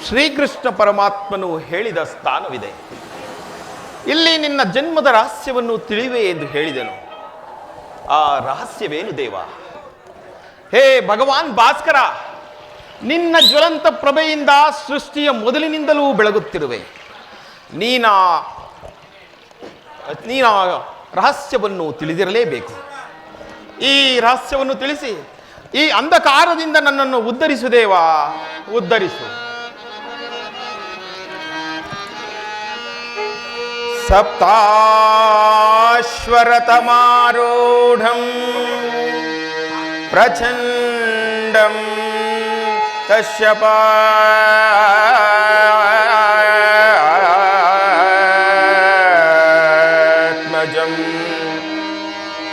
ಶ್ರೀಕೃಷ್ಣ ಪರಮಾತ್ಮನು ಹೇಳಿದ ಸ್ಥಾನವಿದೆ. ಇಲ್ಲಿ ನಿನ್ನ ಜನ್ಮದ ರಹಸ್ಯವನ್ನು ತಿಳಿವೆ ಎಂದು ಹೇಳಿದನು. ಆ ರಹಸ್ಯವೇನು ದೇವ? ಹೇ ಭಗವಾನ್ ಭಾಸ್ಕರ, ನಿನ್ನ ಜ್ವಲಂತ ಪ್ರಭೆಯಿಂದ ಸೃಷ್ಟಿಯ ಮೊದಲಿನಿಂದಲೂ ಬೆಳಗುತ್ತಿರುವೆ. ನೀನ ರಹಸ್ಯವನ್ನು ತಿಳಿದಿರಲೇಬೇಕು. ಈ ರಹಸ್ಯವನ್ನು ತಿಳಿಸಿ ಈ ಅಂಧಕಾರದಿಂದ ನನ್ನನ್ನು ಉದ್ಧರಿಸು ದೇವ, ಉದ್ಧರಿಸು. ಸಪ್ತಾಶ್ವರತಮಾರೂಢಂ ಪ್ರಚಂಡಂ ಕಶ್ಯಪಾತ್ಮಜಂ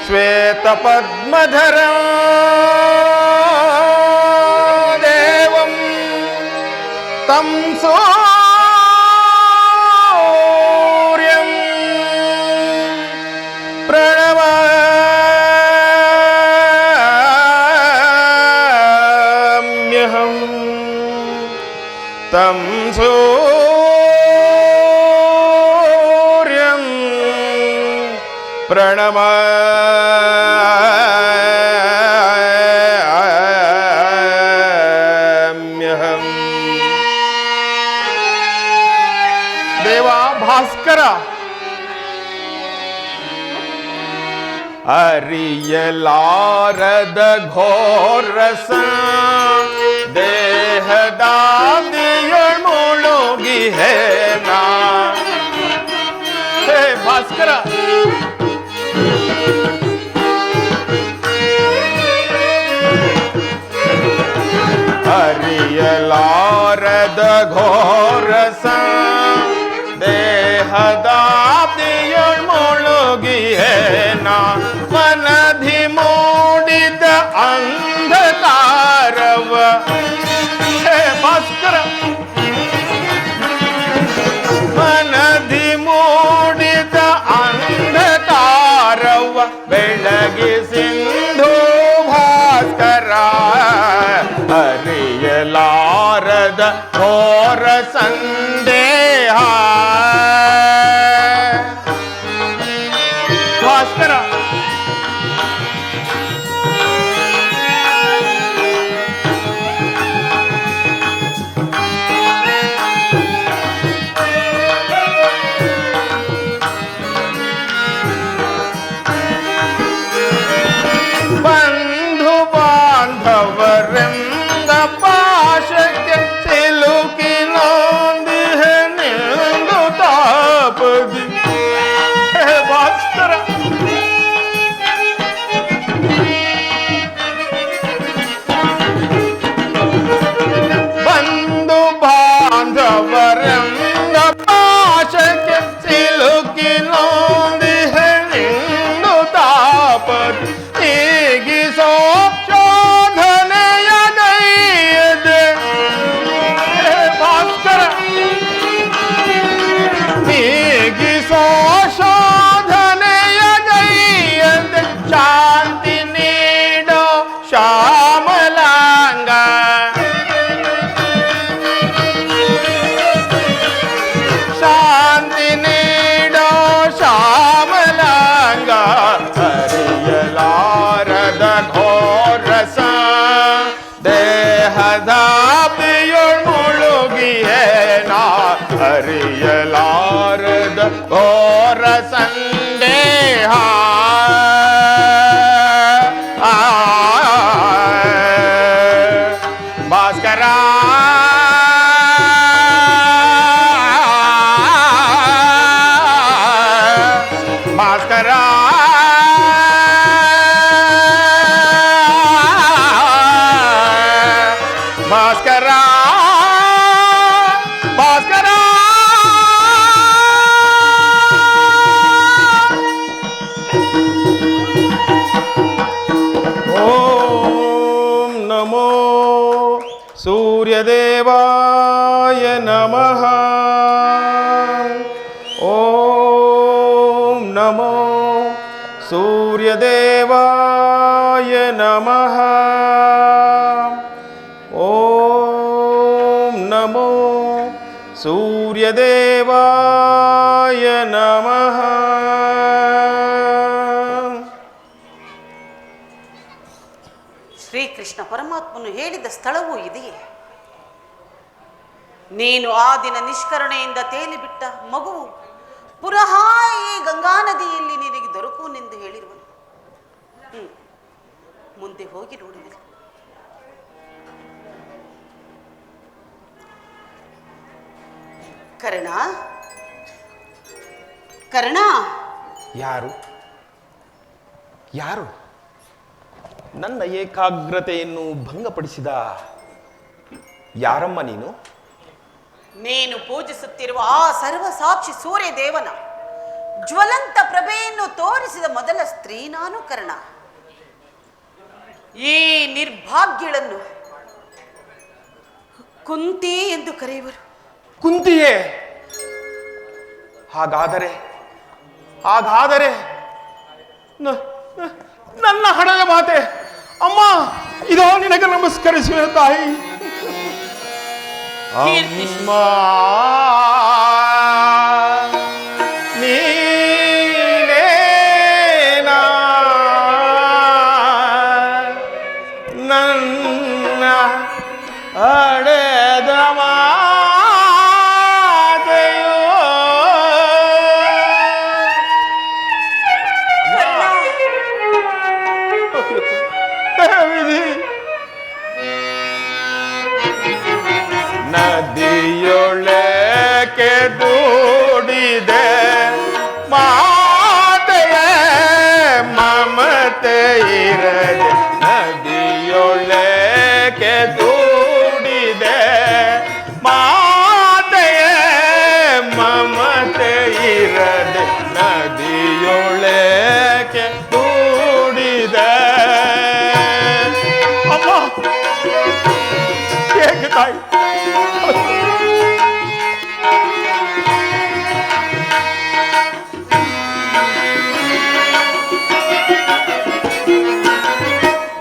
ಶ್ವೇತಪದ್ಮಧರಂ ದೇವಂ ತಂ तं सूर्यं प्रणमाम्यहम्. देवा भास्कर, ಅರಿಯಲಾರದ ಘೋರಸ ದೇಹದಾದಿಯೊಳ್ ಮುಳುಗಿ ಹೇನಾ. ಹೇ ಭಾಸ್ಕರ, ಅರಿಯಲಾರದ ಘೋರಸ ದೇಹದಾದಿಯೊಳ್ ಮುಳುಗಿ ಹೇನಾ. ಮನಧಿ ಮೂಡಿದ ಅಂಧಕಾರವ, ಹೇ ಭಾಸ್ಕರ, ಮನಧಿ ಮೂಡಿದ ಅಂಧಕಾರವ ಬೆಳಗಿ ಸಿಂಧು ಭಾಸ್ಕರ. ಅರಿಯಲಾರದ ಘೋರ ಸಂದೇಹ ಭಾಸ್ಕರ. ಬಂಧು ಬಾಂಧವರೆಂದ ಪಾಶಕ್ಕೆ ಸಿಲುಕಿ ನೊಂದಿಹೆನೆಂದು ತಾಪದಿ. ಭಾಸ್ಕರ, ಬಂಧು ಬಾಂಧವರೆಂದ ಪಾಶಕ್ಕೆ ಸಿಲುಕಿ ನೊಂದಿಹೆನೆಂದು ತಾಪದಿ. ಈಗಿಸೋ ಶೋಧನೆಯ ದೈಯದೆ. ಭಾಸ್ಕರ, ಈಗಿಸೋ ಶೋಧನೆಯ ದೈಯದೆ. ಶಾಂತಿ ನೀಡೋ ಶ್ಯಾಮಲಾಂಗ, ಶಾಂತಿ ನೀಡೋ ಶ್ಯಾಮಲಾಂಗ. ಅರಿಯಲಾರದ ಘೋರಸ ದೇಹದಾದಿಯೊಳ್ ಮುಳುಗಿಯೇನಾ. ಅರಿಯಲಾರದ ಘೋರ ಸಂದೇಹ ಭಾಸ್ಕರ. ಭಾಸ್ಕರ, ಭಾಸ್ಕರ, ಭಾಸ್ಕರ ಓಂ ನಮೋ ಸೂರ್ಯದೇವಾಯ ನಮಃ ಓಂ ನಮೋ ಸೂರ್ಯದೇವಾಯ ನಮಃ ಓಂ ನಮೋ ಸೂರ್ಯದೇವಾಯ ನಮಃ. ಶ್ರೀಕೃಷ್ಣ ಪರಮಾತ್ಮನು ಹೇಳಿದ ಸ್ಥಳವೂ ಇದೆಯೇ? ನೀನು ಆ ದಿನ ನಿಷ್ಕರುಣೆಯಿಂದ ತೇಲಿಬಿಟ್ಟ ಮಗುವು ಪುನಃ ಈ ಗಂಗಾ ನದಿಯಲ್ಲಿ ನಿನಗೆ ದೊರಕುವನೆಂದು ಹೇಳಿರುವನು. ಮುಂದೆ ಹೋಗಿ ನೋಡುವೆನು. ಕರ್ಣ, ಕರ್ಣ. ಯಾರು ಯಾರು ನನ್ನ ಏಕಾಗ್ರತೆಯನ್ನು ಭಂಗಪಡಿಸಿದ ಯಾರಮ್ಮ ನೀನು? ನೀನು ಪೂಜಿಸುತ್ತಿರುವ ಆ ಸರ್ವಸಾಕ್ಷಿ ಸೂರ್ಯ ದೇವನ ಜ್ವಲಂತ ಪ್ರಭೆಯನ್ನು ತೋರಿಸಿದ ಮೊದಲ ಸ್ತ್ರೀ ನಾನು ಕರ್ಣ. ಈ ನಿರ್ಭಾಗ್ಯಳನ್ನು ಕುಂತಿ ಎಂದು ಕರೆಯುವರು. ಕುಂತಿಯೇ? ಹಾಗಾದರೆ ಹಾಗಾದರೆ ನನ್ನ ಹಣದ ಮಾತೆ ಅಮ್ಮ, ಇದೋ ನಿನಗೆ ನಮಸ್ಕರಿಸುವೆ ತಾಯಿ. ಅಮ್ಮ ನೀನೇನಾ ನನ್ನ ಅಡೆದ ಮಾತೆಯೋ. ನದಿಯೊಳಕ್ಕೆ ದೂಡಿದೆ ಮಾತೆಯೇ ಮಮತೆ ಇರದೆ. ನದಿಯೊಳಕ್ಕೆ ದೂಡಿದೆ ಮಾತೆಯೇ ಮಮತೆ ಇರದೆ. ನದಿಯೊಳಕ್ಕೆ ದೂಡಿದೆ ಅಮ್ಮ. ಹೇಗೆ ತಾಯಿ?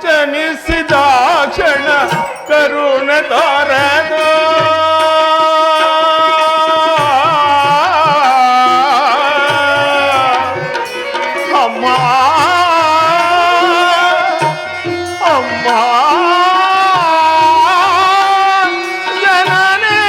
ಜನಿಸಿದ ಕ್ಷಣ ಕರುಣ ತೋರದು ಅಮ್ಮ ಅಮ್ಮ ಜನನೇ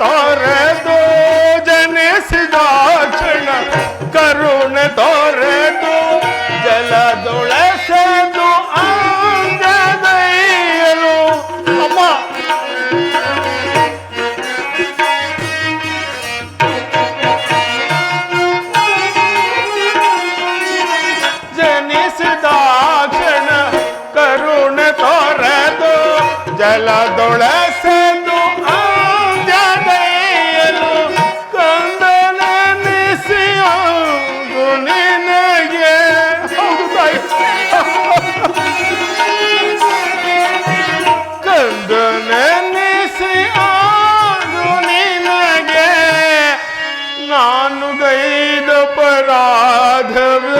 ತೋರೆದು ಜನಿಸಿದ ಕ್ಷಣ ಕರುಣೆ ತೋರೆದು ಜಲದೊಳಸೆದು ಅಂಗದೈಯಲು ಅಮ್ಮ. ಜನಿಸಿದ ಕ್ಷಣ ಕರುಣೆ ತೋರೆದು ಜಲದೊಳಸೆದು ಕಂದನೆನಿಸಿ ಆದು ನಿನಗೆ ನಾನು ಗೈದ ಪರಾಧವೇನು?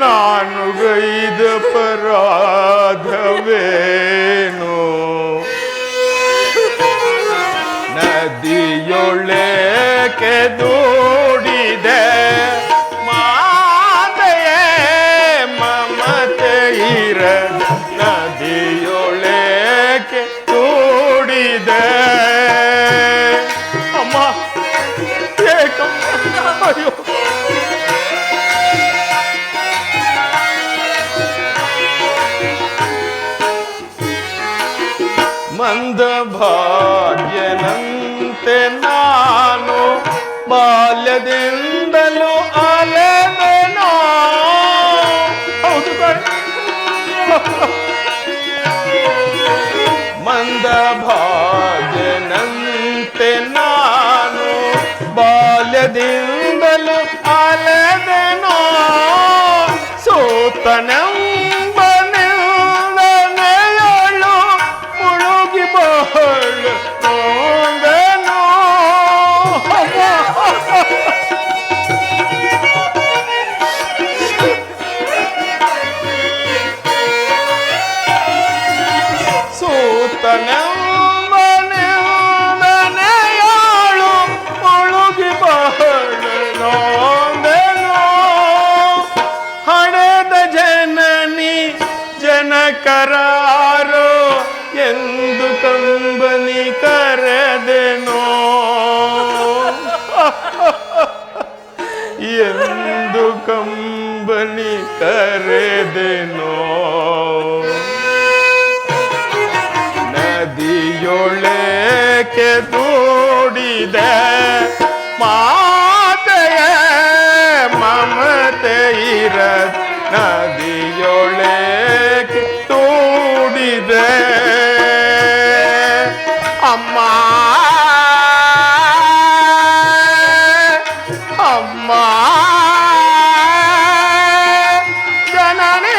ನಾನು ಗೈದ ಪರಾಧವೇನು? ನದಿಯೊಳಕ್ಕೆ ದೂಡಿದೆ ಮಾತೆಯೇ ಮಮತೆ ಇರದ. ನದಿಯೊಳಕ್ಕೆ ದೂಡಿದೆ ಅಮ್ಮ. ಅಯ್ಯೋ ಮಂದ ಭಾಗ್ಯನಂತೆ ನಾನು ಬಾಲ್ಯದಿಂದಲೂ ಅಲೆದೆನೋ. ಹೌದು ತಾನೆ? ಮಂದ ಭಾಗ್ಯನಂತೆ ನಾನು ಬಾಲ್ಯದಿಂದಲೂ ಅಲೆದೆನೋ. ಸೋತನೆಂಬ ನಿಂದನೆಯಳು ಮುಳುಗಿ ಬಹಳ ನೊಂದೆನೋ. ಸೋತನೆಂಬ ನಿಂದನೆಯಳು ಮುಳುಗಿ ಬಹಳ ನೊಂದೆನೋ. ಹಣದ ಜನನಿ ಜನಕರಾರೋ ಎಂದು ಕಂಬನಿ ಕರೆದೆನೋ. ಎಂದು ಕಂಬನಿ ಕರೆದೆನೋ. ನದಿಯೊಳಕ್ಕೆ ದೂಡಿದೆ ಮಾತೆಯ ಮಮತೆ ಇರ. ನದಿಯೊಳಕ್ಕೆ ದೂಡಿದೆ ಅಮ್ಮ ಅಮ್ಮ ಜನನೇ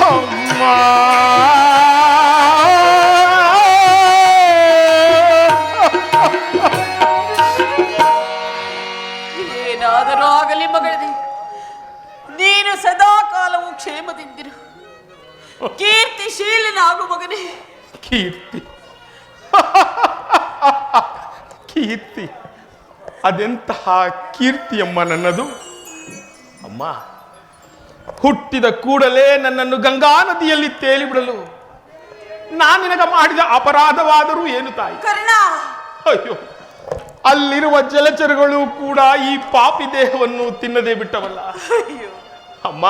ಅಮ್ಮ. ಏನಾದರೂ ಆಗಲಿ ಮಗಳೇ, ನೀನು ಸದಾ ಕಾಲವು ಕ್ಷೇಮದಿಂದಿರು. ಕೀರ್ತಿಶೀಲನಾಗು ಮಗನೇ. ಕೀರ್ತಿ ಕೀರ್ತಿ ಅದೆಂತಹ ಕೀರ್ತಿಯಮ್ಮ ನನ್ನದು. ಅಮ್ಮ, ಹುಟ್ಟಿದ ಕೂಡಲೇ ನನ್ನನ್ನು ಗಂಗಾ ನದಿಯಲ್ಲಿ ತೇಲಿಬಿಡಲು ನಾನು ನಿನಗೆ ಮಾಡಿದ ಅಪರಾಧವಾದರೂ ಏನು ತಾಯಿ? ಕರ್ಣ, ಅಯ್ಯೋ, ಅಲ್ಲಿರುವ ಜಲಚರಗಳು ಕೂಡ ಈ ಪಾಪಿ ದೇಹವನ್ನು ತಿನ್ನದೇ ಬಿಟ್ಟವಲ್ಲ. ಅಮ್ಮ,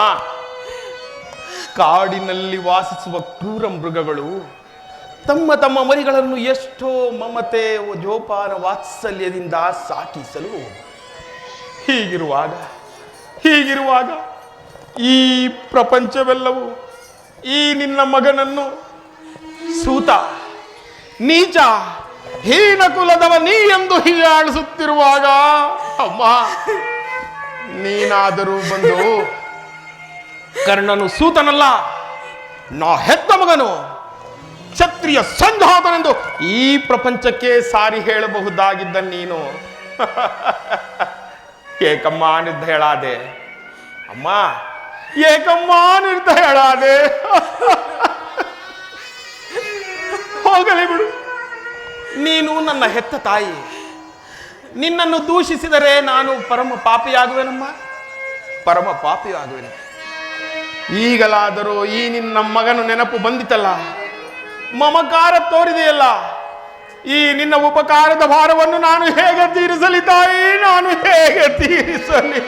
ಕಾಡಿನಲ್ಲಿ ವಾಸಿಸುವ ಕ್ರೂರ ಮೃಗಗಳು ತಮ್ಮ ತಮ್ಮ ಮರಿಗಳನ್ನು ಎಷ್ಟೋ ಮಮತೆ ಜೋಪಾನ ವಾತ್ಸಲ್ಯದಿಂದ ಸಾಕಿಸಲು. ಹೀಗಿರುವಾಗ ಈ ಪ್ರಪಂಚವೆಲ್ಲವೂ ಈ ನಿನ್ನ ಮಗನನ್ನು ಸೂತ, ನೀಚ, ಹೀನ ಕುಲದವ ನೀ ಎಂದು ಹೀಯಾಳಿಸುತ್ತಿರುವಾಗ, ಅಮ್ಮ, ನೀನಾದರೂ ಬಂದು ಕರ್ಣನು ಸೂತನಲ್ಲ, ನಾ ಹೆತ್ತ ಮಗನು, ಕ್ಷತ್ರಿಯ ಸಂಘಾತನೆಂದು ಈ ಪ್ರಪಂಚಕ್ಕೆ ಸಾರಿ ಹೇಳಬಹುದಾಗಿದ್ದ ನೀನು ಏಕಮ್ಮ ನಿರ್ಧಯಳಾದೆ. ಅಮ್ಮ, ಏಕಮ್ಮ ನಿರ್ಧಯಳಾದೆ. ಹೋಗಲಿ ಬಿಡು, ನೀನು ನನ್ನ ಹೆತ್ತ ತಾಯಿ. ನಿನ್ನನ್ನು ದೂಷಿಸಿದರೆ ನಾನು ಪರಮ ಪಾಪಿಯಾಗುವೆನಮ್ಮ, ಪರಮ ಪಾಪಿಯಾಗುವೆನು. ಈಗಲಾದರೂ ಈ ನಿನ್ನ ಮಗನು ನೆನಪು ಬಂದಿತಲ್ಲ, ಮಮಕಾರ ತೋರಿದೆಯಲ್ಲ, ಈ ನಿನ್ನ ಉಪಕಾರದ ಭಾರವನ್ನು ನಾನು ಹೇಗೆ ತೀರಿಸಲಿ ತಾಯಿ, ನಾನು ಹೇಗೆ ತೀರಿಸಲಿ?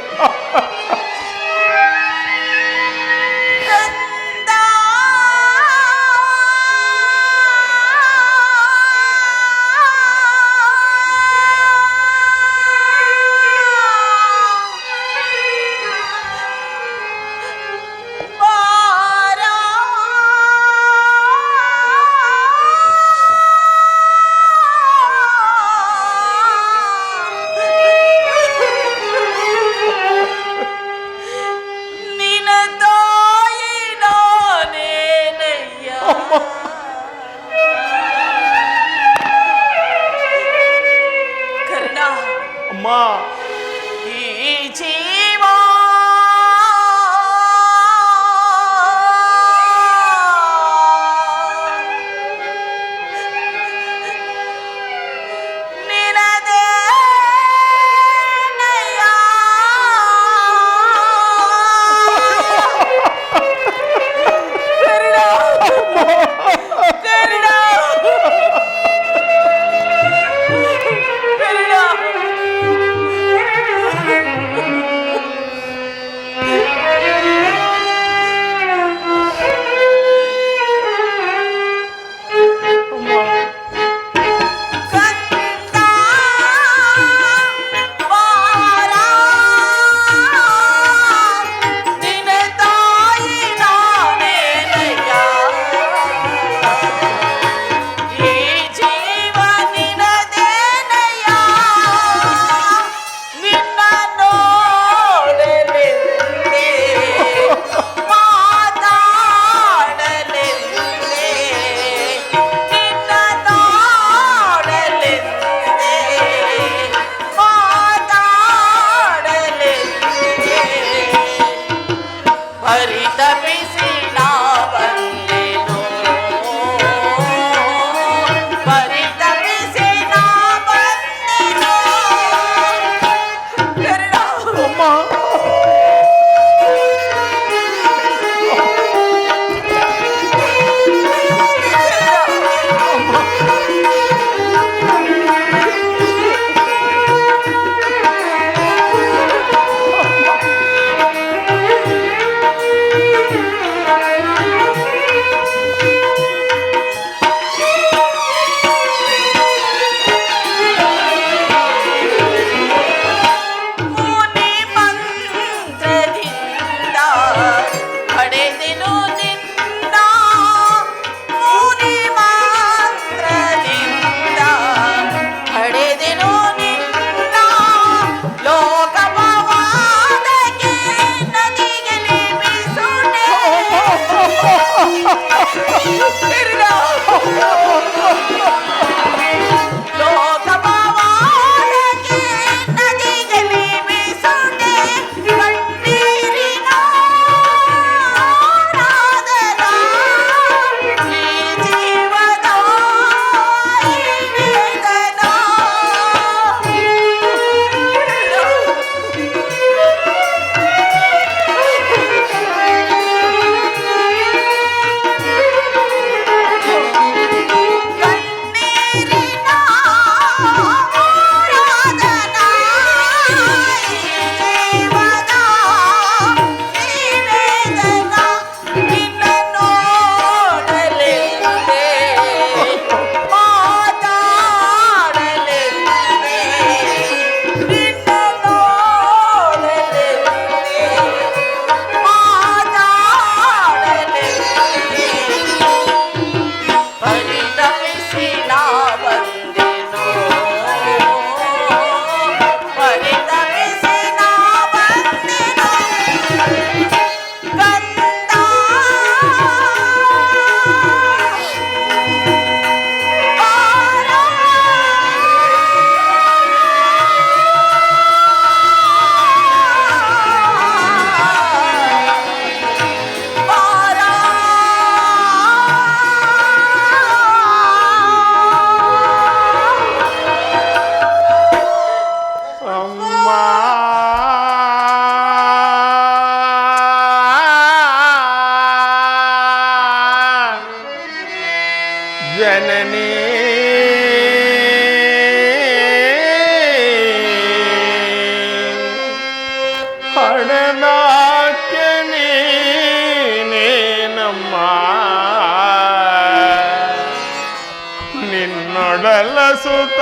ನಿನ್ನೊಡಲ ಸುತ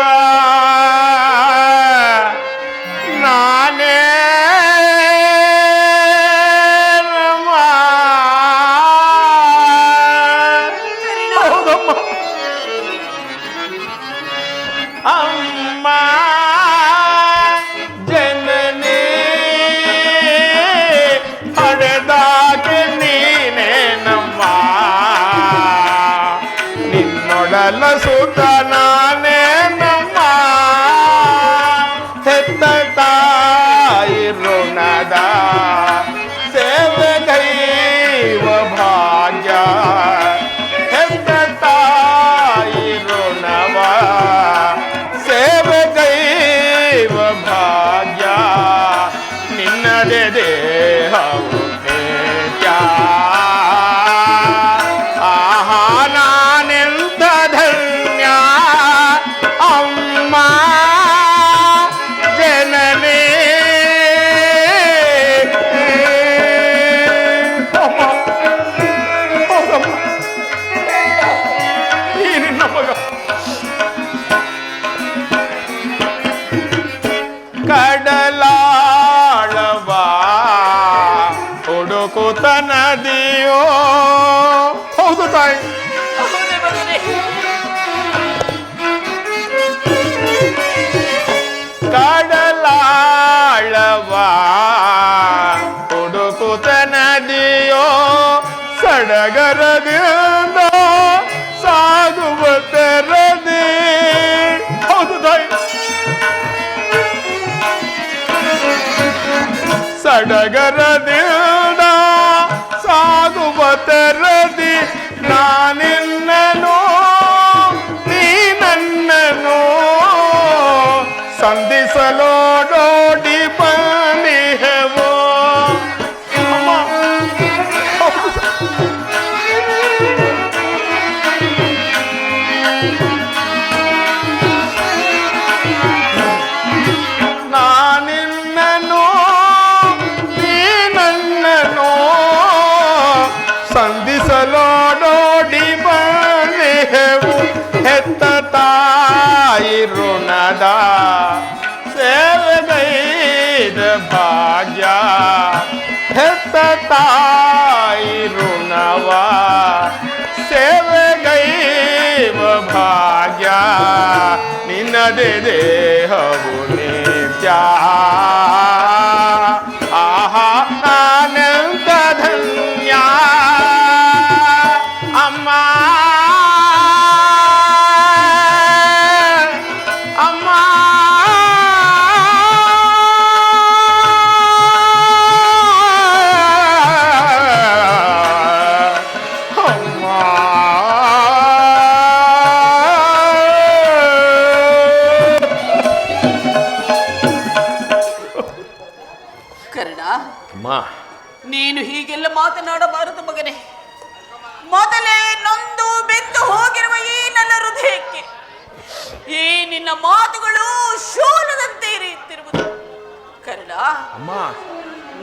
ನಾನೇ ಅಮ್ಮ ಜನನಿ ಹಡೆದಾಗೆ ನೀನೇ ನಮ್ಮ ನಿನ್ನೊಡಲ ಸುತ ನಾನೇ ನಮ್ಮ ಹೆತ್ತ ತಾಯಿ ಋಣದ ಸೇವೆಗೈವ ಭಾಗ್ಯ ಹೆತ್ತ ತಾಯಿ ಋಣವ ಸೇವೆಗೈವ ಭಾಗ್ಯ ನಿನ್ನದೇ ದೇಹವು ನಿತ್ಯ ಆಹಾ ನಾನೆಂತ ಧನ್ಯ ಅಮ್ಮ ಜನನೇ ಈ ನಿನ್ನ ಮಗ ಕಡಲಾಳವಾ ಹುಡುಕುತ ನದಿಯೋ ಹೌದು ತಾಯಿ ಹೌದೇ ಮಗನೇ. ಕಡಲಾಳವಾ ಹುಡುಕುತ ನದಿಯೋ ಸಡಗರದಿಂದ ಸಾಗುವ ತೆರದಿ ಹೌದು ತಾಯಿ ಸಡಗರದಿಂದ ಸಾಗುವ ತೆರದಿ ನಾನಿನ್ನನು ನೀ ನನ್ನನು ಸಂಧಿಸಲೋಡೋಡಿ ಬಂದಿಹೆವೋ ಅಮ್ಮ ನಾನಿನ್ನನು ನೀ ನನ್ನನು ಸಂಧಿಸಲೋಡೋಡಿ ಬಂದಿಹೆವು ಹೆತ್ತ ತಾಯಿ ಋಣದ ಸೇವೆಗೈದ ಭಾಗ್ಯ ಹೆತ್ತ ತಾಯಿ ಋಣವ ಸೇವೆಗೈವ ಭಾಗ್ಯ ನಿನ್ನದೇ ದೇಹವು ನಿತ್ಯ ಆಹಾ ನಾನೆಂತ ಧನ್ಯ ಅಮ್ಮ ಅಮ್ಮ ಕರ್ಣ, ಅಮ್ಮ ನೀನು ಹೀಗೆಲ್ಲ ಮಾತನಾಡಬಾರದು ಮಗನೇ. ಮೊದಲೇ ನೊಂದು ಬೆಂದು ಹೋಗಿರುವ ಈ ನನ್ನ ಹೃದಯಕ್ಕೆ ಈ ನಿನ್ನ ಮಾತುಗಳು ಶೂಲದಂತೆ ಇರಿಯುತ್ತಿರುವುದು. ಕರ್ಣ, ಅಮ್ಮ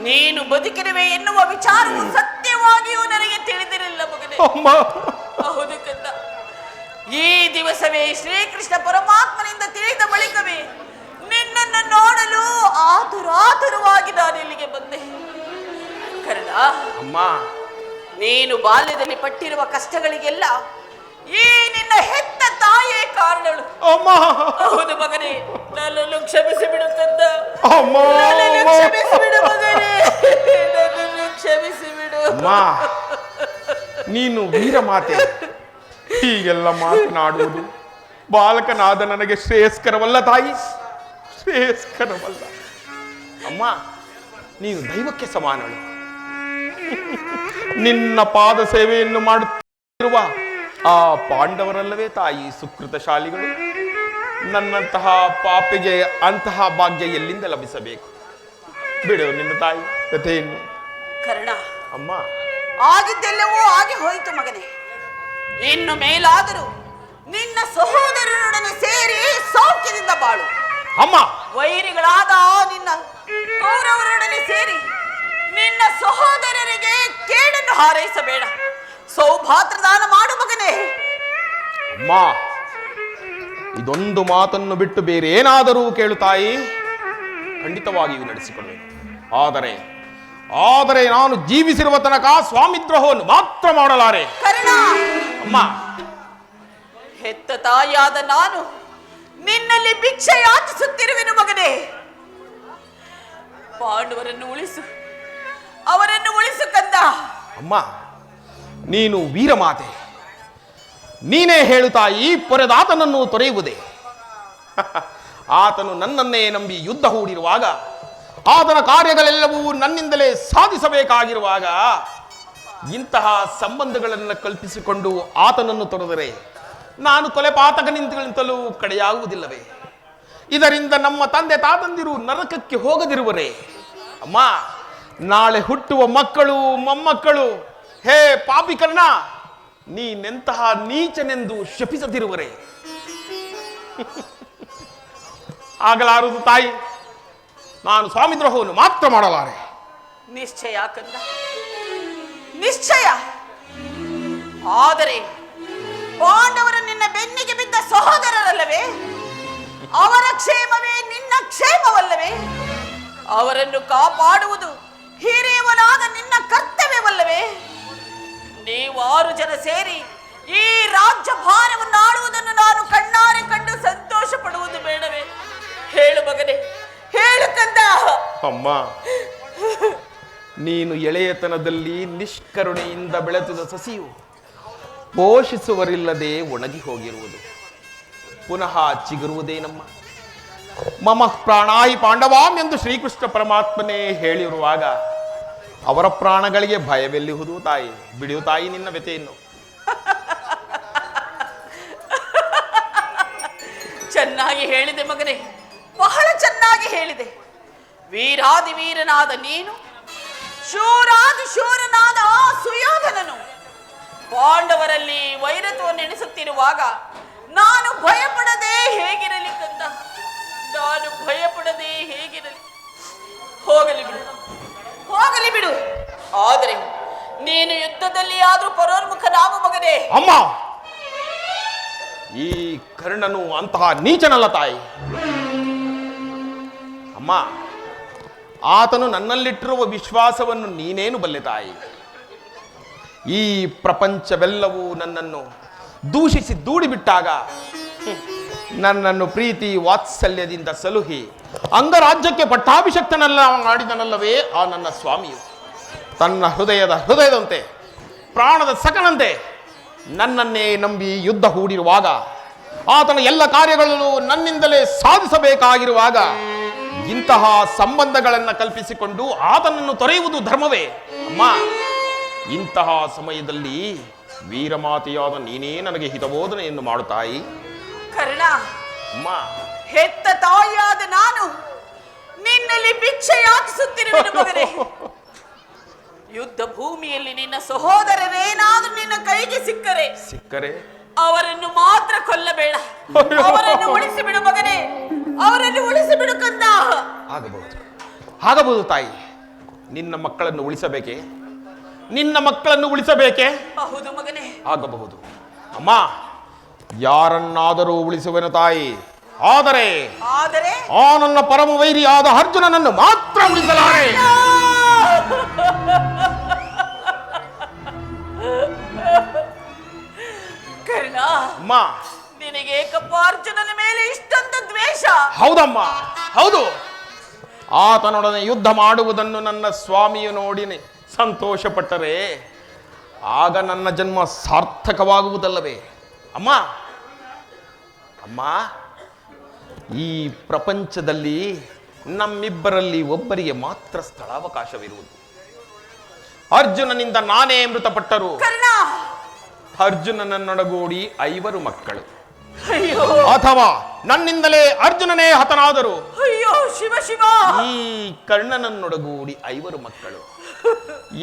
ನೀನು ಬದುಕಿರುವೆ ಎನ್ನುವ ವಿಚಾರವು ಸತ್ಯವಾಗಿಯೂ ನನಗೆ ತಿಳಿದಿರಲಿಲ್ಲ ಮಗನೇ. ಅಮ್ಮ ಹೌದು ಕಂದ, ಈ ದಿವಸವೇ ಶ್ರೀಕೃಷ್ಣ ಪರಮಾತ್ಮನಿಂದ ತಿಳಿದ ಬಳಿಕವೇ ನಿನ್ನನ್ನು ನೋಡಲು ಆತುರಾತುರವಾಗಿ ನಾನು ಇಲ್ಲಿಗೆ ಬಂದೆ. ಕರ್ಣ, ಅಮ್ಮ ನೀನು ಬಾಲ್ಯದಲ್ಲಿ ಪಟ್ಟಿರುವ ಕಷ್ಟಗಳಿಗೆಲ್ಲ ಈ ನಿನ್ನ ಹೆತ್ತ ತಾಯೇ ಕಾರಣಳು. ಅಮ್ಮ ಹೌದು ಮಗನೇ, ನನ್ನನ್ನು ಕ್ಷಮಿಸಿ ಬಿಡು ಕಂದ. ಅಮ್ಮ ನನ್ನನ್ನು ಕ್ಷಮಿಸಿ ಬಿಡು ಮಗನೇ, ನನ್ನನ್ನು ಕ್ಷಮಿಸಿ ಬಿಡು. ಅಮ್ಮ ನೀನು ವೀರ ಮಾತೆ, ಹೀಗೆಲ್ಲ ಮಾತನಾಡುವುದು ಬಾಲಕನಾದ ನನಗೆ ಶ್ರೇಯಸ್ಕರವಲ್ಲ ತಾಯಿ, ಶ್ರೇಯಸ್ಕರವಲ್ಲ. ಅಮ್ಮ ನೀನು ದೈವಕ್ಕೆ ಸಮಾನಳು. ನಿನ್ನ ಪಾದ ಸೇವೆಯನ್ನು ಮಾಡುತ್ತಿರುವ ಆ ಪಾಂಡವರಲ್ಲವೇ ತಾಯಿ ಸುಕೃತಶಾಲಿಗಳು. ನನ್ನಂತಹ ಪಾಪಿಗೆ ಅಂತಹ ಭಾಗ್ಯ ಎಲ್ಲಿಂದ ಲಭಿಸಬೇಕು? ಬಿಡು ನಿನ್ನ ತಾಯಿ ಕಥೆಯನ್ನು. ಕರ್ಣ, ಅಮ್ಮ ಆಗಿದ್ದೆಲ್ಲವೂ ಆಗಿ ಹೋಯಿತು ಮಗನೇ. ಇನ್ನು ಮೇಲಾದರೂ ನಿನ್ನ ಸಹೋದರರೊಡನೆ ಸೇರಿ ಸೌಖ್ಯದಿಂದ ಬಾಳು. ಅಮ್ಮ ವೈರಿಗಳಾದ ನಿನ್ನ ಕೌರವರೊಡನೆ ಸೇರಿ ನಿನ್ನ ಸಹೋದರರಿಗೆ ಕೇಡನ್ನು ಹಾರೈಸಬೇಡ. ಸೌಭಾತ್ರ ದಾನ ಮಾಡು ಮಗನೇ. ಅಮ್ಮ ಇದೊಂದು ಮಾತನ್ನು ಬಿಟ್ಟು ಬೇರೆ ಏನಾದರೂ ಕೇಳು ತಾಯಿ, ಖಂಡಿತವಾಗಿಯೂ ನಡೆಸಿಕೊಳ್ಳುವೆ. ಆದರೆ ನಾನು ಜೀವಿಸಿರುವ ತನಕ ಸ್ವಾಮಿದ್ರೋಹವನ್ನು ಮಾತ್ರ ಮಾಡಲಾರೆ. ಕರ್ಣ, ಅಮ್ಮ, ಹೆತ್ತ ತಾಯಿಯಾದ ನಾನು ನಿನ್ನಲ್ಲಿ ಭಿಕ್ಷೆ ಯಾಚಿಸುತ್ತಿರುವೆನು ಮಗನೇ. ಪಾಂಡವರನ್ನು ಉಳಿಸು, ಅವರನ್ನು ಉಳಿಸು ಕಂದ. ಅಮ್ಮ, ನೀನು ವೀರಮಾತೆ, ನೀನೇ ಹೇಳುತ್ತಾಯಿ ಪೊರೆದಾತನನ್ನು ತೊರೆಯುವುದೇ. ಆತನು ನನ್ನನ್ನೇ ನಂಬಿ ಯುದ್ಧ ಹೂಡಿರುವಾಗ, ಆತನ ಕಾರ್ಯಗಳೆಲ್ಲವೂ ನನ್ನಿಂದಲೇ ಸಾಧಿಸಬೇಕಾಗಿರುವಾಗ, ಇಂತಹ ಸಂಬಂಧಗಳನ್ನು ಕಲ್ಪಿಸಿಕೊಂಡು ಆತನನ್ನು ತೊರೆದರೆ ನಾನು ಕೊಲೆಪಾತಕನಿಂತಲೂ ಕಡೆಯಾಗುವುದಿಲ್ಲವೇ? ಇದರಿಂದ ನಮ್ಮ ತಂದೆ ತಾತಂದಿರು ನರಕಕ್ಕೆ ಹೋಗದಿರುವರೇ? ಅಮ್ಮ, ನಾಳೆ ಹುಟ್ಟುವ ಮಕ್ಕಳು ಮೊಮ್ಮಕ್ಕಳು ಹೇ ಪಾಪಿಕರ್ಣ, ನೀನೆಂತಹ ನೀಚನೆಂದು ಶಪಿಸದಿರುವರೇ? ಆಗಲಾರದು ತಾಯಿ, ನಾನು ಸ್ವಾಮಿದ್ರೋಹವನ್ನು ಮಾತ್ರ ಮಾಡಲಾರೆ. ನಿಶ್ಚಯ ಕಂದ, ನಿಶ್ಚಯ. ಆದರೆ ಪಾಂಡವರು ನಿನ್ನ ಬೆನ್ನಿಗೆ ಬಿದ್ದ ಸಹೋದರರಲ್ಲವೇ? ಅವರ ಕ್ಷೇಮವೇ ನಿನ್ನ ಕ್ಷೇಮವಲ್ಲವೇ? ಅವರನ್ನು ಕಾಪಾಡುವುದು ಹಿರಿಯವನಾದ ನಿನ್ನ ಕರ್ತವ್ಯವಲ್ಲವೇ? ನೀವು 6 ಜನ ಸೇರಿ ಈ ರಾಜ್ಯ ಭಾರವನ್ನು ಆಳುವುದನ್ನು ನಾನು ಕಣ್ಣಾರೆ ಕಂಡು ಸಂತೋಷ ಪಡುವುದು ಬೇಡವೇ? ಹೇಳು ಮಗನೇ, ಹೇಳು ಕಂದ. ಅಮ್ಮ, ನೀನು ಎಳೆಯತನದಲ್ಲಿ ನಿಷ್ಕರುಣೆಯಿಂದ ಬೆಳೆಸಿದ ಸಸಿಯು ಪೋಷಿಸುವರಿಲ್ಲದೆ ಒಣಗಿ ಹೋಗಿರುವುದು ಪುನಃ ಚಿಗುರುವುದೇನಮ್ಮ? ಮಮ ಪ್ರಾಣಾಹಿ ಪಾಂಡವಾಂ ಎಂದು ಶ್ರೀಕೃಷ್ಣ ಪರಮಾತ್ಮನೇ ಹೇಳಿರುವಾಗ ಅವರ ಪ್ರಾಣಗಳಿಗೆ ಭಯವೆಲ್ಲಿಹುದು ತಾಯಿ? ಬಿಡಿಯು ತಾಯಿ ನಿನ್ನ ವ್ಯಥೆಯನ್ನು. ಚೆನ್ನಾಗಿ ಹೇಳಿದೆ ಮಗನೇ, ಬಹಳ ಚೆನ್ನಾಗಿ ಹೇಳಿದೆ. ವೀರಾದಿ ವೀರನಾದ ನೀನು, ಶೂರಾದಿ ಶೂರನಾದ ಆ ಸುಯೋಧನನು ಪಾಂಡವರಲ್ಲಿ ವೈರತ್ವವನ್ನು ಎಣಿಸುತ್ತಿರುವಾಗ ನಾನು ಭಯಪಡದೆ ಹೇಗಿರಲಿ ಕಂದ? ನಾನು ಭಯಪಡದೆ ಹೇಗಿರಲಿ? ಹೋಗಲಿ ಬಿಡು, ಹೋಗಲಿ ಬಿಡು. ಆದರೆ ನೀನು ಯುದ್ಧದಲ್ಲಿ ಆದ್ರೂ ಪರೋನ್ಮುಖನಾಗು ಮಗನೇ. ಅಮ್ಮ, ಈ ಕರ್ಣನು ಅಂತಹ ನೀಚನಲ್ಲ ತಾಯಿ. ಅಮ್ಮ, ಆತನು ನನ್ನಲ್ಲಿಟ್ಟಿರುವ ವಿಶ್ವಾಸವನ್ನು ನೀನೇನು ಬಲ್ಲೆ ತಾಯಿ? ಈ ಪ್ರಪಂಚವೆಲ್ಲವೂ ನನ್ನನ್ನು ದೂಷಿಸಿ ದೂಡಿಬಿಟ್ಟಾಗ ನನ್ನನ್ನು ಪ್ರೀತಿ ವಾತ್ಸಲ್ಯದಿಂದ ಸಲುಹಿ ಅಂಗರಾಜ್ಯಕ್ಕೆ ಪಟ್ಟಾಭಿಷಕ್ತನೆಲ್ಲ ಮಾಡಿದನಲ್ಲವೇ ಆ ನನ್ನ ಸ್ವಾಮಿಯು? ತನ್ನ ಹೃದಯದಂತೆ ಪ್ರಾಣದ ಸಕನಂತೆ ನನ್ನನ್ನೇ ನಂಬಿ ಯುದ್ಧ ಹೂಡಿರುವಾಗ, ಆತನ ಎಲ್ಲ ಕಾರ್ಯಗಳನ್ನು ನನ್ನಿಂದಲೇ ಸಾಧಿಸಬೇಕಾಗಿರುವಾಗ, ಇಂತಹ ಸಂಬಂಧಗಳನ್ನು ಕಲ್ಪಿಸಿಕೊಂಡು ಆತನನ್ನು ತೊರೆಯುವುದು ಧರ್ಮವೇ? ಅಮ್ಮ, ಇಂತಹ ಸಮಯದಲ್ಲಿ ವೀರಮಾತೆಯಾದ ನೀನೇ ನನಗೆ ಹಿತಬೋಧನೆಯನ್ನು ಮಾಡುತ್ತಾಯಿ. ಕರ್ಣ, ಅಮ್ಮ, ಹೆತ್ತ ತಾಯಿಯಾದ ನಾನು ನಿನ್ನಲ್ಲಿ ಭಿಕ್ಷೆ ಯಾಚಿಸುತ್ತಿರುವೆನು ಮಗನೇ. ಯುದ್ಧ ಭೂಮಿಯಲ್ಲಿ ನಿನ್ನ ಸಹೋದರರೇನಾದ್ರೂ ನಿನ್ನ ಕೈಗೆ ಸಿಕ್ಕರೆ ಅವರನ್ನು ಮಾತ್ರ ಕೊಲ್ಲಬೇಡ, ಅವರನ್ನು ಉಳಿಸಿಬಿಡು ಮಗನೇ, ಅವರನ್ನು ಉಳಿಸಿಬಿಡು ಕಂದ. ಆಗಬಹುದು ತಾಯಿ. ನಿನ್ನ ಮಕ್ಕಳನ್ನು ಉಳಿಸಬೇಕೆ? ನಿನ್ನ ಮಕ್ಕಳನ್ನು ಉಳಿಸಬೇಕೆ? ಹೌದು ಮಗನೇ, ಆಗಬಹುದು. ಅಮ್ಮ, ಯಾರನ್ನಾದರೂ ಉಳಿಸುವೆನು ತಾಯಿ. ಆದರೆ ಆ ನನ್ನ ಪರಮ ವೈರಿಯಾದ ಅರ್ಜುನನನ್ನು ಮಾತ್ರ ಉಳಿಸಲಾರೆ. ಕರ್ಣ, ಅಮ್ಮ, ನಿನಗೆ ಏಕಪ್ಪ ಅರ್ಜುನನ ಮೇಲೆ ಇಷ್ಟೊಂದು ದ್ವೇಷ? ಹೌದಮ್ಮ, ಹೌದು. ಆತನೊಡನೆ ಯುದ್ಧ ಮಾಡುವುದನ್ನು ನನ್ನ ಸ್ವಾಮಿಯು ನೋಡಿ ಸಂತೋಷ ಪಟ್ಟರೆ ಆಗ ನನ್ನ ಜನ್ಮ ಸಾರ್ಥಕವಾಗುವುದಲ್ಲವೇ? ಅಮ್ಮ, ಅಮ್ಮ, ಈ ಪ್ರಪಂಚದಲ್ಲಿ ನಮ್ಮಿಬ್ಬರಲ್ಲಿ ಒಬ್ಬರಿಗೆ ಮಾತ್ರ ಸ್ಥಳಾವಕಾಶವಿರುವುದು. ಅರ್ಜುನನಿಂದ ನಾನೇ ಮೃತಪಟ್ಟರು, ಅರ್ಜುನನನ್ನೊಡಗೂಡಿ 5 ಮಕ್ಕಳು, ಅಥವಾ ನನ್ನಿಂದಲೇ ಅರ್ಜುನನೇ ಹತನಾದರು, ಅಯ್ಯೋ ಶಿವ ಶಿವ, ಈ ಕರ್ಣನನ್ನೊಡಗೂಡಿ 5 ಮಕ್ಕಳು.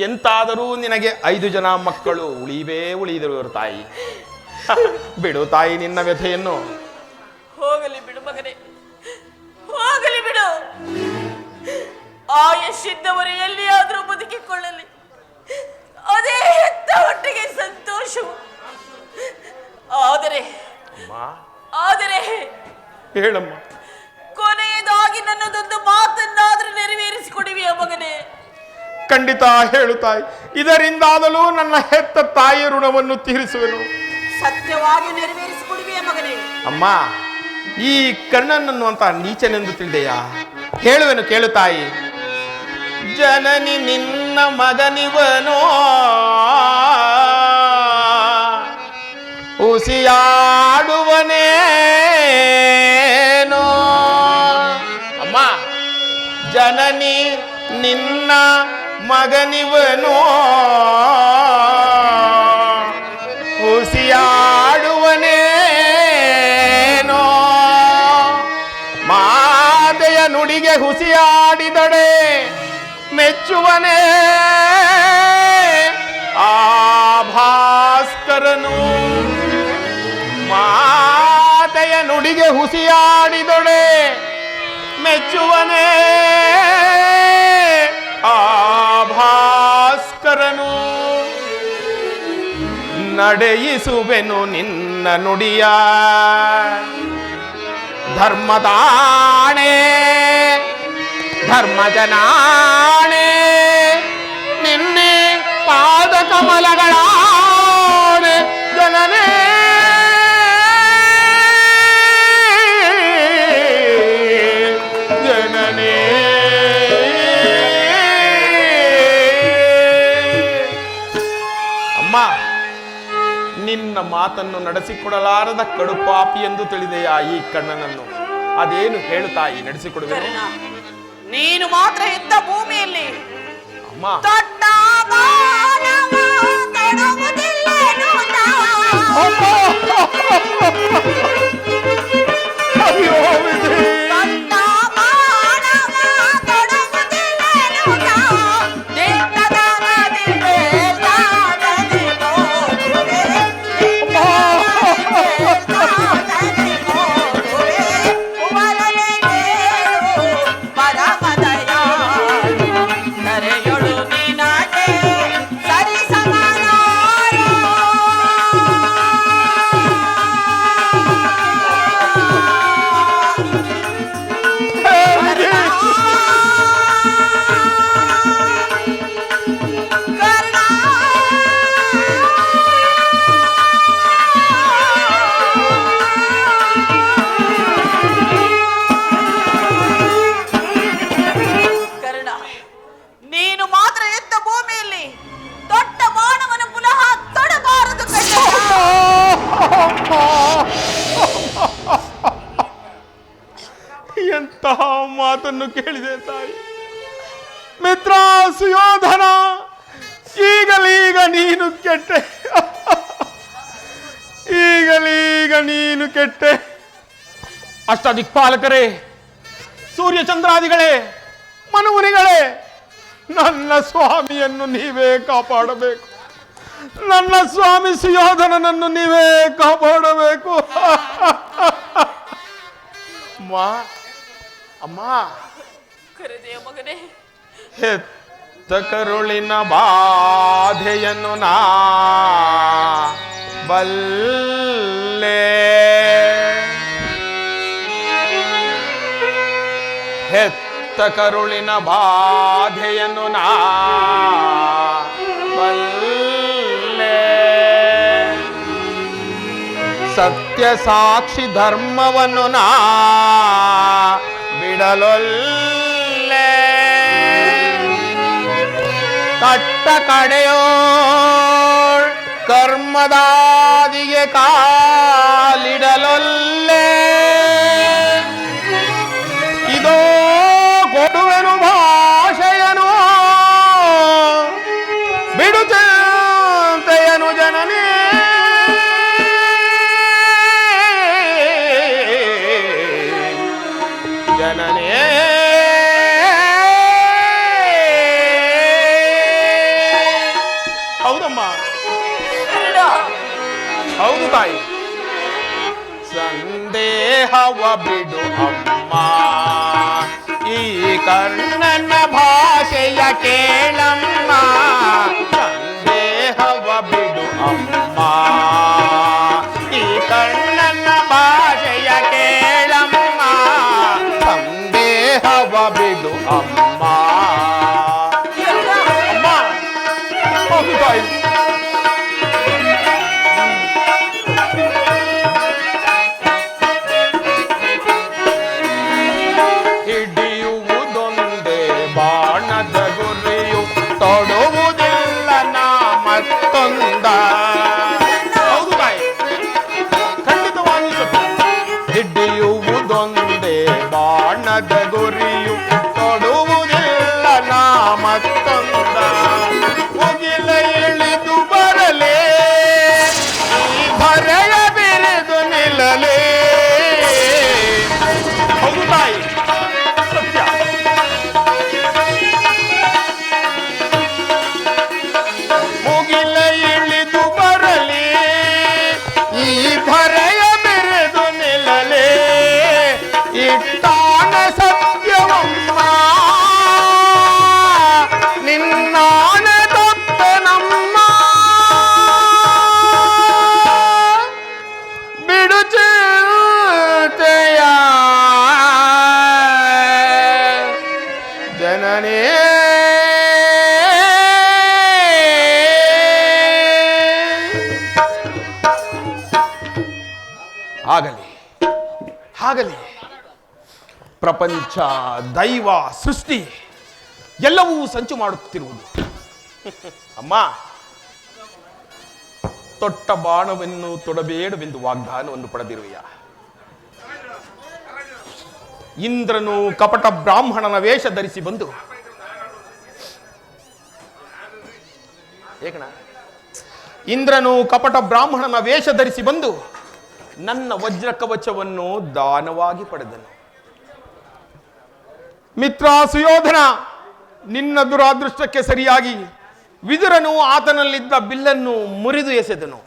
ಎಂತಾದರೂ ನಿನಗೆ 5 ಜನ ಮಕ್ಕಳು ಉಳಿದರು ತಾಯಿ. ಬಿಡು ತಾಯಿ ನಿನ್ನ ವ್ಯಥೆಯನ್ನು. ಹೋಗಲಿ ಬಿಡು ಮಗನೇ, ಹೋಗಲಿ ಬಿಡು. ಆಯಸ್ಸಿದ್ದವರು ಎಲ್ಲಿಯಾದರೂ ಬದುಕಿಕೊಳ್ಳಲಿ, ಅದೇ ಹೆತ್ತ ಹೊಟ್ಟೆಗೆ ಸಂತೋಷವು. ಆದರೆ ಆದರೆ ಹೇಳಮ್ಮ. ಕೊನೆಯದಾಗಿ ನನ್ನದೊಂದು ಮಾತನ್ನಾದ್ರೂ ನೆರವೇರಿಸಿಕೊಡುವೆಯ ಮಗನೇ? ಖಂಡಿತ ಹೇಳು ತಾಯಿ, ಇದರಿಂದಾದಲೂ ನನ್ನ ಹೆತ್ತ ತಾಯಿಯ ಋಣವನ್ನು ತೀರಿಸುವೆನು. ಸತ್ಯವಾಗಿ ನೆರವೇರಿಸಿಕೊಡುವೆಯ ಮಗನೇ? ಅಮ್ಮ, ಈ ಕರ್ಣನನ್ನು ಅಂತ ನೀಚನೆಂದು ತಿಳಿದೆಯಾ? ಹೇಳುವೆನು ಕೇಳು ತಾಯಿ. ಜನನಿ ನಿನ್ನ ಮಗನಿವನೋ ಉಸಿಯಾಡುವನೇನೋ. ಅಮ್ಮ, ಜನನಿ ನಿನ್ನ ಮಗನಿವನೋ ಹುಸಿಯಾಡುವನೇನೋ. ಮಾತೆಯ ನುಡಿಗೆ ಹುಸಿಯಾಡಿದಡೆ ಮೆಚ್ಚುವನೇ ಆ ಭಾಸ್ಕರನು. ಮಾತೆಯ ನುಡಿಗೆ ಹುಸಿಯಾಡಿದೊಡೆ ಮೆಚ್ಚುವನೇ ಆ ಭಾಸ್ಕರನು. ನಡೆಯಿಸುವೆನು ನಿನ್ನ ನುಡಿಯ ಧರ್ಮದಾಣೆ ಧರ್ಮಜನಾಣೆ ನಿನ್ನೆ ಪಾದ ಕಮಲಗಳಾಣೆ ಜನನೇ. ಜನನೇ ಅಮ್ಮ, ನಿನ್ನ ಮಾತನ್ನು ನಡೆಸಿಕೊಡಲಾರದ ಕಡುಪಾಪಿ ಎಂದು ತಿಳಿದೆಯಾ ಈ ಕಣ್ಣನನ್ನು? ಅದೇನು ಹೇಳು ತಾಯಿ, ನಡೆಸಿಕೊಡುವೆ. ನೀನು ಮಾತ್ರ ಇದ್ದ ಭೂಮಿಯಲ್ಲಿ ಅಮ್ಮ, ದೊಡ್ಡ ಮಾನವ ತೊಡಗುವುದಿಲ್ಲೇನು ನಾ? ಅಯ್ಯೋ ವಿಧಿ. ದೊಡ್ಡ ಮಾನವ ತೊಡಗುವುದಿಲ್ಲೇನು ನಾ? ದಿಟ್ಟದ ನದಿ ಮೇಲ್ದಾನದಿ ಹೋಗುವೆ, ಮೇಲ್ದಾನದಿ ಹೋಗುವೆ. ಕುವರನೆ ಕೇಳು ಪರಮದಯಾಳು, ಕರೆಯೊಳು ನಿನಗೆ ಸರಿ ಸಮಾನಾರು. ಕರ್ಣ ಕರ್ಣ, ನೀನು ಮಾತ್ರ ಎದ್ದ ಭೂಮಿಯಲ್ಲಿ ದೊಡ್ಡ ಬಾಣವನ್ನು ಪುನಃ ತೊಡಬಾರದು ಕಣ್ಣ. ಎಂತಹ ಮಾತನ್ನು ಕೇಳಿದೆ ತಾಯಿ. ಮಿತ್ರ ಸುಯೋಧನ, ಈಗಲೀಗ ನೀನು ಕೆಟ್ಟೆ, ಈಗಲೀಗ ನೀನು ಕೆಟ್ಟೆ. ಅಷ್ಟದಿಕ್ಪಾಲಕರೇ, ಸೂರ್ಯಚಂದ್ರಾದಿಗಳೇ, ಮನುಮುನಿಗಳೇ, ನನ್ನ ಸ್ವಾಮಿಯನ್ನು ನೀವೇ ಕಾಪಾಡಬೇಕು. ನನ್ನ ಸ್ವಾಮಿ ಸುಯೋಧನನನ್ನು ನೀವೇ ಕಾಪಾಡಬೇಕು. ಅಮ್ಮ, ಅಮ್ಮ, ಕರೆದೆಯ ಮಗನೇ? ಹೆತ್ತ ಕರುಳಿನ ಬಾಧೆಯನ್ನು ನಾ ಬಲ್ಲೆ. ಹೆತ್ತ ಕರುಳಿನ ಬಾಧೆಯನ್ನು ನಾ ಬಲ್ಲೆ. ಸತ್ಯ ಸಾಕ್ಷಿ ಧರ್ಮವನ್ನು ನಾ ಬಿಡಲೊಲ್ಲೆ. ಕಟ್ಟ ಕಡೆಯೋಳ್ ಕರ್ಮದಾದಿಗೆ ಕಾಲಿಡಲೊಲ್ಲೆ. ಇದೋ ಕೊಡುವೆನು ಭಾಷೆಯನು ಬಿಡು ಚಿಂತೆಯನು ಜನನೇ. ಜನನೇ ಹೌದಮ್ಮ, ಹೌದು ತಾಯಿ. ಸಂದೇಹವ ಬಿಡು ಅಮ್ಮ, ಈ ಕರ್ಣನ ಭಾಷೆಯ ಕೇಳಮ್ಮ. ಸಂದೇಹವ ಬಿಡು ಅಮ್ಮ, ಈ ಕರ್ಣನ ಭಾಷೆಯ ಜನನೇ ಆಗಲಿ ಆಗಲಿ. ಪ್ರಪಂಚ, ದೈವ, ಸೃಷ್ಟಿ ಎಲ್ಲವೂ ಸಂಚು ಮಾಡುತ್ತಿರುವುದು. ಅಮ್ಮ, ತೊಟ್ಟ ಬಾಣವನ್ನು ತೊಡಬೇಡವೆಂದು ವಾಗ್ದಾನವನ್ನು ಪಡೆದಿರುವೆಯ. ಇಂದ್ರನು ಕಪಟ ಬ್ರಾಹ್ಮಣನ ವೇಷ ಧರಿಸಿ ಬಂದು ಇಂದ್ರನು ಕಪಟ ಬ್ರಾಹ್ಮಣನ ವೇಷ ಧರಿಸಿ ಬಂದು ನನ್ನ ವಜ್ರ ಕವಚವನ್ನು ದಾನವಾಗಿ ಪಡೆದನು. ಮಿತ್ರ ಸುಯೋಧನ, ನಿನ್ನ ದುರಾದೃಷ್ಟಕ್ಕೆ ಸರಿಯಾಗಿ ವಿದುರನು ಆತನಲ್ಲಿದ್ದ ಬಿಲ್ಲನ್ನು ಮುರಿದು ಎಸೆದನು.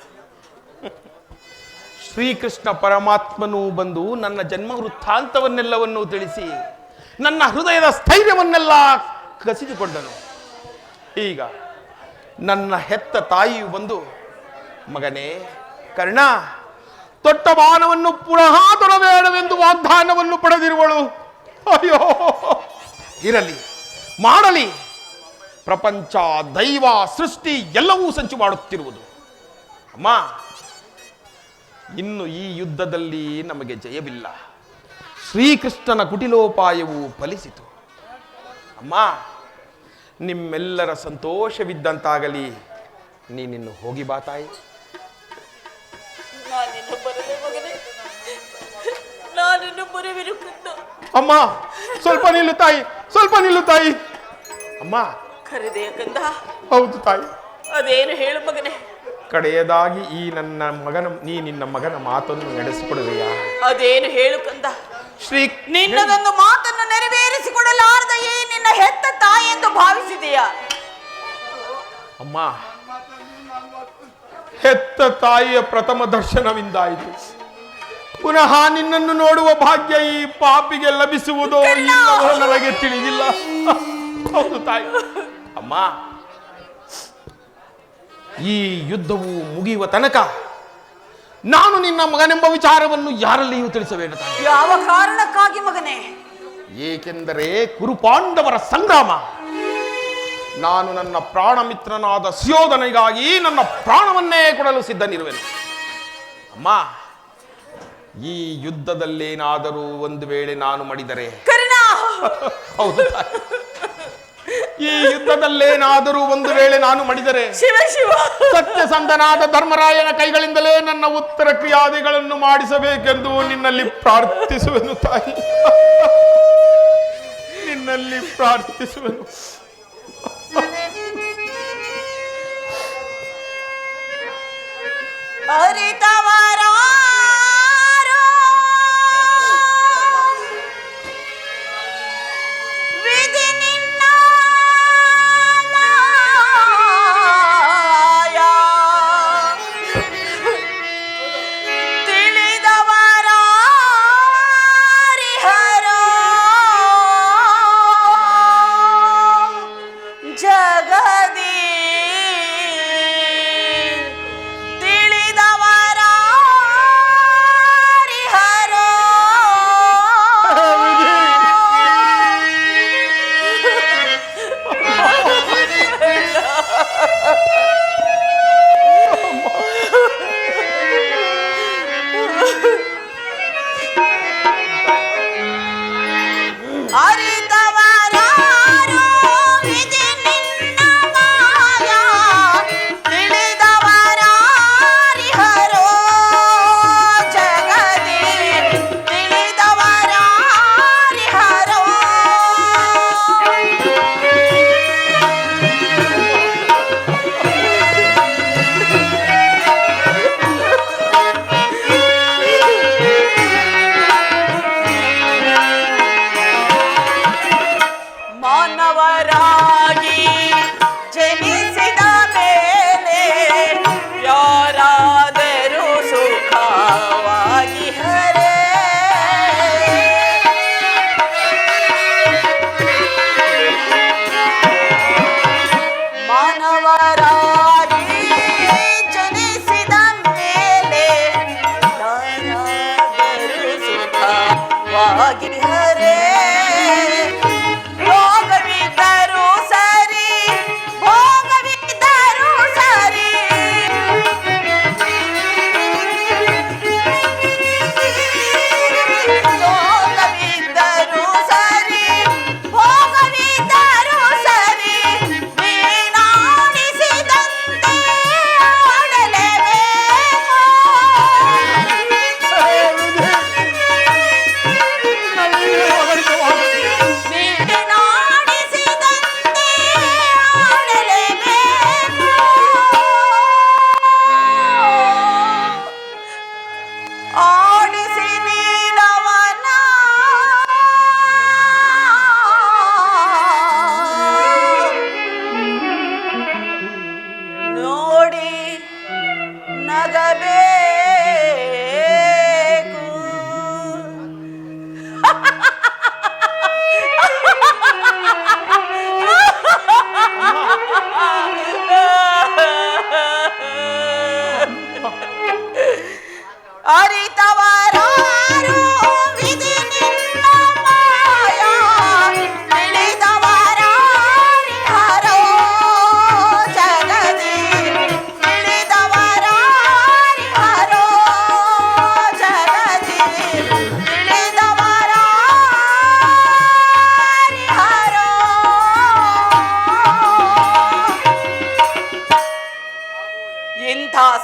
ಶ್ರೀಕೃಷ್ಣ ಪರಮಾತ್ಮನು ಬಂದು ನನ್ನ ಜನ್ಮ ವೃತ್ತಾಂತವನ್ನೆಲ್ಲವನ್ನೂ ತಿಳಿಸಿ ನನ್ನ ಹೃದಯದ ಸ್ಥೈರ್ಯವನ್ನೆಲ್ಲ ಕಸಿದುಕೊಂಡನು. ಈಗ ನನ್ನ ಹೆತ್ತ ತಾಯಿಯು ಬಂದು, ಮಗನೇ ಕರ್ಣ, ತೊಟ್ಟ ಬಾಣವನ್ನು ಪುನಃ ತೊಡಬೇಡವೆಂದು ವಾಗ್ದಾನವನ್ನು ಪಡೆದಿರುವಳು. ಅಯ್ಯೋ, ಇರಲಿ, ಮಾಡಲಿ. ಪ್ರಪಂಚ, ದೈವ, ಸೃಷ್ಟಿ ಎಲ್ಲವೂ ಸಂಚು ಮಾಡುತ್ತಿರುವುದು. ಅಮ್ಮ, ಇನ್ನು ಈ ಯುದ್ಧದಲ್ಲಿ ನಮಗೆ ಜಯವಿಲ್ಲ. ಶ್ರೀಕೃಷ್ಣನ ಕುಟಿಲೋಪಾಯವು ಫಲಿಸಿತು. ಅಮ್ಮ, ನಿಮ್ಮೆಲ್ಲರ ಸಂತೋಷವಿದ್ದಂತಾಗಲಿ. ನೀನಿನ್ನು ಹೋಗಿ ಬಾ ತಾಯಿ. ಅಮ್ಮ, ಸ್ವಲ್ಪ ನಿಲ್ಲು ತಾಯಿ, ಸ್ವಲ್ಪ ನಿಲ್ಲು ತಾಯಿ. ಅಮ್ಮ, ಕರೆದೆಯ ಕಂದ? ಹೌದು ತಾಯಿ. ಅದೇನು ಹೇಳು ಮಗನೇ. ಕಡೆಯದಾಗಿ ನಿನ್ನ ಮಗನ ಮಾತನ್ನು ನಡೆಸಿಕೊಡುವೆಯಾ? ಅದೇನು ಹೇಳು ಕಂದ. ನಿನ್ನದೊಂದು ಮಾತನ್ನು ನೆರವೇರಿಸಿಕೊಡಲಾರದ ಈ ನಿನ್ನ ಹೆತ್ತ ತಾಯಿ ಎಂದು ಭಾವಿಸಿದೆಯಾ? ಅಮ್ಮ, ಹೆತ್ತ ತಾಯಿಯ ಪ್ರಥಮ ದರ್ಶನವಿಂದಾಯಿತು. ಪುನಃ ನಿನ್ನನ್ನು ನೋಡುವ ಭಾಗ್ಯ ಈ ಪಾಪಿಗೆ ಲಭಿಸುವುದೋ ಇಲ್ಲವೋ ನನಗೆ ತಿಳಿದಿಲ್ಲ. ಹೌದು ತಾಯಿ. ಅಮ್ಮ, ಈ ಯುದ್ಧವು ಮುಗಿಯುವ ತನಕ ನಾನು ನಿನ್ನ ಮಗನೆಂಬ ವಿಚಾರವನ್ನು ಯಾರಲ್ಲಿಯೂ ತಿಳಿಸಬೇಡ ತಾಯಿ. ಯಾವ ಕಾರಣಕ್ಕಾಗಿ ಮಗನೇ? ಏಕೆಂದರೆ ಕುರುಪಾಂಡವರ ಸಂಗ್ರಾಮ. ನಾನು ನನ್ನ ಪ್ರಾಣ ಮಿತ್ರನಾದ ಸುಯೋಧನಿಗಾಗಿ ನನ್ನ ಪ್ರಾಣವನ್ನೇ ಕೊಡಲು ಸಿದ್ಧನಿರುವೆನು. ಅಮ್ಮ, ಈ ಯುದ್ಧದಲ್ಲೇನಾದರೂ ಒಂದು ವೇಳೆ ನಾನು ಮಡಿದರೆ, ಹೌದು ತಾಯಿ, ಈ ಯುದ್ಧದಲ್ಲೇನಾದರೂ ಒಂದು ವೇಳೆ ನಾನು ಮಡಿದರೆ ಸತ್ಯಸಂಧನಾದ ಧರ್ಮರಾಯನ ಕೈಗಳಿಂದಲೇ ನನ್ನ ಉತ್ತರ ಕ್ರಿಯಾದಿಗಳನ್ನು ಮಾಡಿಸಬೇಕೆಂದು ನಿನ್ನಲ್ಲಿ ಪ್ರಾರ್ಥಿಸುವೆನು ತಾಯಿ, ನಿನ್ನಲ್ಲಿ ಪ್ರಾರ್ಥಿಸುವೆನು. ಅರಿತವರ ಹರೇ ರೋಗವಿದೆ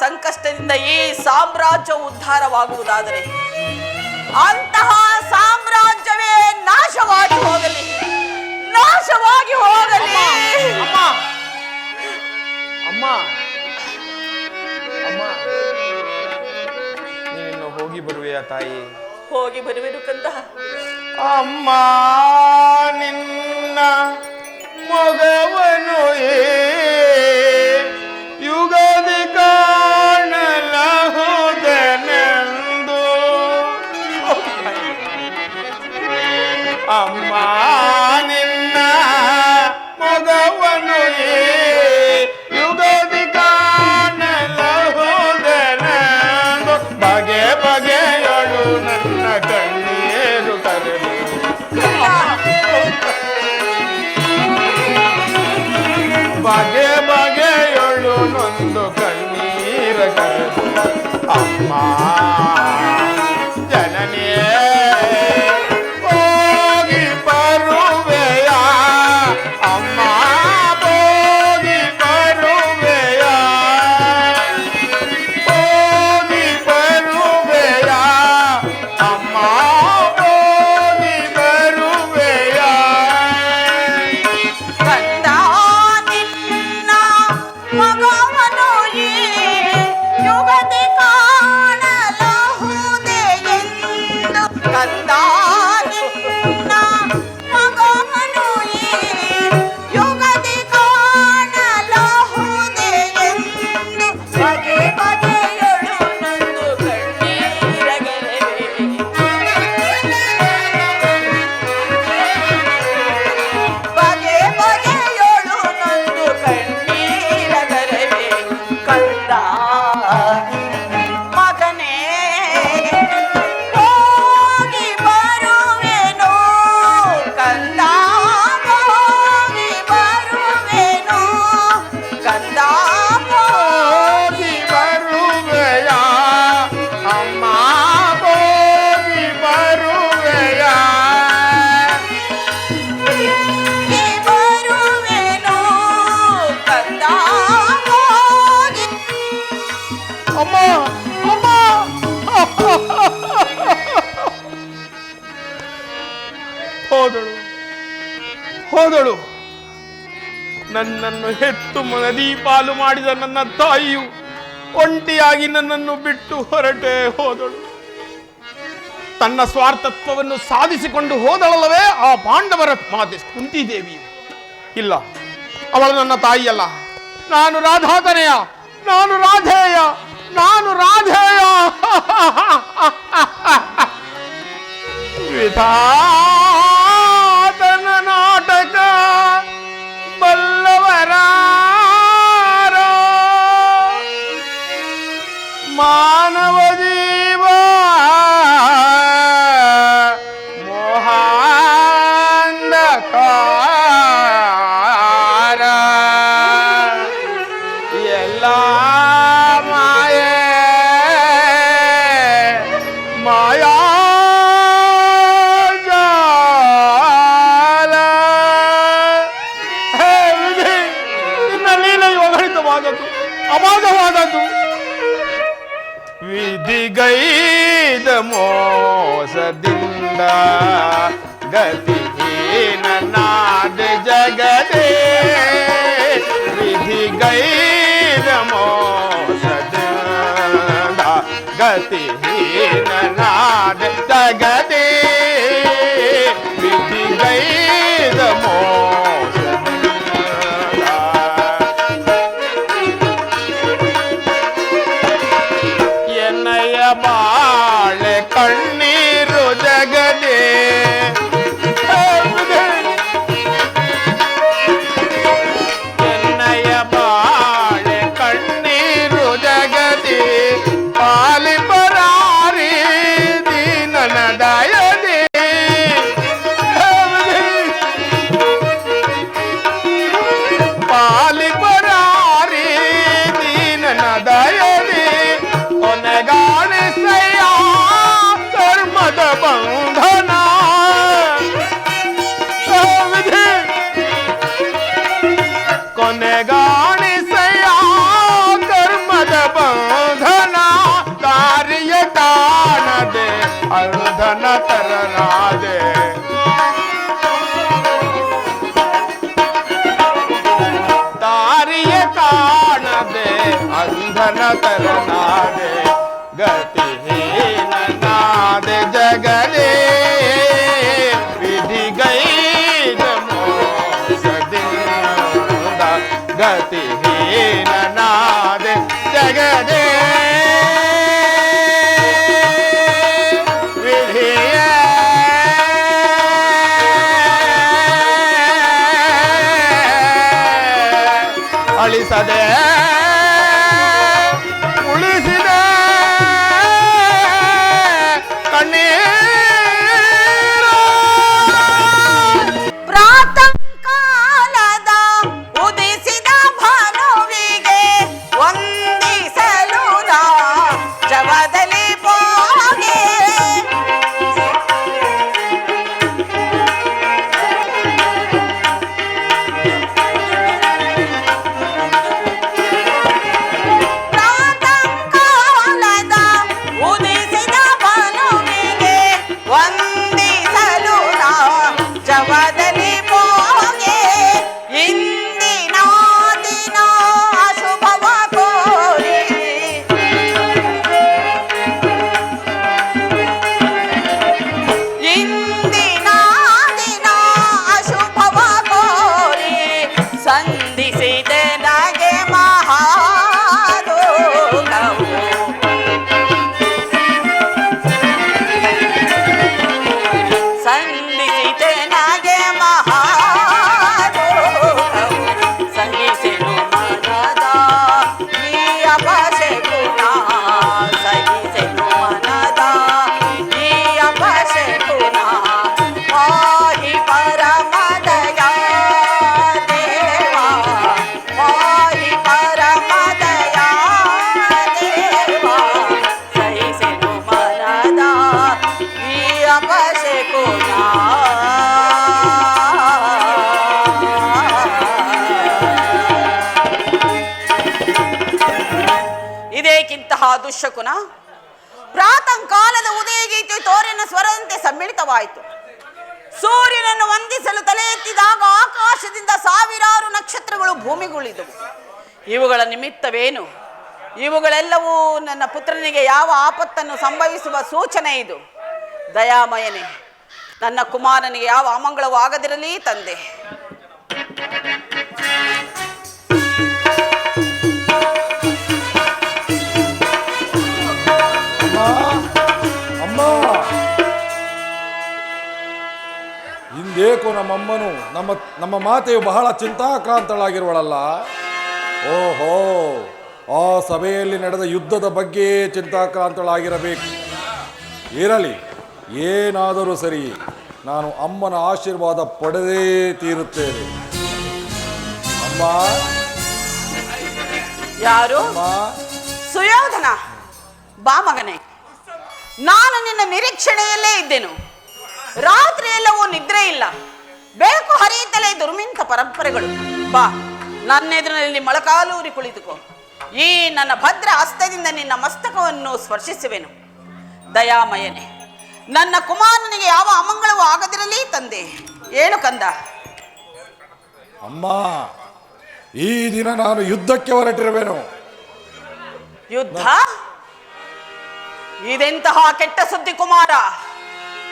ಸಂಕಷ್ಟದಿಂದ ಈ ಸಾಮ್ರಾಜ್ಯ ಉದ್ಧಾರವಾಗುವುದಾದರೆ ಅಂತಹ ಸಾಮ್ರಾಜ್ಯವೇ ನಾಶವಾಗಿ ಹೋಗಲಿ, ನಾಶವಾಗಿ ಹೋಗಲಿ. ಅಮ್ಮ ಅಮ್ಮ ಅಮ್ಮ ನೀನು ಹೋಗಿ ಬರುವೆಯಾ ತಾಯಿ? ಹೋಗಿ ಬರುವೆನು ಕಂದ. ಅಮ್ಮ ನಿನ್ನ ಮೊಗವನು ಯುಗದಿ ಕಾಣಲಹುದನೆಂದು. ಅಮ್ಮ ನಿನ್ನ ಮೊಗವನು ಯುಗದಿ ಕಾಣಲಹುದನೆಂದು. ಬಗೆ ಬಗೆಯಳು ನನ್ನ ಕಣ್ಣೀರು ಕರೆದು. ಬಗೆ ಬಗೆಯೊಳು ನೊಂದು ಕಣ್ಣೀರ ಕರೆದು. ಅಮ್ಮ ಜನನಿಯೇ ಹೋಗಿ ಬರುವೆಯ, ಅಮ್ಮ ಹೋಗಿ ಬರುವೆಯ, ಹೋಗಿ ಬರುವೆಯ, ಅಮ್ಮ ಹೋಗಿ ಬರುವೆಯ. ಕಂದ ನಿನ್ನ ಮಗವನು ಈ ಯುಗದಿ ಕಾಣಲಹುದೆ ಎಂದು. ಕಂದ ನಿನ್ನ ಮಗವನು ಈ ಯುಗದಿ ಕಾಣಲಹುದೆ ಎಂದು. ಬಗೆ ಬಗೆಯೊಳು ನೊಂದು ಕಣ್ಣೀರಗರೆವೆ. ಬಗೆ ಬಗೆಯೊಳು ನೊಂದು ಕಣ್ಣೀರಗರೆವೆ. ಕಂದ ಮಗನೇ ಹೋಗಿ ಬರುವೆನು, ಕಂದ ಹೋಗಿ ಬರುವೆನು, ಕಂದ ಹೋಗಿ ಬರುವೆಯ, ಅಮ್ಮ ಹೋಗಿ ಬರುವೆಯ. ಹೋಗಿ ಬರುವೆನು, ಕಂದ ಹೋಗಿ. ಅಮ್ಮ ಅಮ್ಮ ಹೋದಳು ಹೋದಳು. ನನ್ನನ್ನು ಹೆತ್ತು ನದಿ ಪಾಲು ಮಾಡಿದ ನನ್ನ ತಾಯಿಯು ಒಂಟಿಯಾಗಿ ನನ್ನನ್ನು ಬಿಟ್ಟು ಹೊರಟೆ ಹೋದಳು. ತನ್ನ ಸ್ವಾರ್ಥತ್ವವನ್ನು ಸಾಧಿಸಿಕೊಂಡು ಹೋದಳಲ್ಲವೇ ಆ ಪಾಂಡವರ ಮಾತೆ ಕುಂತಿದೇವಿಯು. ಇಲ್ಲ, ಅವಳು ನನ್ನ ತಾಯಿಯಲ್ಲ. ನಾನು ರಾಧಾತನೆಯ, ನಾನು ರಾಧೇಯ, ನಾನು ರಾಧೇಯ. ವಿಧಾತನ ನಾಟಕ ಬಲ್ಲವರಾರೋ ಮಾನವ ಜೀವ ಮೋಹಾಂಧಕಾರ ಎಲ್ಲ ಮಾಯೆ ಮಾಯಾ ಜಾಲ. ಹೇ ವಿಧಿ, ನಿನ್ನ ಲೀಲೆಯು ಅಗಣಿತವಾದದ್ದು, ಅಮಾಗವಾದದ್ದು. ವಿಧಿಗೈದ ಮೋಸದಿಂದ ಗತಿಹೀನ ನಾಡ ಜಗದೇ. ವಿಧಿಗೈದ ಮೋಸದಿಂದ ಗತಿಹೀನ ನಾಡ ಜಗದೇ. ವಿಧಿಗೈದ ಮೋಸದಿಂದ ಎನ್ನಯ ಬಾಳೆ ಕಣ್ಣೀರು ಜಗದೇ. ಎನ್ನಯ ಬಾಳೆ ಕಣ್ಣೀರು ಜಗದೇ. ಪಾಲಿ ಪರಾರಿ ದೀನನ ದಯದೇ. ಪಾಲಿ ಪರಾರಿ ದೀನನ ದಯದೇ. ಕೊನೆಗಾಣಿಸಯ್ಯ ಕರ್ಮದ ಬಂಧನ. ವಿಧಿ ಕೊನೆಗಾಣಿಸಯ್ಯ ಕರ್ಮದ ಬಂಧನ. ಅಂಧನ ತರನಾದೆ ದಾರಿಯ ಕಾಣದೆ ಅಂಧನ ತರನಾದೆ ಗತಿಹೀನನಾದೆ ಜಗಲೇ ವಿಧಿಗೈದ ಮೋಸದಿಂದ ಗತಿಹೀನನಾದೆ ಜಗದೇ ಅಳಿಸದೆ ಉಳಿಸಿದ ಕಣ್ಣೀರು ಪ್ರಾತಃ ಕಾಲದ ಉದಿಸಿದ ಭಾನುವಿಗೆ ವಂದಿಸಲು ನಾ ಜವದಲ್ಲಿ ಹೋಗೆ ಸಂಧಿಸಿದೆ ನಗೆ ಮಹಾರೋಗವು ಸಂಧಿಸಿದೆ ನಗೆ ಮಹಾರೋಗವು ಸಂಧಿಸೆನು ಮನದ ಈ ಅಪಶಕುನ ಸಹಿಸೆನು ಮನದ ಈ ಅಪಶಕುನ ಮಾಹಿ ಪರಮದಯ ಇದೇಕಿಂತಹ ದುಶ್ಶಕುನ ಪ್ರಾತಃ ಕಾಲದ ಉದಯಗೀತೆ ತೋರಿನ ಸ್ವರದಂತೆ ಸಮ್ಮಿಳಿತವಾಯಿತು. ಸೂರ್ಯನನ್ನು ವಂದಿಸಲು ತಲೆ ಎತ್ತಿದಾಗ ಆಕಾಶದಿಂದ ಸಾವಿರಾರು ನಕ್ಷತ್ರಗಳು ಭೂಮಿಗುಳಿದವು. ಇವುಗಳ ನಿಮಿತ್ತವೇನು? ಇವುಗಳೆಲ್ಲವೂ ನನ್ನ ಪುತ್ರನಿಗೆ ಯಾವ ಆಪತ್ತನ್ನು ಸಂಭವಿಸುವ ಸೂಚನೆ ಇದು. ದಯಾಮಯನೇ, ನನ್ನ ಕುಮಾರನಿಗೆ ಯಾವ ಅಮಂಗಳವೂ ಆಗದಿರಲಿ ತಂದೆ. ಅಮ್ಮ, ಇಂದೇಕೋ ನಮ್ಮಮ್ಮನು ನಮ್ಮ ಮಾತೆಯು ಬಹಳ ಚಿಂತಾಕ್ರಾಂತಳಾಗಿರುವಳಲ್ಲ. ಓಹೋ, ಆ ಸಭೆಯಲ್ಲಿ ನಡೆದ ಯುದ್ಧದ ಬಗ್ಗೆ ಚಿಂತಾಕ್ರಾಂತಳಾಗಿರಬೇಕು. ಇರಲಿ, ಏನಾದರೂ ಸರಿ, ನಾನು ಅಮ್ಮನ ಆಶೀರ್ವಾದ ಪಡೆದೇ ತೀರುತ್ತೇನೆ. ಅಮ್ಮ. ಯಾರು? ಸುಯೋಧನ, ಬಾ ಮಗನೇ. ನಾನು ನಿನ್ನ ನಿರೀಕ್ಷಣೆಯಲ್ಲೇ ಇದ್ದೆನು. ರಾತ್ರಿ ಎಲ್ಲವೂ ನಿದ್ರೆ ಇಲ್ಲ, ಬೆಳಕು ಹರಿಯುತ್ತಲೇ ದುರ್ಮಿಂತ ಪರಂಪರೆಗಳು. ಬಾ, ನನ್ನ ಎದುರಿನಲ್ಲಿ ಮೊಳಕಾಲೂರಿ ಕುಳಿತುಕೋ. ಈ ನನ್ನ ಭದ್ರ ಹಸ್ತದಿಂದ ನಿನ್ನ ಮಸ್ತಕವನ್ನು ಸ್ಪರ್ಶಿಸುವೆನು. ದಯಾಮಯನೇ, ನನ್ನ ಕುಮಾರನಿಗೆ ಯಾವ ಅಮಂಗಳವೂ ಆಗದಿರಲಿ ತಂದೆ. ಏನು ಕಂದ? ಅಮ್ಮ, ಈ ದಿನ ನಾನು ಯುದ್ಧಕ್ಕೆ ಹೊರಟಿರುವೆನು. ಯುದ್ಧ? ಇದೆಂತಹ ಕೆಟ್ಟ ಸುದ್ದಿ ಕುಮಾರ.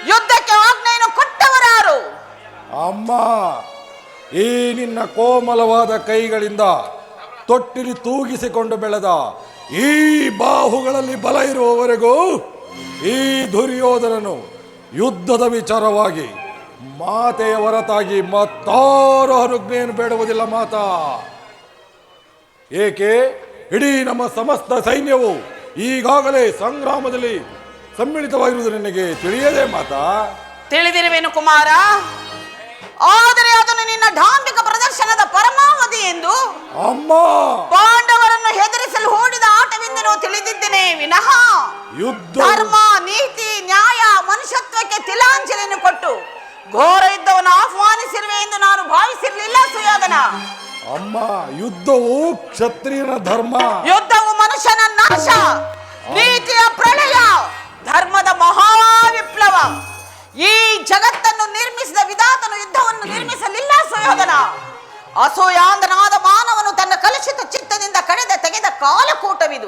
ಯುದ್ಧಕ್ಕೆ ಆಜ್ಞೆಯನ್ನು ಕೊಟ್ಟವರಾರು? ಅಮ್ಮ, ಈ ನಿನ್ನ ಕೋಮಲವಾದ ಕೈಗಳಿಂದ ತೊಟ್ಟಿಲಿ ತೂಗಿಸಿಕೊಂಡು ಬೆಳೆದ ಈ ಬಾಹುಗಳಲ್ಲಿ ಬಲ ಇರುವವರೆಗೂ ಈ ದುರ್ಯೋಧನನು ಯುದ್ಧದ ವಿಚಾರವಾಗಿ ಮಾತೆಯ ಹೊರತಾಗಿ ಮತ್ತಾರು ಅನುಜ್ಞೆಯನ್ನು ಬೇಡುವುದಿಲ್ಲ. ಮಾತಾ, ಏಕೆ ಇಡೀ ನಮ್ಮ ಸಮಸ್ತ ಸೈನ್ಯವು ಈಗಾಗಲೇ ಸಂಗ್ರಾಮದಲ್ಲಿ ಸಮ್ಮಿಳಿತವಾಗಿರುವುದು ನಿನಗೆ ತಿಳಿಯದೆ ಮಾತಾ? ತಿಳಿದಿರುವೆನು ಕುಮಾರ, ಆದರೆ ಅದನ್ನು ನಿನ್ನ ಢಾಂಬಿಕ ಪ್ರದರ್ಶನದ ಪರಮಾವಧಿ ಎಂದು ಅಮ್ಮ ಪಾಂಡವರನ್ನು ಹೆದರಿಸಲು ಹೂಡಿದ ಆಟವೆಂದು ತಿಳಿದಿದ್ದೇನೆ ವಿನಃ ಯುದ್ಧ ಧರ್ಮ, ನೀತಿ, ನ್ಯಾಯ, ಮನುಷ್ಯತ್ವಕ್ಕೆ ತಿಲಾಂಜಲಿಯನ್ನು ಕೊಟ್ಟು ಘೋರ ಯುದ್ಧವನ್ನು ಆಹ್ವಾನಿಸಿರುವೆ ಎಂದು ನಾನು ಭಾವಿಸಿರಲಿಲ್ಲ ಸುಯೋಧನ. ಅಮ್ಮ, ಯುದ್ಧವು ಕ್ಷತ್ರಿಯನ ಧರ್ಮ. ಯುದ್ಧವು ಮನುಷ್ಯನ ನಾಶ, ನೀತಿಯ ಪ್ರಳಯ, ಧರ್ಮದ ಮಹಾನ್ ಪಾಂಡವ, ಈ ಜಗತ್ತನ್ನು ನಿರ್ಮಿಸಿದ ವಿಧಾತನು ಯುದ್ಧವನ್ನು ನಿರ್ಮಿಸಲಿಲ್ಲ ಸುಯೋಧನ. ಅಸೂಯಾಂಧನಾದ ಮಾನವನು ತನ್ನ ಕಲುಷಿತ ಚಿತ್ತದಿಂದ ತೆಗೆದ ಕಾಲಕೂಟವಿದು.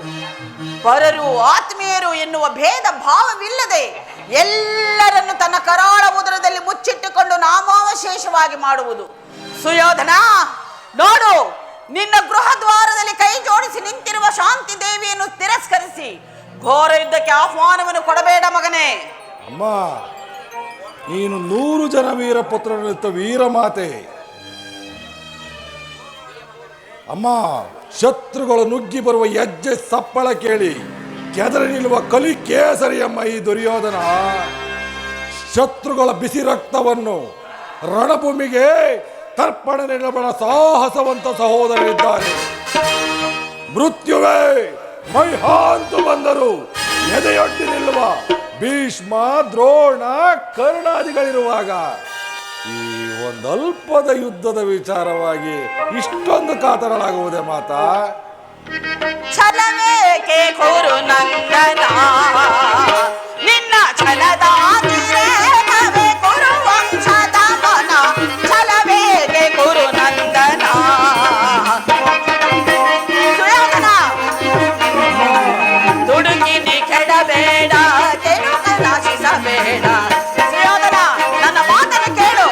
ಪರರು ಆತ್ಮೀಯರು ಎನ್ನುವ ಭೇದ ಭಾವವಿಲ್ಲದೆ ಎಲ್ಲರನ್ನು ತನ್ನ ಕರಾಳ ಉದರದಲ್ಲಿ ಮುಚ್ಚಿಟ್ಟುಕೊಂಡು ನಾಮಾವಶೇಷವಾಗಿ ಮಾಡುವುದು. ಸುಯೋಧನ, ನೋಡು, ನಿನ್ನ ಗೃಹ ದ್ವಾರದಲ್ಲಿ ಕೈ ಜೋಡಿಸಿ ನಿಂತಿರುವ ಶಾಂತಿ ದೇವಿಯನ್ನು ತಿರಸ್ಕರಿಸಿ ಘೋರ ಯುದ್ಧಕ್ಕೆ ಆಹ್ವಾನವನ್ನು ಕೊಡಬೇಡ ಮಗನೇ. ಅಮ್ಮ, ನೀನು 100 ಜನ ವೀರ ಪುತ್ರರಿದ್ದ ವೀರಮಾತೆ. ಅಮ್ಮ, ಶತ್ರುಗಳು ನುಗ್ಗಿ ಬರುವ ಹೆಜ್ಜೆ ಸಪ್ಪಳ ಕೇಳಿ ಕೆದರಿ ನಿಲ್ಲುವ ಕಲಿ ಕೇಸರಿಯಮ್ಮ ಈ ದುರ್ಯೋಧನ. ಶತ್ರುಗಳ ಬಿಸಿ ರಕ್ತವನ್ನು ರಣಭೂಮಿಗೆ ತರ್ಪಣ ನೀಡಬಡ ಸಾಹಸವಂತ ಸಹೋದರರಿದ್ದಾರೆ. ಮೃತ್ಯುವೇ ಮೈಹಾಂತು ಬಂದರು ಎದೆಯೊಡ್ಡಿ ನಿಲ್ಲುವ ಭೀಷ್ಮ, ದ್ರೋಣ, ಕರ್ಣಾದಿಗಳಿರುವಾಗ ಈ ಒಂದಲ್ಪದ ಯುದ್ಧದ ವಿಚಾರವಾಗಿ ಇಷ್ಟೊಂದು ಕಾತರಳಾಗುವುದೇ ಮಾತಾ? ಛಲವೇಕೆ ಕುರು ನಂದನ, ನಿನ್ನ ಛಲದ ಕಿರೇಟವೇ ಕುರು ವಂಶದ ಮನ. ಛಲವೇಕೆ ಕುರು ನಂದನ. ಸುಯೋಧನ, ತುಡುಕಿನಿ ಕೆಡಬೇಡ, ಕೆಡುಕ ನಾಶಿಸಬೇಡ. ಸುಯೋಧನ, ನನ್ನ ಮಾತನ್ನು ಕೇಳು.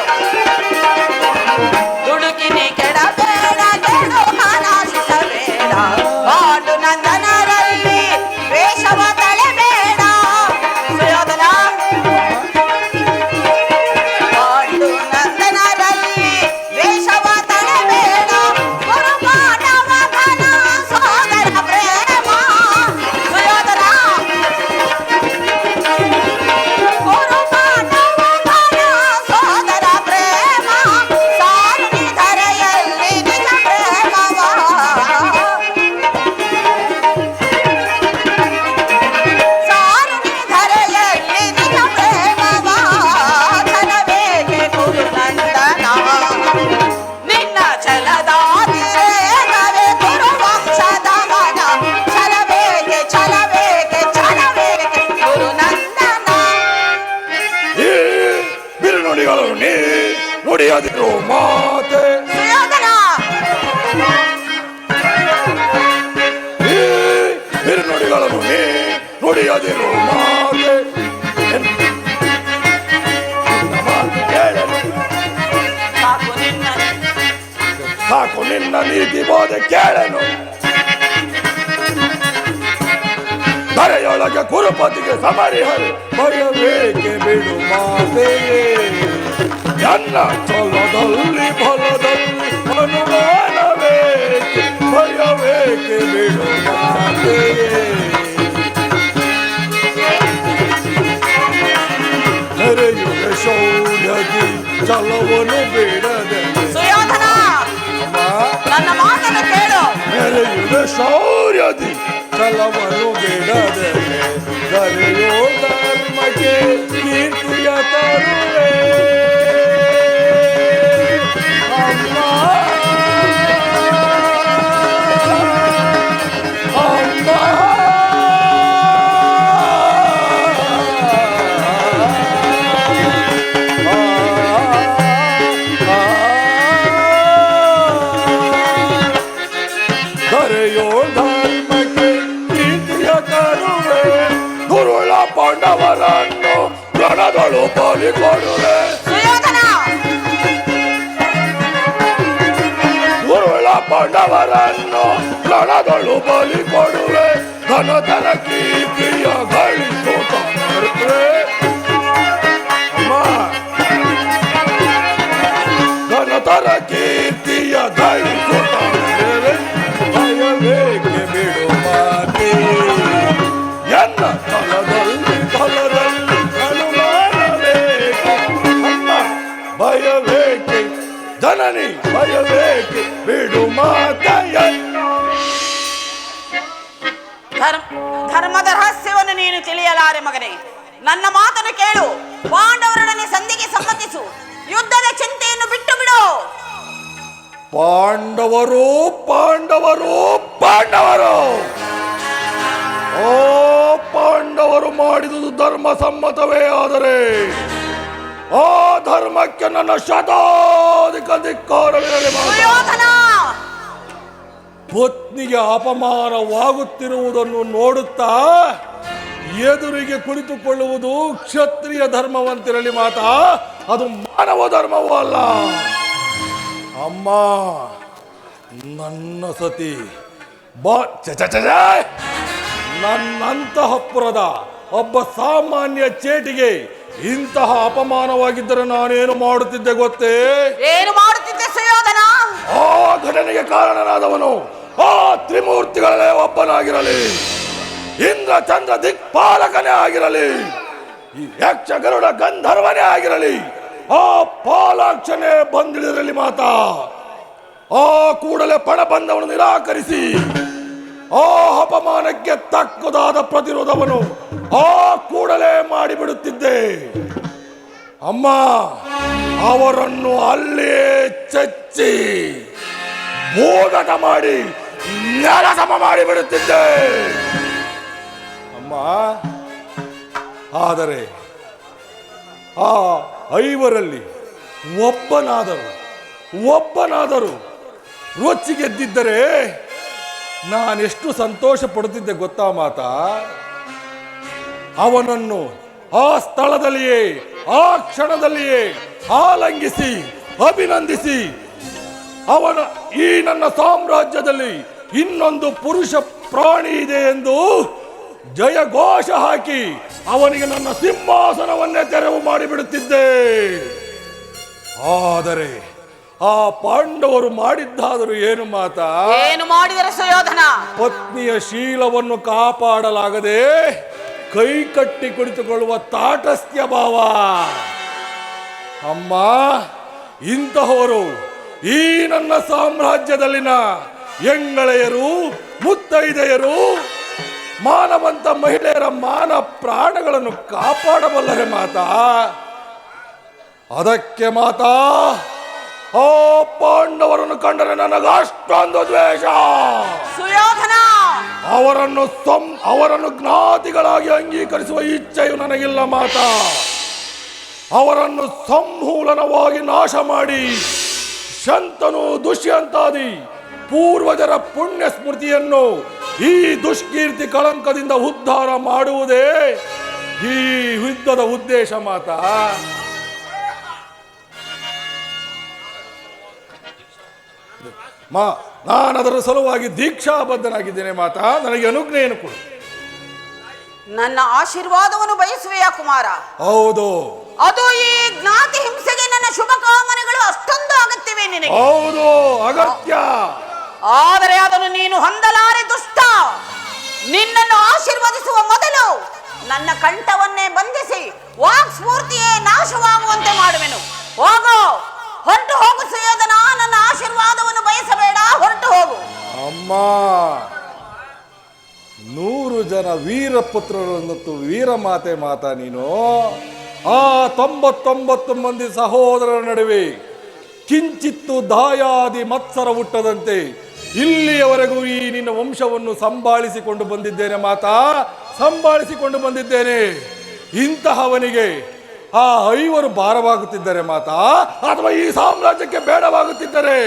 ತುಡುಕಿನಿ ಕೆಡಬೇಡ, ಕೆಡುಕ ನಾಶಿಸಬೇಡ. ಪಾಂಡು ನಂದನರಲ್ಲಿ ವೇಷವ ತಳೆಬೇಡ. ಸುಯೋಧನ, ಪಾಂಡು ನಂದನರಲ್ಲಿ ವೇಷವ ತಳೆಬೇಡ. ಗುರು ಪಾಂಡವ ಘನ ಸೋದರ ಪ್ರೇಮ. ಸುಯೋಧನ, ಗುರು ಪಾಂಡವ ಘನ ಸೋದರ ಪ್ರೇಮ. ಸಾರುಣಿ ಧರೆಯಲ್ಲಿ ನಿಜ ಪ್ರೇಮವ. ಸಾರುಣಿ ಧರೆಯಲ್ಲಿ ನಿಜ ಪ್ರೇಮವ. ಛಲವೇಕೆ ಕುರು ನಂದನ, ನಿನ್ನ ಛಲದ ಕಿರೀಟವೇ ಕುರು ವಂಶದ ಮನ. ಛಲವೇಕೆ ಛಲವೇಕೆ ಛಲವೇಕೆ ಕುರು ನಂದನ. ಈ ಬಿರುನುಡಿಗಳನ್ನು ನೀ ನುಡಿಯದಿರು ಮಾತೆ. ಸುಯೋಧನ, ಈ ಬಿರುನುಡಿಗಳನ್ನು ನೀ ನುಡಿಯದಿರು ಮಾತೆ. ನಿನ್ನ ಮಾತು ಕೇಳಲು ಸಾಕು, ನಿನ್ನ ನೀತಿ ಬೋಧೆ ಕೇಳಲು. ಧರೆಯೊಳಗೆ ಕುರುಪತಿಗೆ ಸಮರಿಹರು ಭಯವೇಕೆ ಬಿಡು ಮಾತೆಯೇ. ನನ್ನ ಛಲದಲ್ಲಿ ಫಲದಲ್ಲಿ ಅನುಮಾನವೇಕೆ, ಭಯವೇಕೆ ಬಿಡು ಮಾತೆಯೇ. ನೆರೆಯುವ ಶೌರ್ಯದಿ ಛಲವನ್ನು ಬಿಡದೆ. ಸುಯೋಧನ, ಅಮ್ಮ, ನನ್ನ ಮಾತನ್ನು ಕೇಳು. ನೆರೆಯುವ ಶೌರ್ಯದಿ ಛಲವನ್ನು ಬಿಡದೆ. ಧರೆಯೋ ಧರ್ಮಕ್ಕೆ ಕೀರ್ತಿಯ ತರುವೆ. ಅಮ್ಮ, ಅಮ್ಮ, ಧರೆಯೋ ಧರ್ಮಕ್ಕೆ ಕೀರ್ತಿಯ ತರುವೆ. ಗುರುಳ ಪಾಂಡವರನ್ನು ರಣದಳು ಬಲಿ ಕೊಡುವೆ. ಸುಯೋಧನ, ಗುರುಳ ಪಾಂಡವರನ್ನು ರಣದಳು ಬಲಿ ಕೊಡುವೆ. ಘನತರ ಕೀರ್ತಿಯ ಗಳಿಸುತ್ತೇ. ಅಮ್ಮ, ಘನತರ ಕೀರ್ತಿಯ ಗಳಿಸುತ್ತೇವೆ. ಭಯವೇಕೆ ಬಿಡು ಮಾತೆ. ಎನ್ನ ಫಲದಲ್ಲಿ ಅನುಮಾನವೇಕೆ. ಅಮ್ಮ, ಭಯವೇಕೆ ಜನನಿ, ಭಯವೇಕೆ ಬಿಡು ಮಾತೆಯ. ಧರ್ಮದ ರಹಸ್ಯವನ್ನು ನೀನು ತಿಳಿಯಲಾರೆ ಮಗನೇ. ನನ್ನ ಮಾತನ್ನು ಕೇಳು. ಪಾಂಡವರೊಡನೆ ಸಂಧಿಗೆ ಸಮ್ಮತಿಸು. ಯುದ್ಧದ ಚಿಂತೆಯನ್ನು ಬಿಟ್ಟು ಬಿಡು. ಪಾಂಡವರು, ಪಾಂಡವರು, ಪಾಂಡವರು. ಓ ಪಾಂಡವ ಪಾಂಡವರು ಮಾಡಿದುದು ಧರ್ಮ ಸಮ್ಮತವೇ ಆದರೆ ಆ ಧರ್ಮಕ್ಕೆ ನನ್ನ ಶತಾಧಿಕ ಧಿಕ್ಕಾರವಿರಲಿ. ಸುಯೋಧನ! ಪತ್ನಿಗೆ ಅಪಮಾನವಾಗುತ್ತಿರುವುದನ್ನು ನೋಡುತ್ತಾ ಎದುರಿಗೆ ಕುಳಿತುಕೊಳ್ಳುವುದು ಕ್ಷತ್ರಿಯ ಧರ್ಮವಂತಿರಲಿ ಮಾತಾ, ಅದು ಮಾನವ ಧರ್ಮವೂ ಅಲ್ಲ. ಅಮ್ಮ, ನನ್ನ ಸತಿ ನನ್ನಂತಃಪುರದ ಒಬ್ಬ ಸಾಮಾನ್ಯ ಚೇಟಿಗೆ ಇಂತಹ ಅಪಮಾನವಾಗಿದ್ದರೆ ನಾನೇನು ಮಾಡುತ್ತಿದ್ದೆ ಗೊತ್ತೇ? ಏನು ಮಾಡುತ್ತಿದ್ದೆ ಸುಯೋಧನ? ಆ ಘಟನೆಗೆ ಕಾರಣನಾದವನು ಆ ತ್ರಿಮೂರ್ತಿಗಳೇ ಒಬ್ಬನಾಗಿರಲಿ, ಇಂದ್ರ ಚಂದ್ರ ದಿಕ್ಪಾಲಕನೇ ಆಗಿರಲಿ, ಈ ಯಕ್ಷ ಗರುಡ ಗಂಧರ್ವನೇ ಆಗಿರಲಿ, ಆ ಪಾಲಾಕ್ಷನೇ ಬಂದಿಳಿರಲಿ ಮಾತಾ, ಆ ಕೂಡಲೇ ಪಣಬಂಧವನ್ನು ನಿರಾಕರಿಸಿ ಆ ಅಪಮಾನಕ್ಕೆ ತಕ್ಕದಾದ ಪ್ರತಿರೋಧವನ್ನು ಆ ಕೂಡಲೇ ಮಾಡಿಬಿಡುತ್ತಿದ್ದೆ. ಅಮ್ಮ, ಅವರನ್ನು ಅಲ್ಲೇ ಚಚ್ಚಿ ಭೂಗತ ಮಾಡಿ ನೆಲಸಮ ಮಾಡಿಬಿಡುತ್ತಿದ್ದೆ ಅಮ್ಮ. ಆದರೆ ಆ ಐವರಲ್ಲಿ ಒಬ್ಬನಾದರೂ ರೊಚ್ಚಿಗೆದ್ದಿದ್ದರೆ ನಾನೆಷ್ಟು ಸಂತೋಷ ಪಡುತ್ತಿದ್ದೆ ಗೊತ್ತಾ ಮಾತಾ. ಅವನನ್ನು ಆ ಸ್ಥಳದಲ್ಲಿಯೇ ಆ ಕ್ಷಣದಲ್ಲಿಯೇ ಆಲಂಗಿಸಿ ಅಭಿನಂದಿಸಿ ಅವನ ಈ ನನ್ನ ಸಾಮ್ರಾಜ್ಯದಲ್ಲಿ ಇನ್ನೊಂದು ಪುರುಷ ಪ್ರಾಣಿ ಇದೆ ಎಂದು ಜಯಘೋಷ ಹಾಕಿ ಅವನಿಗೆ ನನ್ನ ಸಿಂಹಾಸನವನ್ನೇ ತೆರವು ಮಾಡಿಬಿಡುತ್ತಿದ್ದೆ. ಆದರೆ ಆ ಪಾಂಡವರು ಮಾಡಿದ್ದಾದರೂ ಏನು ಮಾತಾ? ಏನು ಮಾಡಿದರೆ ಸುಯೋಧನ? ಪತ್ನಿಯ ಶೀಲವನ್ನು ಕಾಪಾಡಲಾಗದೆ ಕೈ ಕಟ್ಟಿ ಕುಳಿತುಕೊಳ್ಳುವ ತಾಟಸ್ಥ್ಯ ಭಾವ. ಅಮ್ಮ, ಇಂತಹವರು ಈ ನನ್ನ ಸಾಮ್ರಾಜ್ಯದಲ್ಲಿನ ಹೆಂಗಳೆಯರು, ಮುತ್ತೈದೆಯರು, ಮಾನವಂತ ಮಹಿಳೆಯರ ಮಾನ ಪ್ರಾಣಗಳನ್ನು ಕಾಪಾಡಬಲ್ಲರೆ ಮಾತಾ. ಅದಕ್ಕೆ ಮಾತಾ ಆ ಪಾಂಡವರನ್ನು ಕಂಡರೆ ನನಗೆ ಅಷ್ಟೊಂದು ದ್ವೇಷ. ಸುಯೋಧನ! ಅವರನ್ನು ಜ್ಞಾತಿಗಳಾಗಿ ಅಂಗೀಕರಿಸುವ ಇಚ್ಛೆಯು ನನಗಿಲ್ಲ ಮಾತಾ. ಅವರನ್ನು ಸಮೂಲನವಾಗಿ ನಾಶ ಮಾಡಿ ಶಂತನು ದುಷ್ಯಂತಾದಿ ಪೂರ್ವಜರ ಪುಣ್ಯ ಸ್ಮೃತಿಯನ್ನು ಈ ದುಷ್ಕೀರ್ತಿ ಕಳಂಕದಿಂದ ಉದ್ಧಾರ ಮಾಡುವುದೇ ಈ ಯುದ್ಧದ ಉದ್ದೇಶ ಮಾತಾ. ನಾನದರ ಸಲುವಾಗಿ ದೀಕ್ಷಾಬದ್ಧನಾಗಿದ್ದೇನೆ ಮಾತಾ. ನನಗೆ ಅನುಜ್ಞೆಯನ್ನು ಕೊಡು. ನನ್ನ ಆಶೀರ್ವಾದವನ್ನು ಬಯಸುವೆಯಾ ಕುಮಾರ? ಹೌದು. ಅದು ಈ ಜ್ಞಾತಿ ಹಿಂಸೆಗೆ ನನ್ನ ಶುಭ ಕಾಮನೆಗಳು ಅಷ್ಟೊಂದು ಅಗತ್ಯವೇ ನಿನಗೆ? ಹೌದು, ಅಗತ್ಯ. ಆದರೆ ಅದನ್ನು ನೀನು ಹೊಂದಲಾರೆ ದುಷ್ಟ. ನಿನ್ನನ್ನು ಆಶೀರ್ವದಿಸುವ ಮೊದಲು ನನ್ನ ಕಂಠವನ್ನೇ ಬಂಧಿಸಿ ವಾಕ್ ಸ್ಫೂರ್ತಿಯೇ ನಾಶವಾಗುವಂತೆ ಮಾಡುವೆನು. ಹೋಗು, ಹೊರಟು ಹೋಗು ಸುಯೋಧನ. ನನ್ನ ಆಶೀರ್ವಾದವನ್ನು ಬಯಸಬೇಡ, ಹೊರಟು ಹೋಗು. ಅಮ್ಮ, 100 ಜನ ವೀರಪುತ್ರರನ್ನತ್ತು ವೀರಮಾತೆ ಮಾತಾ ನೀನು. ಆ 99 ಮಂದಿ ಸಹೋದರರ ನಡುವೆ ಕಿಂಚಿತ್ತು ದಾಯಾದಿ ಮತ್ಸರ ಹುಟ್ಟದಂತೆ ಇಲ್ಲಿಯವರೆಗೂ ಈ ನಿನ್ನ ವಂಶವನ್ನು ಸಂಭಾಳಿಸಿಕೊಂಡು ಬಂದಿದ್ದೇನೆ ಮಾತಾ, ಸಂಭಾಳಿಸಿಕೊಂಡು ಬಂದಿದ್ದೇನೆ. ಇಂತಹವನಿಗೆ ಆ 5 ಭಾರವಾಗುತ್ತಿದ್ದರೆ ಮಾತಾ, ಅಥವಾ ಈ ಸಾಮ್ರಾಜ್ಯಕ್ಕೆ ಬೇಡವಾಗುತ್ತಿದ್ದರೆ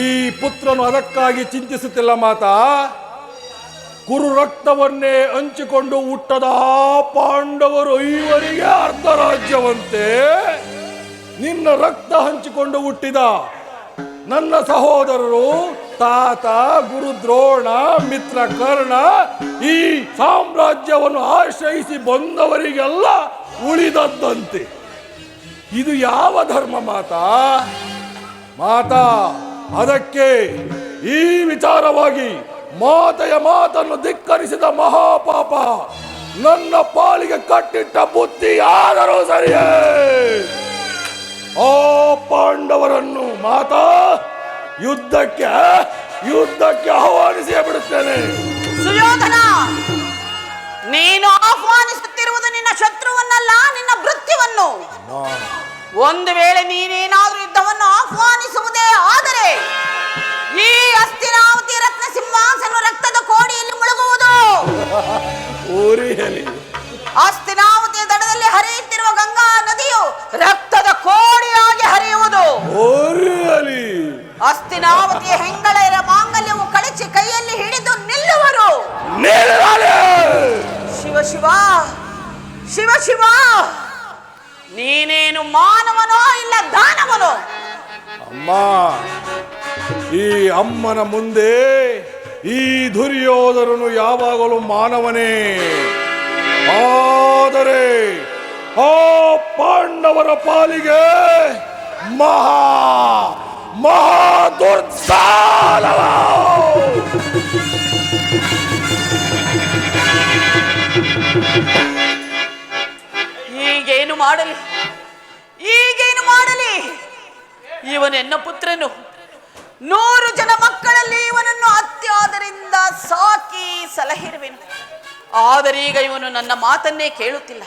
ಈ ಪುತ್ರನು ಅದಕ್ಕಾಗಿ ಚಿಂತಿಸುತ್ತಿಲ್ಲ ಮಾತಾ. ಕುರು ರಕ್ತವನ್ನೇ ಹಂಚಿಕೊಂಡು ಹುಟ್ಟದ ಆ ಪಾಂಡವರು 5 ಅರ್ಧ ರಾಜ್ಯವಂತೆ ನಿನ್ನ ರಕ್ತ ಹಂಚಿಕೊಂಡು ಹುಟ್ಟಿದ ನನ್ನ ಸಹೋದರರು ತಾತ, ಗುರು ದ್ರೋಣ, ಮಿತ್ರ ಕರ್ಣ ಈ ಸಾಮ್ರಾಜ್ಯವನ್ನು ಆಶ್ರಯಿಸಿ ಬಂದವರಿಗೆಲ್ಲ ಉಳಿದದ್ದಂತೆ. ಇದು ಯಾವ ಧರ್ಮ ಮಾತಾ? ಮಾತಾ, ಅದಕ್ಕೆ ಈ ವಿಚಾರವಾಗಿ ಮಾತೆಯ ಮಾತನ್ನು ಧಿಕ್ಕರಿಸಿದ ಮಹಾಪಾಪ ನನ್ನ ಪಾಲಿಗೆ ಕಟ್ಟಿಟ್ಟ ಬುದ್ಧಿ ಆದರೂ ಸರಿಯೇ. ಆ ಪಾಂಡವರನ್ನು ಮಾತಾ ಯುದ್ಧಕ್ಕೆ ಆಹ್ವಾನಿಸಿ ಬಿಡುತ್ತೇನೆ. ಸುಯೋಧನ, ನೀನು ಆಹ್ವಾನಿಸುತ್ತಿರುವುದು ನಿನ್ನ ಶತ್ರುವನ್ನಲ್ಲ, ನಿನ್ನ ಭೃತ್ಯವನ್ನು. ಒಂದು ವೇಳೆ ನೀನೇನಾದ್ರೂ ಯುದ್ಧವನ್ನು ಆಹ್ವಾನಿಸುವುದೇ ಆದರೆ ಈ ಹಸ್ತಿನಾವತಿ ರತ್ನ ಸಿಂಹಾಸನ ರಕ್ತದ ಕೋಡಿಯಲ್ಲಿ ಮುಳುಗುವುದು. ಉರಿಯಲಿ. ಹಸ್ತಿನಾವತಿಯ ದಡದಲ್ಲಿ ಹರಿಯುತ್ತಿರುವ ಗಂಗಾ ನದಿಯು ರಕ್ತದ ಕೋಡಿಯಾಗಿ ಹರಿಯುವುದು. ಉರಿಯಲಿ. ಹಸ್ತಿನಾವತಿಯ ಹೆಂಗಳೆಯರ ಮಾಂಗಲ್ಯವು ಕಳಚಿ ಕೈಯಲ್ಲಿ ಹಿಡಿದು ನಿಲ್ಲುವರು. ಶಿವ ಶಿವ ಶಿವ ಶಿವ, ನೀನೇನು ಮಾನವನೋ ಇಲ್ಲ ದಾನವನೋ? ಅಮ್ಮ, ಈ ಅಮ್ಮನ ಮುಂದೆ ಈ ದುರ್ಯೋಧನನು ಯಾವಾಗಲೂ ಮಾನವನೇ. ಆದರೆ ಆ ಪಾಂಡವರ ಪಾಲಿಗೆ ಮಹಾ ದುರ್ಸಾಲವ. ಈಗೇನು ಮಾಡಲಿ, ಈಗೇನು ಮಾಡಲಿ? ಇವನೆನ್ನ ಪುತ್ರನು. 100 ಜನ ಮಕ್ಕಳಲ್ಲಿ ಇವನನ್ನು ಅತ್ಯಾದರಿಂದ ಸಾಕಿ ಸಲಹಿರುವೆನು. ಆದರೀಗ ಇವನು ನನ್ನ ಮಾತನ್ನೇ ಕೇಳುತ್ತಿಲ್ಲ.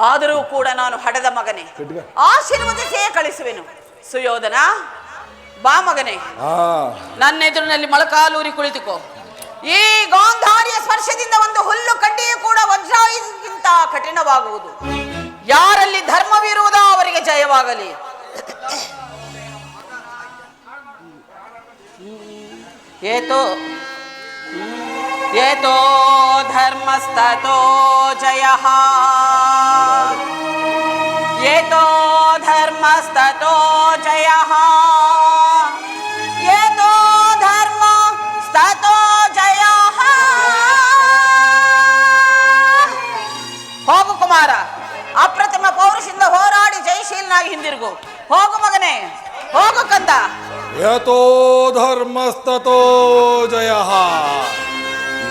ಆದರೂ ಕೂಡ ನಾನು ಹಡದ ಮಗನೇ, ಆಶೀರ್ವದಿಸೇ ಕಳಿಸುವೆನು. ಸುಯೋಧನ, ಬಾ ಮಗನೇ, ನನ್ನ ಎದುರಿನಲ್ಲಿ ಮೊಳಕಾಲೂರಿ ಕುಳಿತುಕೋ. ಈ ಗಾಂಧಾರಿಯ ಸ್ಪರ್ಶದಿಂದ ಒಂದು ಹುಲ್ಲು ಕಡ್ಡಿಯೂ ಕೂಡ ವಜ್ರಾಯುಧಕ್ಕಿಂತ ಕಠಿಣವಾಗುವುದು. ಯಾರಲ್ಲಿ ಧರ್ಮವಿರುವುದೋ ಅವರಿಗೆ ಜಯವಾಗಲಿ. ಏತೋ ಧರ್ಮಸ್ತತೋ ಜಯಃ, ಏತೋ ಧರ್ಮಸ್ತತೋ ಜಯಃ, ಏತೋ ಧರ್ಮಸ್ತತೋ ಜಯಃ. ಹೋಗು ಕುಮಾರ, ಅಪ್ರತಿಮ ಪೌರುಷದಿಂದ ಹೋರಾಡಿ ಜಯಶೀಲನಾಗಿ ಹಿಂದಿರುಗು. ಹೋಗು ಮಗನೇ, ಹೋಗು ಕಂದ. ಯತೋ ಧರ್ಮಸ್ತತೋ ಜಯಃ,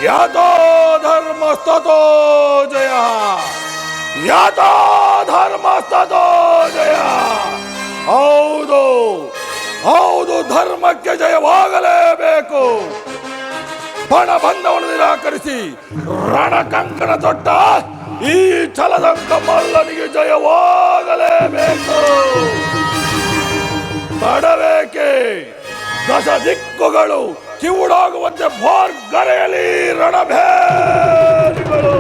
ಯತೋ ಧರ್ಮಸ್ತತೋ ಜಯಃ, ಯತೋ ಧರ್ಮಸ್ತತೋ ಜಯ. ಹೌದು ಹೌದು, ಧರ್ಮಕ್ಕೆ ಜಯವಾಗಲೇಬೇಕು. ಪಣ ಬಂಧವನ್ನು ನಿರಾಕರಿಸಿ ರಣಕಂಕಣ ತೊಟ್ಟ ಈ ಛಲದಂಕ ಮಲ್ಲನಿಗೆ ಜಯವಾಗಲೇಬೇಕು. ತಡಬೇಕೆ? ದಶ ದಿಕ್ಕುಗಳು ಕಿವುಡಾಗುವಂತೆ ಭೋರ್ಗರೆಯಲಿ ರಣಭೇರಿಗಳು.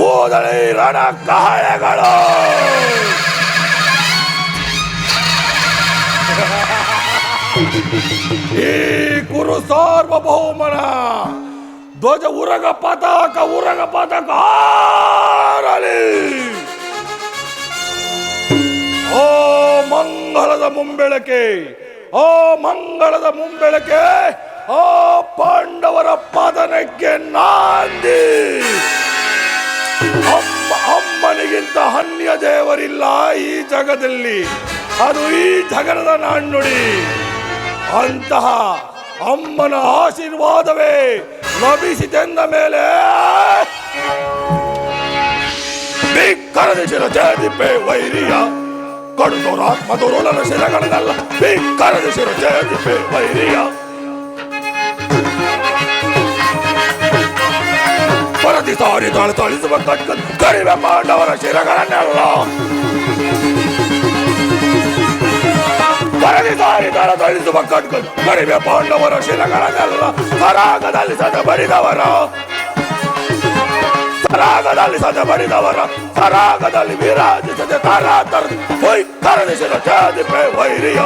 ಓದಲಿ ರಣ ಕಹಳೆಗಳು. ಈ ಕುರು ಸಾರ್ವಭೌಮನ ಧ್ವಜ ಉರಗ ಪತಾಕ ಹಾರಲಿ. ಓ ಮಂಗಳದ ಮುಂಬೆಳಕೆ, ಓ ಮಂಗಳದ ಮುಂಬೆಳಕೆ, ಆ ಪಾಂಡವರ ಪತನಕ್ಕೆ ನಾಂದಿ. ಅಮ್ಮನಿಗಿಂತ ಅನ್ಯ ದೇವರಿಲ್ಲ ಈ ಜಗದಲ್ಲಿ, ಅದು ಈ ಜಗದ ನಾಣ್ಣುಡಿ. ಅಂತಹ ಅಮ್ಮನ ಆಶೀರ್ವಾದವೇ ಲಭಿಸಿತೆಂದ ಮೇಲೆ ಬಿಕ್ಕರದ ಶಿರ ಛೇದಿಪೆ ವೈರಿಯ, ಕಡುದೋರಾತ್ಮ ದುರುಳನ ಶಿರಗಳನ್ನೆಲ್ಲ ಬಿಕ್ಕರದ ಶಿರ ಛೇದಿಪೆ ವೈರಿಯ. ಪರದಿ ಸಾರಿ ತಳಿಸುವ ಕಟ್ಕೊಂಡು ಕಡಿಮೆ ಪಾಂಡವರ ಶಿರಗಳನ್ನೆಲ್ಲ ಪರದಿ ಸಾರಿ ತಳಿಸುವ ಕಟ್ಕೊಂಡು ಕಡಿಮೆ ಪಾಂಡವರ ಶಿರಗಳನ್ನೆಲ್ಲ ಸರಾಗದಲ್ಲಿ ಸದ ಬಡಿದವರ, ಸರಾಗದಲ್ಲಿ ಸದ ಬಡಿದವರ, ಸರಾಗದಲ್ಲಿ ವಿರಾಜಿಸದೆ ತರಾತರ ಕರದಿ ಶಿರ ಛೇದಿಪೆ ವೈರಿಯ,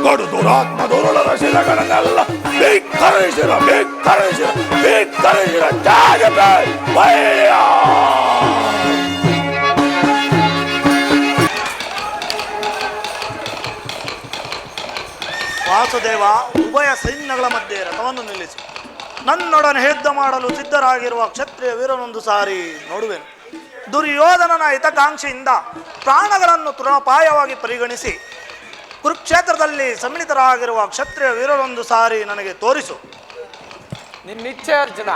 ಕಡು ದುರಾತ್ಮ ದುರುಳರ ಶಿರಗಳನ್ನೆಲ್ಲ ಬಿಕ್ಕರದ ಶಿರ ಛೇದಿಪೆ ವೈರಿಯ. ವಾಸುದೇವ, ಉಭಯ ಸೈನ್ಯಗಳ ಮಧ್ಯೆ ರಥವನ್ನು ನಿಲ್ಲಿಸು. ನನ್ನೊಡನೆ ಯುದ್ಧ ಮಾಡಲು ಸಿದ್ಧರಾಗಿರುವ ಕ್ಷತ್ರಿಯ ವೀರನೊಂದು ಸಾರಿ ನೋಡುವೆನು. ದುರ್ಯೋಧನನ ಹಿತಕಾಂಕ್ಷೆಯಿಂದ ಪ್ರಾಣಗಳನ್ನು ತೃಣಪಾಯವಾಗಿ ಪರಿಗಣಿಸಿ ಕುರುಕ್ಷೇತ್ರದಲ್ಲಿ ಸಮ್ಮಿಳಿತರಾಗಿರುವ ಕ್ಷತ್ರಿಯ ವೀರನೊಂದು ಸಾರಿ ನನಗೆ ತೋರಿಸು. ನಿನ್ನಿಚ್ಛೆ ಅರ್ಜುನ.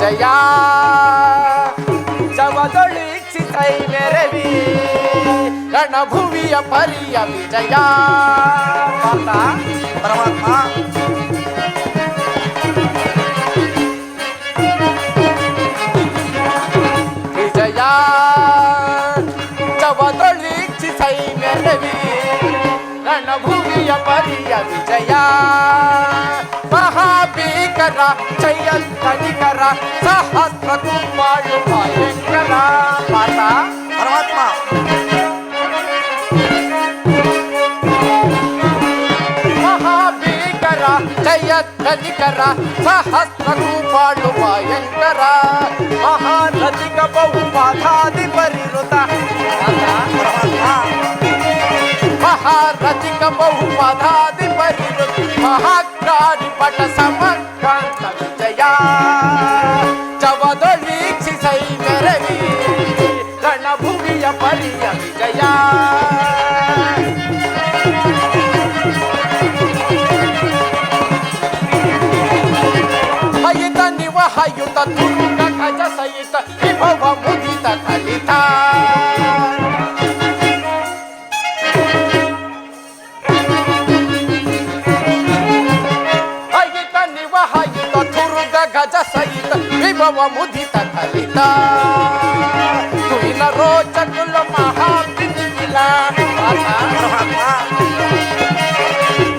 ವಿಜಯ ಜವದೊಳಿಕ್ಷಿತೈ ಮೆರವಿ ರಣಭುವಿಯ ಪರಿಯ ವಿಜಯ. ಪರಮಾತ್ಮ, ಪರಿಯ ವಿಜಯ ಮಹಾಭೀಕರ ಜಯಂತನಿಕರ ಸಹಸ್ರ ಕುಂಬಾಳು ಭಯಂಕರ ಪಾತ ಪರಮಾತ್ಮ ಮಹಾಭೀಕರ ಜಯಂತನಿಕರ ಸಹಸ್ರ ಕುಂಬಾಳು ಭಯಂಕರ ಮಹಾರಥಿಕ ಬಹುಪಾಧಾದಿ ಪರಿರುತ ಮಹಾರಥಿಕ ಬಹುಪದಾದಿ ಪರಿರುತ ಮಹಾಕಾರಿ ಪಟ ಸಮಕಾಂತ ವಿಜಯ ಚವದೊಳೀಕ್ಷಿಸೈ ಮೆರವಿ ರಣಭೂಮಿಯ ಪರಿಯ ವಿಜಯ ಹಯಿತ ನಿವಹಯುತ ತುರುಕ ಗಜ ಸಹಿತ ವಿಭವ ಮುದಿತ ಕಲಿತ ಗಜ ಸಹಿತ ವಿಭವ ಮುದಿತ ಕಲಿತ ತುಯಿನ ರೋಚಕುಲ ಮಹಾಪಿನಿಲ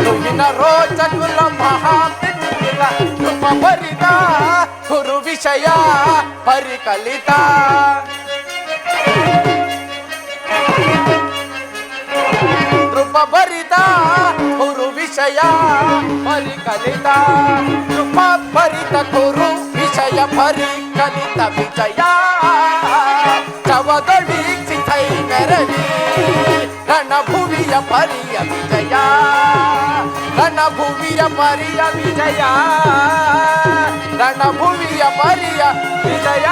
ತುಯಿನ ರೋಚಕುಲ ಮಹಾಪಿನಿಲ ಕೃಪ ಭರಿತ ಗುರು ವಿಷಯ ಪರಿಕಲಿತ ಕೃಪ ಭರಿತ ಗುರು ವಿಷಯ ಪರಿಕಲಿತ ಕೃಪ ಭರಿತ ಗುರು ವಿಷಯ ಪರಿಕಲಿತ ವಿಜಯ ಚವದೊಳೀಕ್ಷಿಸೈ ಮೆರವಿ ರಣಭುವಿಯ ಪರಿಯ ವಿಜಯ ರಣಭುವಿಯ ಪರಿಯ ವಿಜಯ ರಣಭುವಿಯ ಪರಿಯ ವಿಜಯ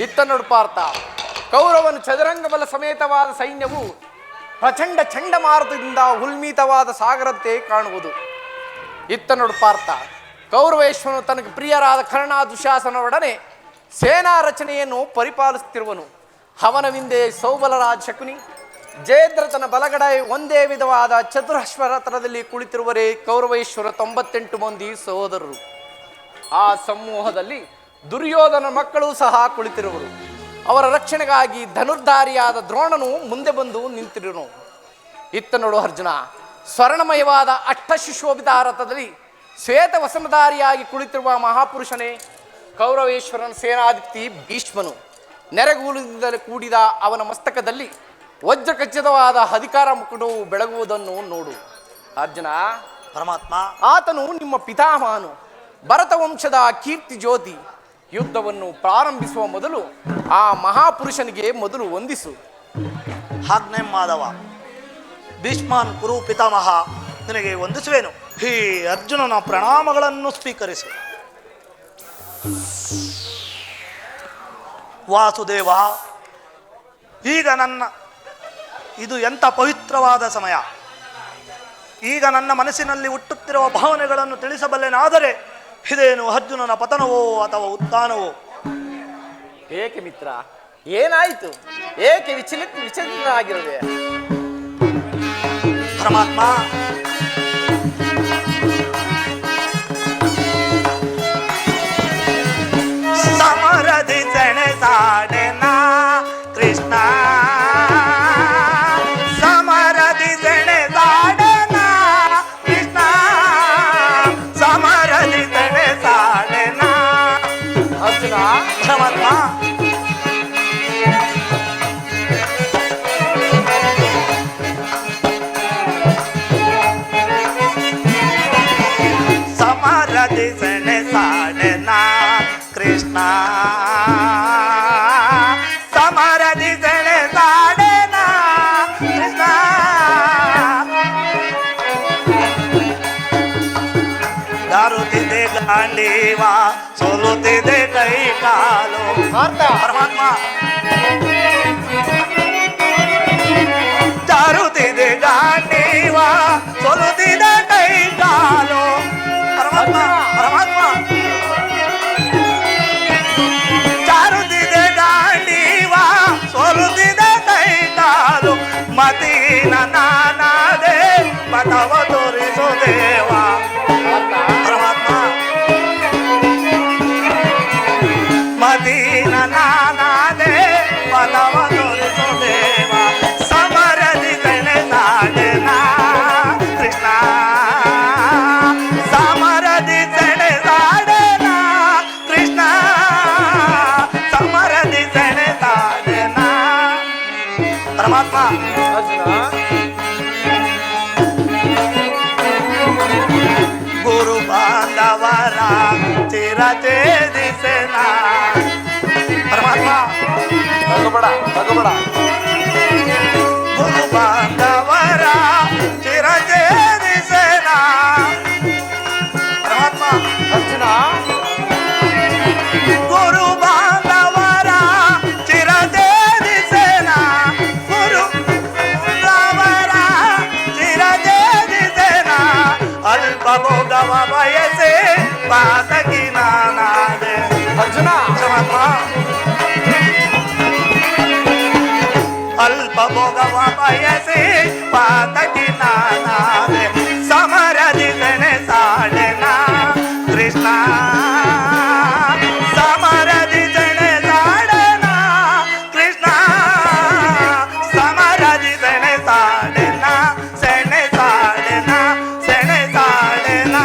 ಇತ್ತ ನೋಡು ಪಾರ್ಥ ಕೌರವನು ಚದುರಂಗ ಬಲ ಸಮೇತವಾದ ಸೈನ್ಯವು ಪ್ರಚಂಡ ಚಂಡಮಾರುತದಿಂದ ಉಲ್ಮಿತವಾದ ಸಾಗರಂತೆ ಕಾಣುವುದು. ಇತ್ತ ನೋಡು ಪಾರ್ಥ ಕೌರವೇಶ್ವರನು ತನಗೆ ಪ್ರಿಯರಾದ ಕರ್ಣ ದುಶಾಸನರೊಡನೆ ಸೇನಾ ರಚನೆಯನ್ನು ಪರಿಪಾಲಿಸುತ್ತಿರುವನು. ಅವನ ಹಿಂದೆ ಸೌಬಲರಾಜ ಶಕುನಿ ಜಯದ್ರಥನ ಬಲಗಡೆ ಒಂದೇ ವಿಧವಾದ ಚತುರಶ್ವರಥದಲ್ಲಿ ಕುಳಿತಿರುವರೇ ಕೌರವೇಶ್ವರ 98 ಮಂದಿ ಸಹೋದರರು. ಆ ಸಮೂಹದಲ್ಲಿ ದುರ್ಯೋಧನ ಮಕ್ಕಳು ಸಹ ಕುಳಿತಿರುವರು. ಅವರ ರಕ್ಷಣೆಗಾಗಿ ಧನುರ್ಧಾರಿಯಾದ ದ್ರೋಣನು ಮುಂದೆ ಬಂದು ನಿಂತಿರುವನು. ಇತ್ತ ನೋಡು ಅರ್ಜುನ, ಸ್ವರ್ಣಮಯವಾದ ಅಷ್ಟಶಿಶೋಭಿತ ರಥದಲ್ಲಿ ಶ್ವೇತ ವಸಮಧಾರಿಯಾಗಿ ಕುಳಿತಿರುವ ಮಹಾಪುರುಷನೇ ಕೌರವೇಶ್ವರನ ಸೇನಾಧಿಪತಿ ಭೀಷ್ಮನು. ನೆರೆಗೂಲಿನಿಂದಲೇ ಕೂಡಿದ ಅವನ ಮಸ್ತಕದಲ್ಲಿ ವಜ್ರಖಚಿತವಾದ ಅಧಿಕಾರ ಮುಕುಟವು ಬೆಳಗುವುದನ್ನು ನೋಡು. ಅರ್ಜುನ, ಪರಮಾತ್ಮ, ಆತನು ನಿಮ್ಮ ಪಿತಾಮಹನು, ಭರತ ವಂಶದ ಕೀರ್ತಿ ಜ್ಯೋತಿ. ಯುದ್ಧವನ್ನು ಪ್ರಾರಂಭಿಸುವ ಮೊದಲು ಆ ಮಹಾಪುರುಷನಿಗೆ ಮೊದಲು ವಂದಿಸು. ಆಜ್ಞೆ ಮಾಧವ. ಭೀಷ್ಮಾನ್ ಕುರು ಪಿತಾಮಹ, ನಿನಗೆ ವಂದಿಸುವೆನು. ಹೀ ಅರ್ಜುನನ ಪ್ರಣಾಮಗಳನ್ನು ಸ್ವೀಕರಿಸು. ವಾಸುದೇವ, ಈಗ ಇದು ಎಂಥ ಪವಿತ್ರವಾದ ಸಮಯ. ಈಗ ನನ್ನ ಮನಸ್ಸಿನಲ್ಲಿ ಹುಟ್ಟುತ್ತಿರುವ ಭಾವನೆಗಳನ್ನು ತಿಳಿಸಬಲ್ಲೆನಾದರೆ ಇದೇನು ಅರ್ಜುನನ ಪತನವೋ ಅಥವಾ ಉತ್ಥಾನವೋ? ಏಕೆ ಮಿತ್ರ, ಏನಾಯಿತು? ಏಕೆ ವಿಚಲಿತನಾಗಿರುವೆ? ಪರಮಾತ್ಮ, ಸಮರದಿ ಸೆಣಸಾಡೆನ ಕೃಷ್ಣ, ಸಮರದಿ ಸೆಣಸಾಡೆನ ಕೃಷ್ಣ, ಸಮರದಿ ಸೆಣಸಾಡೆನ ಅರ್ಜುನ, ಪರಮಾತ್ಮ, ಸಮರದಿ ಸೆಣಸಾಡೆನ ಕೃಷ್ಣ, ಸಮರದಿ ಸೆಣಸಾಡೆನ ಕೃಷ್ಣ, ದಾರುತ್ತಿದೆ ಗಾಂಡೀವ, ಸೋಲುತ್ತಿದೆ ಕೈ ಕಾಲು. ಪರಮಾತ್ಮ, ಜಾರುತ್ತಿದೆ ಗಾಂಡೀವ, ಸೋಲುತ್ತಿದೆ ಕೈ ಕಾಲು. ಪರಮಾತ್ಮ, ಪರಮಾತ್ಮ, ಜಾರುತ್ತಿದೆ ಗಾಂಡೀವ, ಸೋಲುತ್ತಿದೆ ಕೈ ಕಾಲು. ಮತೀನ ನಾನಾದೆ ಪಥವ ತೋರಿಸು ದೇವ. ಪರಮಾತ್ಮ, ಮದೀನ ನಾನಾದೆ ಪಥವ ತೋರಿಸು ದೇವ. ಛೇದಿಸೆನ ಪರಮಾತ್ಮ ತಗೋಬೇಡ ತಗೋಬೇಡ. ಗುರು ಬಾಂಧವರ ಚಿರ ಛೇದಿಸೆನ ಪರಮಾತ್ಮ ಅರ್ಜುನ ಗುರು ಬಾಂಧವರ ಚಿರ ಛೇದಿಸೆನ ಗುರು ಬಾಂಧವರ ಚಿರ ಛೇದಿಸೆನ ಅಲ್ಪ ಭೋಗವ ಬಯಸೆ ಪಾತಕಿ ನಾನಾದೆ ಅರ್ಜುನ ಪರಮಾತ್ಮ ಅಲ್ಪ ಭೋಗವ ಬಯಸೆ ಪಾತಕಿ ನಾನಾದೆ ಸಮರದಿ ಸಾಡೆನ ಕೃಷ್ಣ ಸಮರದಿ ಸಾಡೆನ ಕೃಷ್ಣ ಸಮರದಿ ಸಾಡೆನ ಸೆಣೆ ಸಾಡೆನ ಸೆಣೆ ಸಾಡೆನ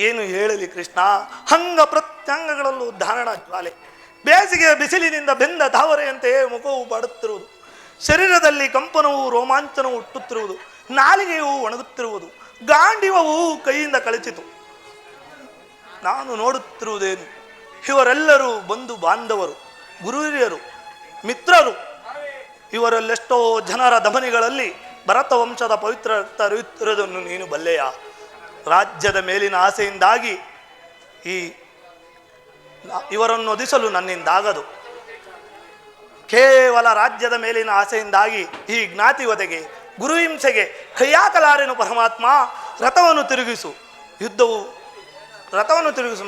ಏನು ಹೇಳಲಿ ಕೃಷ್ಣ, ಅಂಗ ಪ್ರತ್ಯಂಗಗಳಲ್ಲೂ ಧಾರಣ ಜ್ವಾಲೆ, ಬೇಸಿಗೆಯ ಬಿಸಿಲಿನಿಂದ ಬೆಂದ ಧಾವರೆಯಂತೆಯೇ ಮುಖವು ಬಾಡುತ್ತಿರುವುದು, ಶರೀರದಲ್ಲಿ ಕಂಪನವು ರೋಮಾಂಚನವು ಹುಟ್ಟುತ್ತಿರುವುದು, ನಾಲಿಗೆಯು ಒಣಗುತ್ತಿರುವುದು, ಗಾಂಡಿವವು ಕೈಯಿಂದ ಕಳಚಿತು. ನಾನು ನೋಡುತ್ತಿರುವುದೇನು? ಇವರೆಲ್ಲರೂ ಬಂಧು ಬಾಂಧವರು, ಗುರು ಹಿರಿಯರು, ಮಿತ್ರರು. ಇವರಲ್ಲೆಷ್ಟೋ ಜನರ ಧಮನಿಗಳಲ್ಲಿ ಭರತ ವಂಶದ ಪವಿತ್ರ ರಕ್ತ ಹರಿಯುತ್ತಿರುವುದನ್ನು ನೀನು ಬಲ್ಲೆಯ? ರಾಜ್ಯದ ಮೇಲಿನ ಆಸೆಯಿಂದಾಗಿ ಇವರನ್ನು ಒದಿಸಲು ನನ್ನಿಂದಾಗದು. ಕೇವಲ ರಾಜ್ಯದ ಮೇಲಿನ ಆಸೆಯಿಂದಾಗಿ ಈ ಜ್ಞಾತಿವತೆಗೆ ಗುರುಹಿಂಸೆಗೆ ಕೈಯಾಕಲಾರೆನು ಪರಮಾತ್ಮ. ರಥವನ್ನು ತಿರುಗಿಸು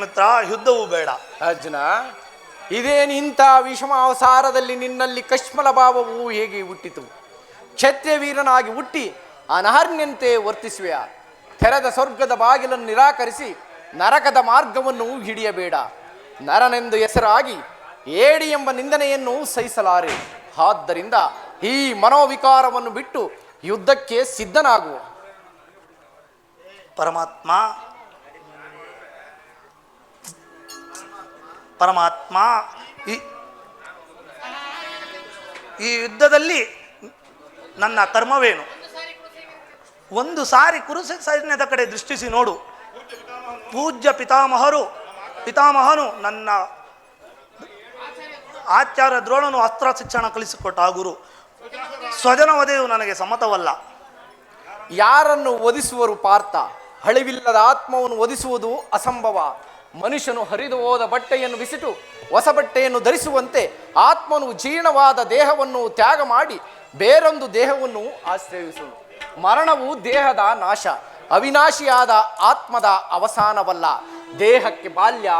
ಮಿತ್ರ, ಯುದ್ಧವು ಬೇಡ. ಅರ್ಜುನ, ಇದೇನಿಂಥ ವಿಷಮಾವಸಾರದಲ್ಲಿ ನಿನ್ನಲ್ಲಿ ಕಶ್ಮಲ ಭಾವವು ಹೇಗೆ ಹುಟ್ಟಿತು? ಕ್ಷತ್ರಿಯ ವೀರನಾಗಿ ಹುಟ್ಟಿ ಅನರ್ಹ್ಯಂತೆ ವರ್ತಿಸುವೆಯ? ತೆರೆದ ಸ್ವರ್ಗದ ಬಾಗಿಲನ್ನು ನಿರಾಕರಿಸಿ ನರಕದ ಮಾರ್ಗವನ್ನು ಹಿಡಿಯಬೇಡ. ನರನೆಂದು ಹೆಸರಾಗಿ ಏಡಿ ಎಂಬ ನಿಂದನೆಯನ್ನು ಸಹಿಸಲಾರೆ. ಆದ್ದರಿಂದ ಈ ಮನೋವಿಕಾರವನ್ನು ಬಿಟ್ಟು ಯುದ್ಧಕ್ಕೆ ಸಿದ್ಧನಾಗುವ. ಪರಮಾತ್ಮ ಈ ಯುದ್ಧದಲ್ಲಿ ನನ್ನ ಕರ್ಮವೇನು? ಒಂದು ಸಾರಿ ಕುರುಸ ಸೈನ್ಯದ ಕಡೆ ದೃಷ್ಟಿಸಿ ನೋಡು. ಪೂಜ್ಯ ಪಿತಾಮಹನು ನನ್ನ ಆಚಾರ್ಯ ದ್ರೋಣನು ಅಸ್ತ್ರ ಶಿಕ್ಷಣ ಕಲಿಸಿಕೊಟ್ಟ ಗುರು. ಸ್ವಜನ ವಧೆಯು ನನಗೆ ಸಮ್ಮತವಲ್ಲ. ಯಾರನ್ನು ವಧಿಸುವರು ಪಾರ್ಥ? ಹಳಿವಿಲ್ಲದ ಆತ್ಮವನ್ನು ವಧಿಸುವುದು ಅಸಂಭವ. ಮನುಷ್ಯನು ಹರಿದು ಹೋದ ಬಟ್ಟೆಯನ್ನು ಬಿಸಿಟು ಹೊಸ ಬಟ್ಟೆಯನ್ನು ಧರಿಸುವಂತೆ ಆತ್ಮನು ಜೀರ್ಣವಾದ ದೇಹವನ್ನು ತ್ಯಾಗ ಮಾಡಿ ಬೇರೊಂದು ದೇಹವನ್ನು ಆಶ್ರಯಿಸುವುದು. ಮರಣವು ದೇಹದ ನಾಶ, ಅವಿನಾಶಿಯಾದ ಆತ್ಮದ ಅವಸಾನವಲ್ಲ. ದೇಹಕ್ಕೆ ಬಾಲ್ಯ,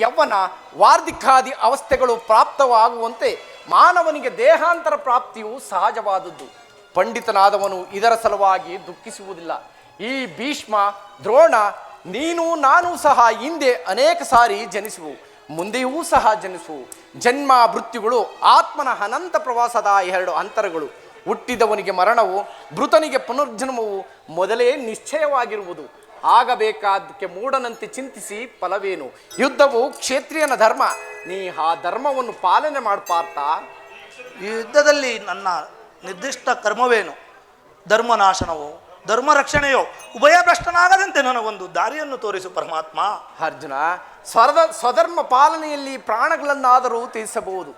ಯೌವನ, ವಾರ್ಧಿಕಾದಿ ಅವಸ್ಥೆಗಳು ಪ್ರಾಪ್ತವಾಗುವಂತೆ ಮಾನವನಿಗೆ ದೇಹಾಂತರ ಪ್ರಾಪ್ತಿಯು ಸಹಜವಾದದ್ದು. ಪಂಡಿತನಾದವನು ಇದರ ಸಲುವಾಗಿ ದುಃಖಿಸುವುದಿಲ್ಲ. ಈ ಭೀಷ್ಮ, ದ್ರೋಣ, ನೀನು ನಾನು ಸಹ ಹಿಂದೆ ಅನೇಕ ಸಾರಿ ಜನಿಸುವು, ಮುಂದೆಯೂ ಸಹ ಜನಿಸುವು. ಜನ್ಮ ಮೃತ್ಯುಗಳು ಆತ್ಮನ ಅನಂತ ಪ್ರವಾಸದ ಎರಡು ಅಂತರಗಳು. ಹುಟ್ಟಿದವನಿಗೆ ಮರಣವು, ಮೃತನಿಗೆ ಪುನರ್ಜನ್ಮವು ಮೊದಲೇ ನಿಶ್ಚಯವಾಗಿರುವುದು. ಆಗಬೇಕಾದಕ್ಕೆ ಮೂಢನಂತೆ ಚಿಂತಿಸಿ ಫಲವೇನು? ಯುದ್ಧವು ಕ್ಷೇತ್ರಿಯನ ಧರ್ಮ, ನೀ ಆ ಧರ್ಮವನ್ನು ಪಾಲನೆ ಮಾಡ್ಪಾರ್ಥ. ಈ ಯುದ್ಧದಲ್ಲಿ ನನ್ನ ನಿರ್ದಿಷ್ಟ ಕರ್ಮವೇನು? ಧರ್ಮನಾಶನವೋ ಧರ್ಮ ರಕ್ಷಣೆಯೋ? ಉಭಯ ಭ್ರಷ್ಟನಾಗದಂತೆ ನನಗೊಂದು ದಾರಿಯನ್ನು ತೋರಿಸು ಪರಮಾತ್ಮ. ಅರ್ಜುನ, ಸ್ವಧರ್ಮ ಪಾಲನೆಯಲ್ಲಿ ಪ್ರಾಣಗಳನ್ನಾದರೂ ತ್ಯಜಿಸಬಹುದು.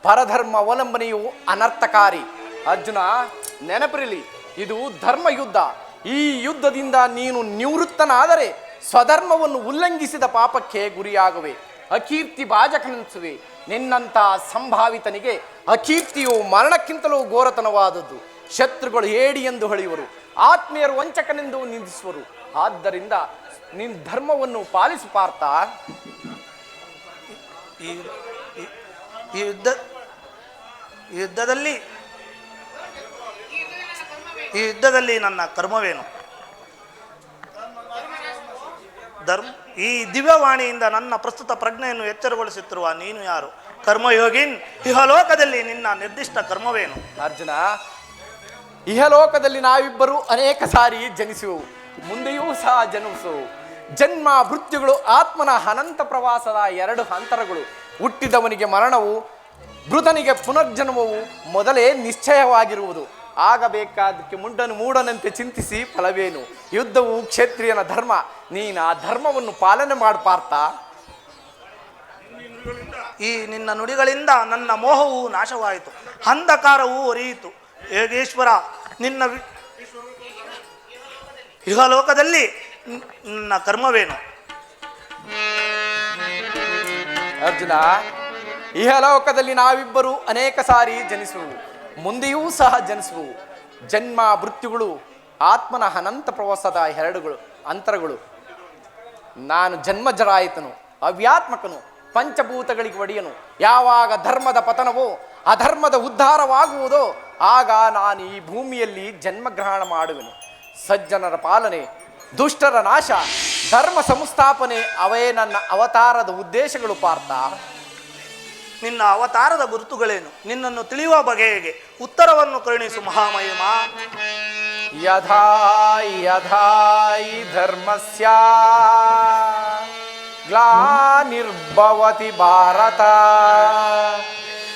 ಪರಧರ್ಮ ಅವಲಂಬನೆಯು ಅನರ್ಥಕಾರಿ. ಅರ್ಜುನ, ನೆನಪಿರಲಿ, ಇದು ಧರ್ಮ ಯುದ್ಧ. ಈ ಯುದ್ಧದಿಂದ ನೀನು ನಿವೃತ್ತನಾದರೆ ಸ್ವಧರ್ಮವನ್ನು ಉಲ್ಲಂಘಿಸಿದ ಪಾಪಕ್ಕೆ ಗುರಿಯಾಗುವೆ, ಅಕೀರ್ತಿ ಭಾಜಕನೆನಿಸುವೆ. ನಿನ್ನಂಥ ಸಂಭಾವಿತನಿಗೆ ಅಕೀರ್ತಿಯು ಮರಣಕ್ಕಿಂತಲೂ ಘೋರತನವಾದದ್ದು. ಶತ್ರುಗಳು ಹೇಡಿ ಎಂದು ಹೊಳೆಯುವರು, ಆತ್ಮೀಯರು ವಂಚಕನೆಂದು ನಿಂದಿಸುವರು. ಆದ್ದರಿಂದ ನಿನ್ನ ಧರ್ಮವನ್ನು ಪಾಲಿಸು ಪಾರ್ಥ. ಈ ಯುದ್ಧದಲ್ಲಿ ನನ್ನ ಕರ್ಮವೇನು? ಈ ದಿವ್ಯವಾಣಿಯಿಂದ ನನ್ನ ಪ್ರಸ್ತುತ ಪ್ರಜ್ಞೆಯನ್ನು ಎಚ್ಚರಗೊಳಿಸುತ್ತಿರುವ ನೀನು ಯಾರು? ಕರ್ಮಯೋಗಿನ್, ಇಹಲೋಕದಲ್ಲಿ ನಿನ್ನ ನಿರ್ದಿಷ್ಟ ಕರ್ಮವೇನು? ಅರ್ಜುನ, ಇಹಲೋಕದಲ್ಲಿ ನಾವಿಬ್ಬರು ಅನೇಕ ಸಾರಿ ಜನಿಸುವೆವು, ಮುಂದೆಯೂ ಸಹ ಜನಿಸುವೆವು. ಜನ್ಮ ಮೃತ್ಯುಗಳು ಆತ್ಮನ ಅನಂತ ಪ್ರವಾಸದ ಎರಡು ಅಂತರಗಳು. ಹುಟ್ಟಿದವನಿಗೆ ಮರಣವು, ಮೃತನಿಗೆ ಪುನರ್ಜನ್ಮವು ಮೊದಲೇ ನಿಶ್ಚಯವಾಗಿರುವುದು. ಆಗಬೇಕಾದಕ್ಕೆ ಮೂಢನಂತೆ ಚಿಂತಿಸಿ ಫಲವೇನು? ಯುದ್ಧವು ಕ್ಷತ್ರಿಯನ ಧರ್ಮ. ನೀನು ಆ ಧರ್ಮವನ್ನು ಪಾಲನೆ ಮಾಡಿ ಪಾರ್ಥ. ಈ ನಿನ್ನ ನುಡಿಗಳಿಂದ ನನ್ನ ಮೋಹವು ನಾಶವಾಯಿತು, ಅಂಧಕಾರವು ಒರೆಯಿತು. ಯೋಗೇಶ್ವರ, ನಿನ್ನ ಇಹಲೋಕದಲ್ಲಿ ನನ್ನ ಕರ್ಮವೇನು? ಅರ್ಜುನ, ಇಹಲೋಕದಲ್ಲಿ ನಾವಿಬ್ಬರು ಅನೇಕ ಸಾರಿ ಜನಿಸುವು, ಮುಂದೆಯೂ ಸಹ ಜನಿಸುವು. ಜನ್ಮ ಮೃತ್ಯುಗಳು ಆತ್ಮನ ಅನಂತ ಪ್ರವಾಸದ ಎರಡುಗಳು ಅಂತರಗಳು. ನಾನು ಜನ್ಮಜರಾಯಿತನು, ಅವ್ಯಾತ್ಮಕನು, ಪಂಚಭೂತಗಳಿಗೆ ಒಡೆಯನು. ಯಾವಾಗ ಧರ್ಮದ ಪತನವೋ ಅಧರ್ಮದ ಉದ್ಧಾರವಾಗುವುದೋ ಆಗ ನಾನು ಈ ಭೂಮಿಯಲ್ಲಿ ಜನ್ಮಗ್ರಹಣ ಮಾಡುವೆನು. ಸಜ್ಜನರ ಪಾಲನೆ, ದುಷ್ಟರ ನಾಶ, ಧರ್ಮ ಸಂಸ್ಥಾಪನೆ ಅವೇ ನನ್ನ ಅವತಾರದ ಉದ್ದೇಶಗಳು ಪಾರ್ಥ. ನಿನ್ನ ಅವತಾರದ ಗುರುತುಗಳೇನು? ನಿನ್ನನ್ನು ತಿಳಿಯುವ ಬಗೆಗೆ ಉತ್ತರವನ್ನು ಕರುಣಿಸು ಮಹಾಮಹಿಮ. ಯಥಾ ಯಥಾ ಹಿ ಧರ್ಮಸ್ಯ ಗ್ಲಾನಿರ್ಭವತಿ ಭಾರತ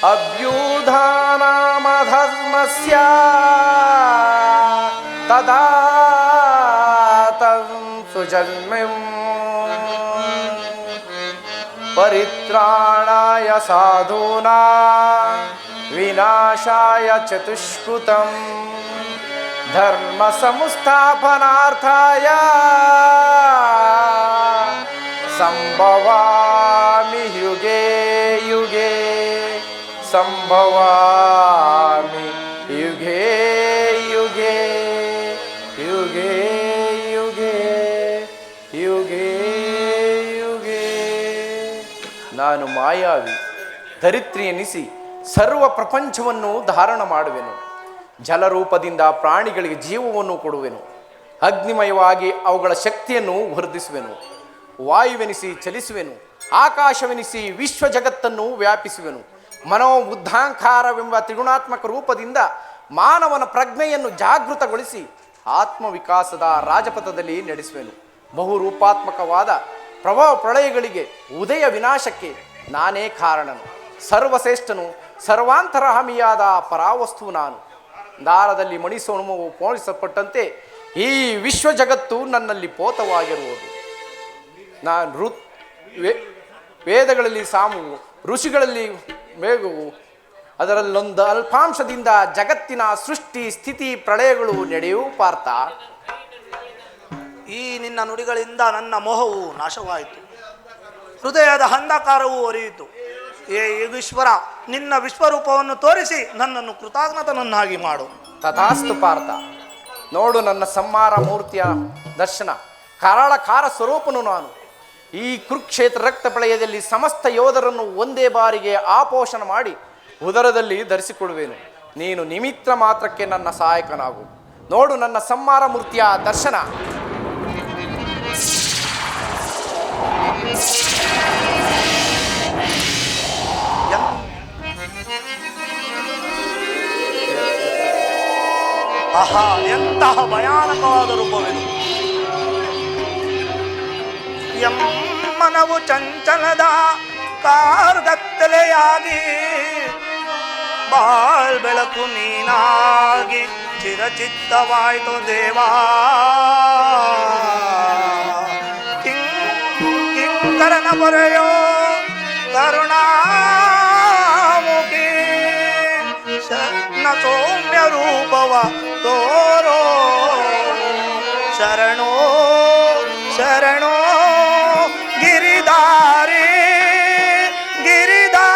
ಅಭ್ಯುತ್ಥಾನಮಧರ್ಮಸ್ಯ ತದಾತಂ ಸುಜನ್ಮಂ ಪರಿತ್ರಾಣಾಯ ಸಾಧೂನಾಂ ವಿನಾಶಾಯ ಚತುಷ್ಕೃತಂ ಧರ್ಮ ಸಂಸ್ಥಾಪನಾರ್ಥಾಯ ಸಂಭವಾಮಿ ಯುಗೆ ಯುಗೆ ಸಂಭವಾಮಿ ಯುಗೆ ಯುಗೆ ಯುಗೆ ಯುಗೆ ಯುಗೆ ಯುಗೆ. ನಾನು ಮಾಯಾವಿ, ಧರಿತ್ರಿ ಎನಿಸಿ ಸರ್ವ ಪ್ರಪಂಚವನ್ನು ಧಾರಣ ಮಾಡುವೆನು. ಜಲರೂಪದಿಂದ ಪ್ರಾಣಿಗಳಿಗೆ ಜೀವವನ್ನು ಕೊಡುವೆನು. ಅಗ್ನಿಮಯವಾಗಿ ಅವುಗಳ ಶಕ್ತಿಯನ್ನು ವರ್ಧಿಸುವೆನು. ವಾಯುವೆನಿಸಿ ಚಲಿಸುವೆನು. ಆಕಾಶವೆನಿಸಿ ವಿಶ್ವ ಜಗತ್ತನ್ನು ವ್ಯಾಪಿಸುವೆನು. ಮನೋಬುದ್ಧಾಂಕಾರವೆಂಬ ತ್ರಿಗುಣಾತ್ಮಕ ರೂಪದಿಂದ ಮಾನವನ ಪ್ರಜ್ಞೆಯನ್ನು ಜಾಗೃತಗೊಳಿಸಿ ಆತ್ಮವಿಕಾಸದ ರಾಜಪಥದಲ್ಲಿ ನಡೆಸುವೆನು. ಬಹುರೂಪಾತ್ಮಕವಾದ ಪ್ರಭಾವ ಪ್ರಳಯಗಳಿಗೆ ಉದಯ ವಿನಾಶಕ್ಕೆ ನಾನೇ ಕಾರಣನು. ಸರ್ವಶ್ರೇಷ್ಠನು, ಸರ್ವಾಂತರಹಾಮಿಯಾದ ಪರಾವಸ್ತು ನಾನು. ದಾರದಲ್ಲಿ ಮಣಿಸೋಣವು ಪೋಣಿಸಲ್ಪಟ್ಟಂತೆ ಈ ವಿಶ್ವ ಜಗತ್ತು ನನ್ನಲ್ಲಿ ಪೋತವಾಗಿರುವುದು. ನಾನು ವೇದಗಳಲ್ಲಿ ಸಾಮುವು, ಋಷಿಗಳಲ್ಲಿ ಮೇಘವು, ಅದರಲ್ಲೊಂದು ಅಲ್ಪಾಂಶದಿಂದ ಜಗತ್ತಿನ ಸೃಷ್ಟಿ ಸ್ಥಿತಿ ಪ್ರಳಯಗಳು ನಡೆಯೂ ಪಾರ್ಥ. ಈ ನಿನ್ನ ನುಡಿಗಳಿಂದ ನನ್ನ ಮೋಹವು ನಾಶವಾಯಿತು, ಹೃದಯದ ಅಂಧಕಾರವು ಒರೆಯಿತು. ಏ ಯೋಗೀಶ್ವರ, ನಿನ್ನ ವಿಶ್ವರೂಪವನ್ನು ತೋರಿಸಿ ನನ್ನನ್ನು ಕೃತಜ್ಞತನನ್ನಾಗಿ ಮಾಡು. ತಥಾಸ್ತು ಪಾರ್ಥ. ನೋಡು ನನ್ನ ಸಂಹಾರ ಮೂರ್ತಿಯ ದರ್ಶನ. ಕರಾಳಕಾರ ಸ್ವರೂಪನು ನಾನು. ಈ ಕುರುಕ್ಷೇತ್ರ ರಕ್ತ ಪ್ರಳಯದಲ್ಲಿ ಸಮಸ್ತ ಯೋಧರನ್ನು ಒಂದೇ ಬಾರಿಗೆ ಆಪೋಷಣ ಮಾಡಿ ಉದರದಲ್ಲಿ ಧರಿಸಿಕೊಳ್ಳುವೆನು. ನೀನು ನಿಮಿತ್ತ ಮಾತ್ರಕ್ಕೆ ನನ್ನ ಸಹಾಯಕನಾಗು. ನೋಡು ನನ್ನ ಸಂಹಾರ ಮೂರ್ತಿಯ ದರ್ಶನ. ಆಹಾ, ಎಂತಹ ಭಯಾನಕವಾದ ರೂಪವಿದು. ಮನವು ಚಂಚಲದ ಕಾರ್ಗತ್ತಲೆಯಾಗಿ ಬಾಳ್ ಬೆಳಕು ನೀನಾಗಿ ಚಿರಚಿತ್ತವಾಯಿತು ದೇವಾ. ಕಿಂಕರನ ಪೊರೆಯೋ ಕರುಣಾಮುಖಿ ಶರಣ ಸೌಮ್ಯ ರೂಪವ ತೋರೋ. ಶರಣೋ ಶರಣೋ ಗಿರಿದಾರಿ ಗಿರಿದಾರಿ.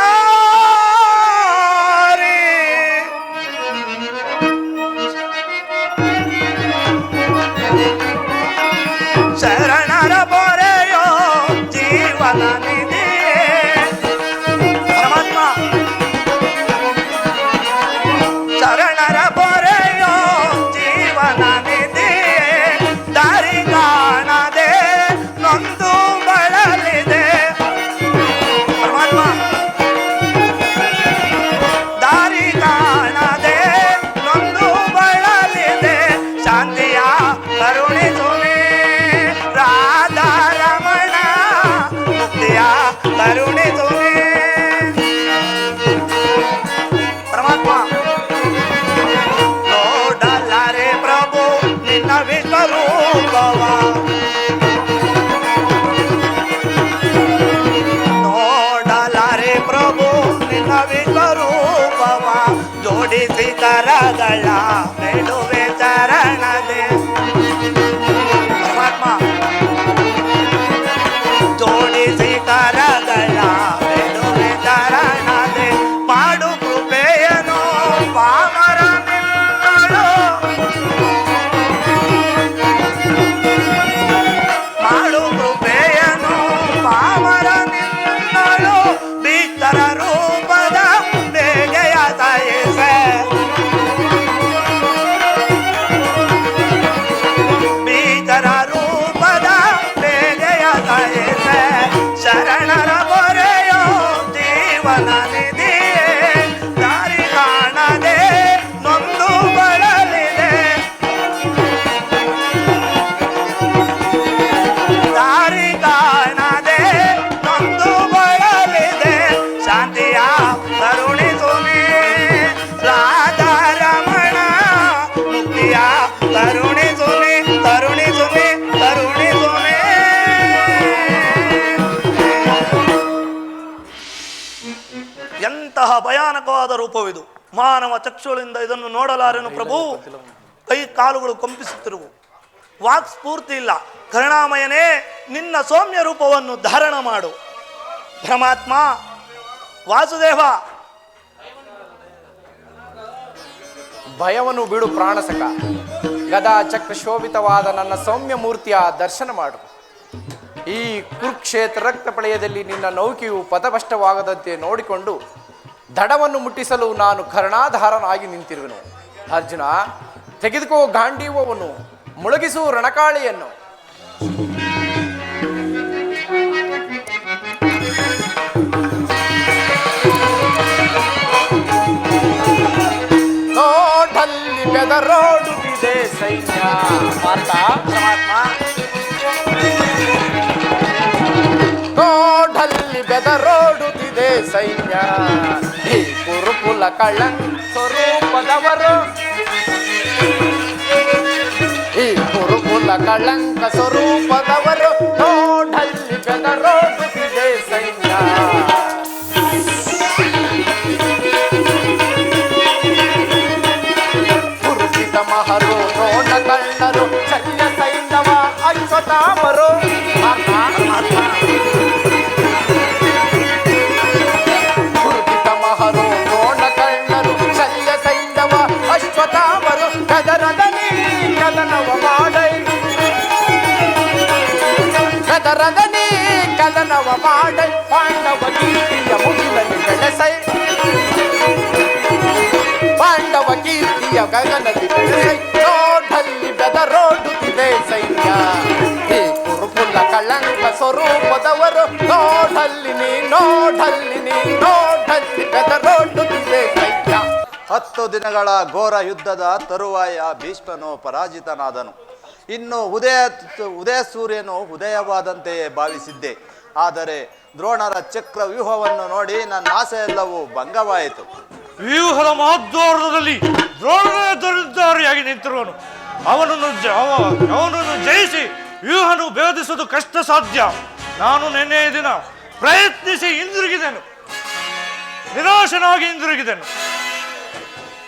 ಶರಣರ ಪೊರೆಯೋ ಜೀವನ ನಿಧಿ ಪರಮಾತ್ಮ. ಶರಣರ ಪೊರೆಯೋ ಜೀವನ ನಿಧಿ. ದಾರಿ ಕಾಣದೆ ನೊಂದು ಬಳಲಿದೆ ಪರಮಾತ್ಮ. ದಾರಿ ಕಾಣದೆ ನೊಂದು ಬಳಲಿದೆ. ಶಾಂತಿಯ ಕರುಣಿಸುವೆ ವಿಶ್ವರೂಪವ ಜೋಡಿಸಿ ಕರಗಳ ಬೇಡುವೆ ಚರಣದೆ ಪರಮಾತ್ಮ ಜೋಡಿಸಿ ಕರಗಳ ಬೇಡುವೆ ಚರಣದೆ ಮಾಡು ಕೃಪೆಯನು ಪಾಮರ ನಿನ್ನಳು ಮಾಡು ಕೃಪೆಯನು ಪಾಮರ ನಿನ್ನಳು ಭೀಕರ ರೂಪದ ಬೇಗೆಯ ತಯಸೆ ಭೀಕರ ರೂಪದ ಬೇಗೆಯ ತಯಸೆ ಶರಣರ ಮೊರೆಯೋ ಜೀವನ ನಿಧಿಯೇ ದಾರಿ ಕಾಣದೆ ನೊಂದು ಬಳಲಿದೆ ದಾರಿ ಕಾಣದೆ ನೊಂದು ಬಳಲಿದೆ ಶಾಂತಿಯ ಕರುಣಿಸುನಿ ರಾಧಾರಮಣ ಮುಕ್ತಿಯ ಕರುಣಿಸುನಿ ಕರುಣಿಸುನಿ ಕರುಣಿಸುನಿ ಎಂತಹ ಭಯಾನಕವಾದ ರೂಪವಿದು ಮಾನವ ಚಕ್ಷುಗಳಿಂದ ಇದನ್ನು ನೋಡಲಾರೆನು ಪ್ರಭು ಕೈ ಕಾಲುಗಳು ಕಂಪಿಸುತ್ತಿರುವು ವಾಕ್ ಸ್ಫೂರ್ತಿ ಇಲ್ಲ ಕರುಣಾಮಯನೇ ನಿನ್ನ ಸೌಮ್ಯ ರೂಪವನ್ನು ಧಾರಣ ಮಾಡು ಪರಮಾತ್ಮ ವಾಸುದೇವ ಭಯವನ್ನು ಬಿಡು ಪ್ರಾಣಸಕ ಗದಾ ಚಕ್ರ ಶೋಭಿತವಾದ ನನ್ನ ಸೌಮ್ಯ ಮೂರ್ತಿಯ ದರ್ಶನ ಮಾಡು ಈ ಕುರುಕ್ಷೇತ್ರ ರಕ್ತಪಳೆಯದಲ್ಲಿ ನಿನ್ನ ನೌಕೆಯು ಪಥಭ್ರಷ್ಟವಾಗದಂತೆ ನೋಡಿಕೊಂಡು ದಡವನ್ನು ಮುಟ್ಟಿಸಲು ನಾನು ಕರ್ಣಾಧಾರನಾಗಿ ನಿಂತಿರುವೆನು. ಅರ್ಜುನ, ತೆಗೆದುಕೋ ಗಾಂಡೀವವನ್ನು, ಮುಳುಗಿಸು ರಣಕಾಳಿಯನ್ನು. ನೋಡಲ್ಲಿ ಬೆದರೋಡುತ್ತಿದೆ ಸೈನ್ಯ. ಪರಮಾತ್ಮ, ನೋಡಲ್ಲಿ ಬೆದರೋಡುತ್ತಿದೆ ಸೈನ್ಯ. ಈ ಕುರುಕುಲ ಕಳ್ಳನ್ ಸ್ವರೂಪದವರು, ಈ ಕುರುಕುಲ ಕಳಂಕ ಸ್ವರೂಪದವರು, ನೋಡಲ್ಲಿ ಬೆದರೋಡುತ್ತಿದೆ ಸೈನ್ಯ. ಕುರುಚಿತ ಮಹರು ನೋಡ ಕಳ್ಳರು ಶಲ್ಯ ಸೈಂಧವ ಅಶ್ವತ್ಥಾಮರು. ಕುರುಚಿತ ಮಹರು ನೋಡ ಕಳ್ಳರು ಶಲ್ಯ ಸೈಂಧವ ಅಶ್ವತ್ಥಾಮರು. ಕದರದಲ್ಲಿ ಕದನವ ಮಾಡೈ, ಕದರದಲ್ಲಿ ಕದನವ ಮಾಡೈ. ಪಾಂಡವ ಕೀರ್ತಿಯ ಮುಗಿಲನ್ನು ಬೆಳೆಸೈ, ಪಾಂಡವ ಕೀರ್ತಿಯ ಗಗನದಿ ಬೆಳೆಸೈ. ನೋಡಲ್ಲಿ ಬೆದರೋಡುತ್ತಿದೆ ಸೈನ್ಯ. ಈ ಕುರುಕುಲ ಕಳಂಕ ಸ್ವರೂಪದವರು, ನೋಡಲ್ಲಿ ನೀ, ನೋಡಲ್ಲಿ ನೀ, ನೋಡಲ್ಲಿ ಬೆದರೋಡುತ್ತಿದೆ ಸೈನ್ಯ. 10 ದಿನಗಳ ಘೋರ ಯುದ್ಧದ ತರುವಾಯ ಭೀಷ್ಮನು ಪರಾಜಿತನಾದನು. ಇನ್ನು ಉದಯ ಸೂರ್ಯನು ಉದಯವಾದಂತೆಯೇ ಭಾವಿಸಿದ್ದೆ. ಆದರೆ ದ್ರೋಣರ ಚಕ್ರ ವ್ಯೂಹವನ್ನು ನೋಡಿ ನನ್ನ ಆಸೆ ಎಲ್ಲವೂ ಭಂಗವಾಯಿತು. ವ್ಯೂಹದ ಮಹದ್ವಾರದಲ್ಲಿ ದ್ರೋಣಾರಿಯಾಗಿ ನಿಂತಿರುವನು. ಅವನನ್ನು ಜಯಿಸಿ ವ್ಯೂಹನು ಭೇದಿಸುವುದು ಕಷ್ಟ ಸಾಧ್ಯ. ನಾನು ನಿನ್ನೆಯ ದಿನ ಪ್ರಯತ್ನಿಸಿ ಹಿಂದಿರುಗಿದೆನು, ನಿರಾಶನಾಗಿ ಹಿಂದಿರುಗಿದೆನು.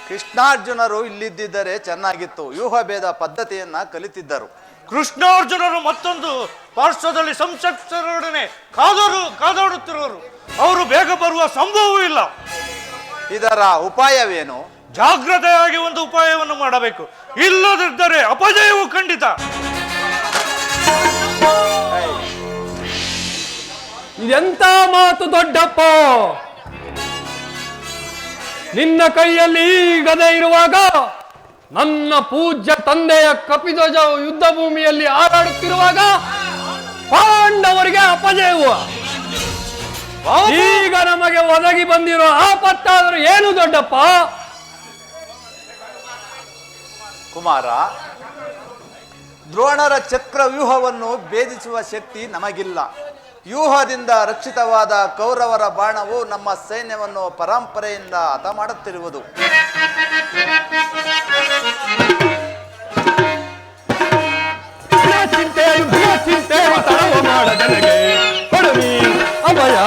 ಕೃಷ್ಣಾರ್ಜುನರು ಇಲ್ಲಿದ್ದರೆ ಚೆನ್ನಾಗಿತ್ತು. ವ್ಯೂಹ ಭೇದ ಪದ್ಧತಿಯನ್ನ ಕಲಿತಿದ್ದರು. ಕೃಷ್ಣಾರ್ಜುನರು ಮತ್ತೊಂದು ಪಾರ್ಶ್ವದಲ್ಲಿ ಸಂಸಕ್ತರೊಡನೆ ಕಾದಾಡುತ್ತಿರುವರು. ಅವರು ಬೇಗ ಬರುವ ಸಂಭವವೂ ಇಲ್ಲ. ಇದರ ಉಪಾಯವೇನು? ಜಾಗ್ರತೆಯಾಗಿ ಒಂದು ಉಪಾಯವನ್ನು ಮಾಡಬೇಕು. ಇಲ್ಲದಿದ್ದರೆ ಅಪಜಯವು ಖಂಡಿತ. ಇದೆಂತ ಮಾತು ದೊಡ್ಡಪ್ಪ? ನಿನ್ನ ಕೈಯಲ್ಲಿ ಈ ಗದೆ ಇರುವಾಗ ನನ್ನ ಪೂಜ್ಯ ತಂದೆಯ ಕಪಿಧ್ವಜ ಯುದ್ಧ ಭೂಮಿಯಲ್ಲಿ ಹಾರಾಡುತ್ತಿರುವಾಗ ಪಾಂಡವರಿಗೆ ಅಪಜಯವು. ಈಗ ನಮಗೆ ಒದಗಿ ಬಂದಿರೋ ಆಪತ್ತಾದರೂ ಏನು ದೊಡ್ಡಪ್ಪ? ಕುಮಾರ, ದ್ರೋಣರ ಚಕ್ರ ವ್ಯೂಹವನ್ನು ಭೇದಿಸುವ ಶಕ್ತಿ ನಮಗಿಲ್ಲ. ವ್ಯೂಹದಿಂದ ರಕ್ಷಿತವಾದ ಕೌರವರ ಬಾಣವು ನಮ್ಮ ಸೈನ್ಯವನ್ನು ಪರಂಪರೆಯಿಂದ ಹತ ಮಾಡುತ್ತಿರುವುದು. ಅಭಯ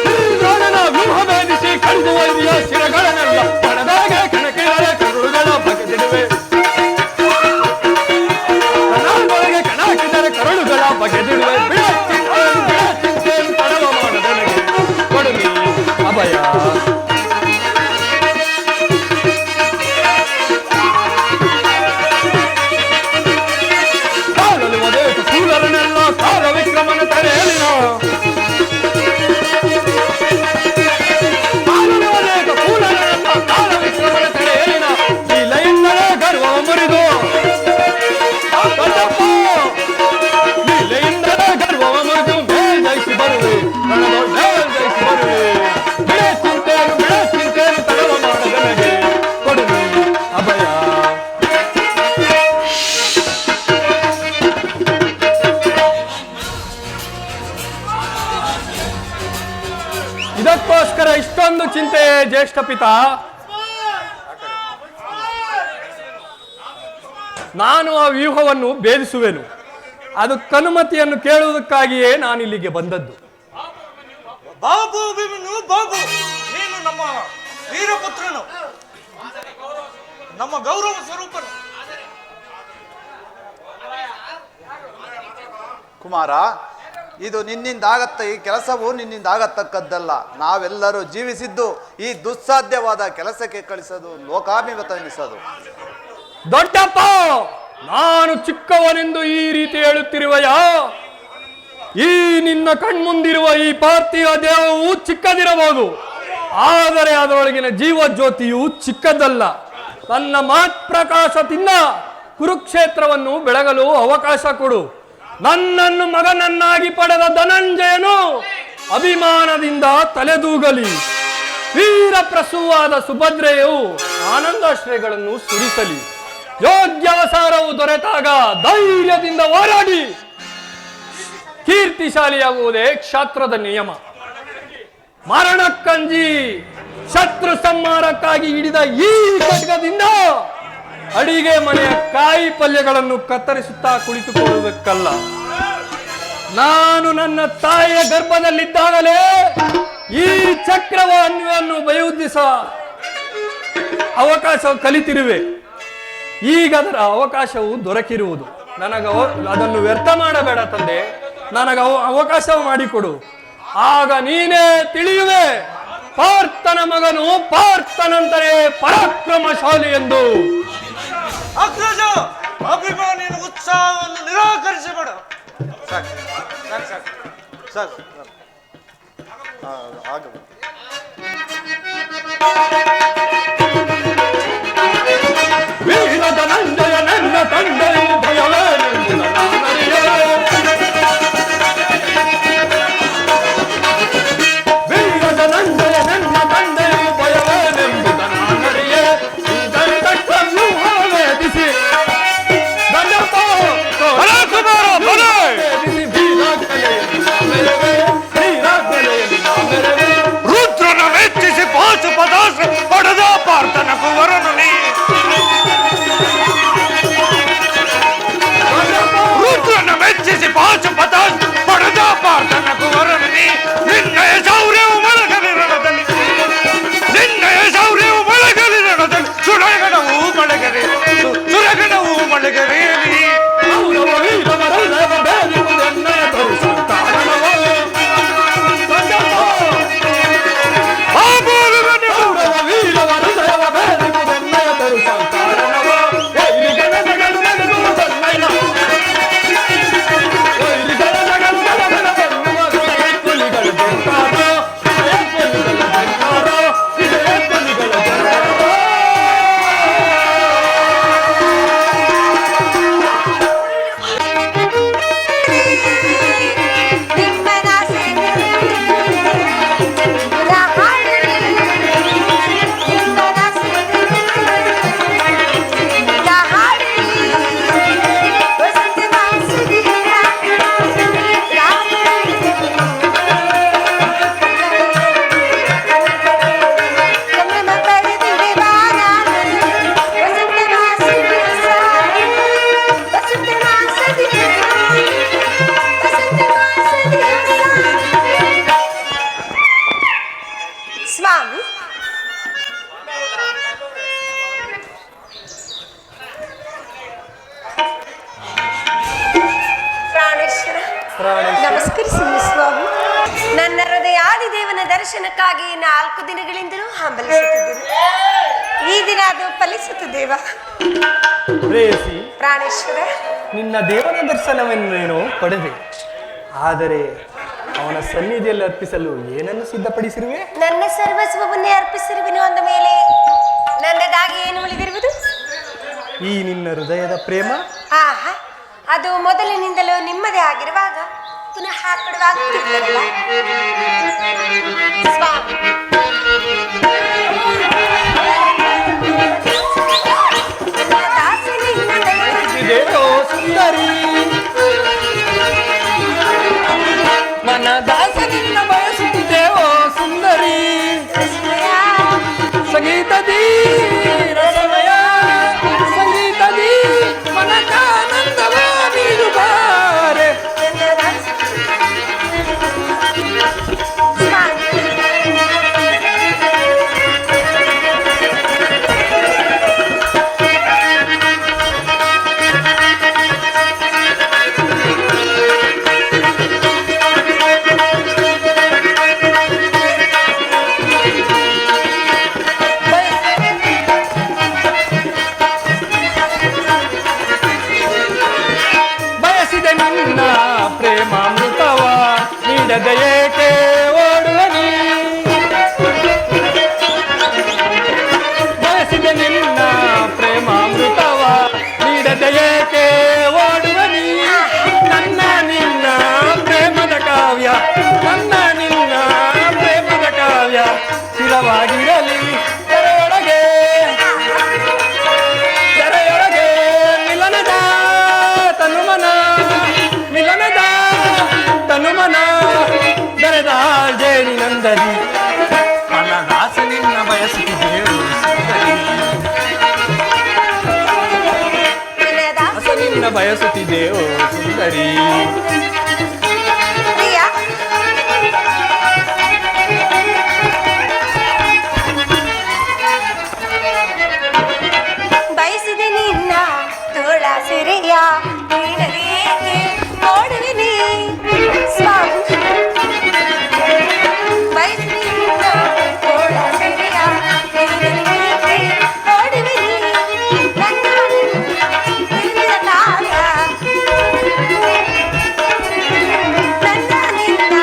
ಶ್ರೀರಾಮನ ವ್ಯೂಹ ಭೇದಿಸಿ ಕಳೆದು ಒಯ್ದಿಯ ಶಿರಗಳನ್ನೆಲ್ಲ ಕಣದಾಗೆ ಕಣಕಿಳರೆ ಕರುಳುಗಳ ಬಗೆದಿಡುವೆ. ಕಣದೊಳಗೆ ಕಣ ಹಾಕಿದರೆ ಕರುಳುಗಳ ಬಗೆದಿಡುವೆ. ಬಿಡ ಚಿಂತೆಯನ್ನು ತಡವ ಮಾಡದೆ ನನಗೆ ಕೊಡು ನೀ ಅಭಯ. ಕಾಲಲ್ಲಿ ಒದೆಯುತ್ತ ಕೂಲರನ್ನೆಲ್ಲ ಕಾಲ ವಿಕ್ರಮನ ತಡೆಯಲಿನ ಕಾಲ ವಿಕ್ರಮನ ತಡೆಯಲಿನ ಲೀಲೆಯಿಂದಲೇ ಗರ್ವವ ಮುರಿದು ಲೀಲೆಯಿಂದಲೇ ಗರ್ವವ ಮುರಿದು ಮೇಲ್ ಜಯಿಸಿ ಬರುವೆ. ಮೇಲ್ ಜಯಿಸಿ ಬರುವೆ. ಬಿಡ ಚಿಂತೆಯನ್ನು ತಡವ ಮಾಡದ ನನಗೆ ಕೊಡು ನೀ ಅಭಯ. ಇದಕ್ಕೋಸ್ಕರ ಇಷ್ಟೊಂದು ಚಿಂತೆ ಜ್ಯೇಷ್ಠ ಪಿತಾ. ನಾನು ಆ ವ್ಯೂಹವನ್ನು ಭೇದಿಸುವೆನು. ಅದಕ್ಕನುಮತಿಯನ್ನು ಕೇಳುವುದಕ್ಕಾಗಿಯೇ ನಾನು ಇಲ್ಲಿಗೆ ಬಂದದ್ದು. ಬಾಬು ಅಭಿಮನ್ಯು, ಬಾಬು, ನೀನು ನಮ್ಮ ವೀರಪುತ್ರನು, ನಮ್ಮ ಗೌರವ ಸ್ವರೂಪನು. ಕುಮಾರ, ಇದು ನಿನ್ನಿಂದಾಗತ್ತ, ಈ ಕೆಲಸವು ನಿನ್ನಿಂದಾಗತಕ್ಕದ್ದಲ್ಲ. ನಾವೆಲ್ಲರೂ ಜೀವಿಸಿದ್ದು ಈ ದುಸ್ಸಾಧ್ಯವಾದ ಕೆಲಸಕ್ಕೆ ಕಳಿಸೋದು ಲೋಕಾಭಿಮತನಿಸೋದು. ದೊಡ್ಡಪ್ಪ, ನಾನು ಚಿಕ್ಕವನೆಂದು ಈ ರೀತಿ ಹೇಳುತ್ತಿರುವೆಯ? ಈ ನಿನ್ನ ಕಣ್ಮುಂದಿರುವ ಈ ಪಾರ್ಥಿವ ದೇಹವು ಚಿಕ್ಕದಿರಬಹುದು, ಆದರೆ ಅದರೊಳಗಿನ ಜೀವಜ್ಯೋತಿಯು ಚಿಕ್ಕದಲ್ಲ. ತನ್ನ ಮಾತ್ಪ್ರಕಾಶದಿಂದ ಕುರುಕ್ಷೇತ್ರವನ್ನು ಬೆಳಗಲು ಅವಕಾಶ ಕೊಡು. ನನ್ನನ್ನು ಮಗನನ್ನಾಗಿ ಪಡೆದ ಧನಂಜಯನು ಅಭಿಮಾನದಿಂದ ತಲೆದೂಗಲಿ. ವೀರ ಪ್ರಸೂವಾದ ಸುಭದ್ರೆಯು ಆನಂದಾಶ್ರಯಗಳನ್ನು ಸುರಿಸಲಿ. ಯೋಗ್ಯವಸಾರವು ದೊರೆತಾಗ ಧೈರ್ಯದಿಂದ ಹೋರಾಡಿ ಕೀರ್ತಿಶಾಲಿಯಾಗುವುದೇ ಕ್ಷಾತ್ರದ ನಿಯಮ. ಮರಣಕ್ಕಂಜಿ ಶತ್ರು ಸಂಹಾರಕ್ಕಾಗಿ ಹಿಡಿದ ಈ ಖಡ್ಗದಿಂದ ಅಡಿಗೆ ಮನೆಯ ಕಾಯಿ ಪಲ್ಯಗಳನ್ನು ಕತ್ತರಿಸುತ್ತಾ ಕುಳಿತುಕೊಳ್ಳುವುದಕ್ಕಲ್ಲ. ನಾನು ನನ್ನ ತಾಯಿಯ ಗರ್ಭದಲ್ಲಿದ್ದಾಗಲೇ ಈ ಚಕ್ರವನ್ನು ಬಯುದ್ಧಿಸ ಅವಕಾಶ ಕಲಿತಿರುವೆ. ಈಗ ಅದರ ಅವಕಾಶವು ದೊರಕಿರುವುದು. ಅದನ್ನು ವ್ಯರ್ಥ ಮಾಡಬೇಡ ತಂದೆ, ನನಗೆ ಅವಕಾಶ ಮಾಡಿಕೊಡು. ಆಗ ನೀನೇ ತಿಳಿಯುವೆ, ಪಾರ್ಥನ ಮಗನು ಪಾರ್ಥನಂತರೇ ಪರಾಕ್ರಮಶಾಲಿ ಎಂದು. ಅಗ್ರಜ, ಅಭಿಮಾನಿಯ ಉತ್ಸಾಹವನ್ನು ನಿರಾಕರಿಸಬೇಡ. ಸಾಕು ಸಾಕು ಸಾಕು ಸಾಕು ಆಗಬಹುದು. ವೀರ ಧನಂಜಯ ನನ್ನ ತಂದೆಯು ಭಯವೇನೆಂಬುದನ್ನು ನಾನರಿಯೆ. ವೀರ ಧನಂಜಯ ನನ್ನ ತಂದೆಯು ಭಯವೇನೆಂಬುದನ್ನು ನಾನರಿಯೆ. ಇದಕ್ಕೆ ವ್ಯೂಹವೇದಿಸಿ ದೊಡ್ಡಪ್ಪ ರುದ್ರನ ಮೆಚ್ಚಿಸಿ ಪಾಶುಪದಾಸ್ತ್ರ ಪಡೆದ ಪಾರ್ಥನ ಕುವರನು ನೀ. ಸ್ವಾಮಿ. ಪ್ರಾಣೇಶ್ವರ ನಮಸ್ಕರಿಸಿ ಸ್ವಾಮಿ. ನನ್ನ ಹೃದಯಾದಿ ದೇವನ ದರ್ಶನಕ್ಕಾಗಿ 4 ದಿನಗಳಿಂದಲೂ ಹಂಬಲಿಸುತ್ತಿದ್ದೇನೆ. ಈ ದಿನ ಅದು ಫಲಿಸಿತು ದೇವ. ಪ್ರೇಯಸಿ, ಪ್ರಾಣೇಶ್ವರ, ನಿನ್ನ ದೇವನ ದರ್ಶನವನ್ನೇನೋ ಪಡೆದೆ, ಆದರೆ ಅವನ ಸನ್ನಿಧಿಯಲ್ಲಿ ಅರ್ಪಿಸಲು ಏನನ್ನು ಸಿದ್ಧಪಡಿಸಿರುವೆ? ನನ್ನ ಸರ್ವಸ್ವವನ್ನೇ ಅರ್ಪಿಸಿರುವೆನು ಅಂದ ಮೇಲೆ ನನ್ನದಾಗಿ ಏನು ಉಳಿದಿರುವುದು? ಈ ನಿನ್ನ ಹೃದಯದ ಪ್ರೇಮ ಆಹಾ, ಅದು ಮೊದಲಿನಿಂದಲೂ ನಿಮ್ಮದೇ ಆಗಿರುವಾಗ ಪುನಃ ಕೊಡುವಾಗ ಸ್ವಾಮಿ. ದೇವೋ ಸುಂದರಿ, ಮನದಾಸ ನಿನ್ನ ಬಯಸುತ್ತಿದ್ದೇವೋ ಸುಂದರಿ, ಸಂಗೀತದಿ ರಸಮಯ, ಸಂಗೀತದಿ ಮನಕಾನಂದವ ನೀಡು ಬಾರೆ. ಬಯಸಿದ ನಿನ್ನ ಪ್ರೇಮಾಮೃತವ ನೀಡದ ಏಕೆ ಓಡುವನಿ, ಬಯಸಿದ ನಿನ್ನ ಪ್ರೇಮಾಮೃತವ ನೀಡದ ಏಕೆ ಓಡುವನಿ. ನನ್ನ ನಿನ್ನ ಪ್ರೇಮದ ಕಾವ್ಯ, ನನ್ನ ನಿನ್ನ ಪ್ರೇಮದ ಕಾವ್ಯ ಸ್ಥಿರವಾಗಿರಲಿ ತೆರೆಯೊಳಗೆ, ತೆರೆಯೊಳಗೆ ಮಿಲನದ ತನುಮನ, ಮಿಲನದ ತನುಮನ ಬೆರೆದ ಜೇಡಿ ನಂದರಿ. ಮನದಾಸ ನಿನ್ನ ಬಯಸುತ್ತಿದ್ದೇವು ಸುಂದರಿ, ದಾಸ ನಿನ್ನ ಬಯಸುತ್ತಿದ್ದೇವು ಸುಂದರಿ. ಪ್ರಿಯ, ಬಯಸಿದೆ ನಿನ್ನ ತೋಳ ಸೆರೆಯ ನೀಡದೇಕೆ ಓಡುವಿನಿ ಸ್ವಾಮಿ. ಬಯಸಿದೆ ನಿನ್ನ ತೋಳ ಸೆರೆಯ ನೀಡದೇಕೆ ಓಡುವಿನಿ. ನನ್ನ ನಿನ್ನ ಕಾವ್ಯ, ನನ್ನ ನಿನ್ನ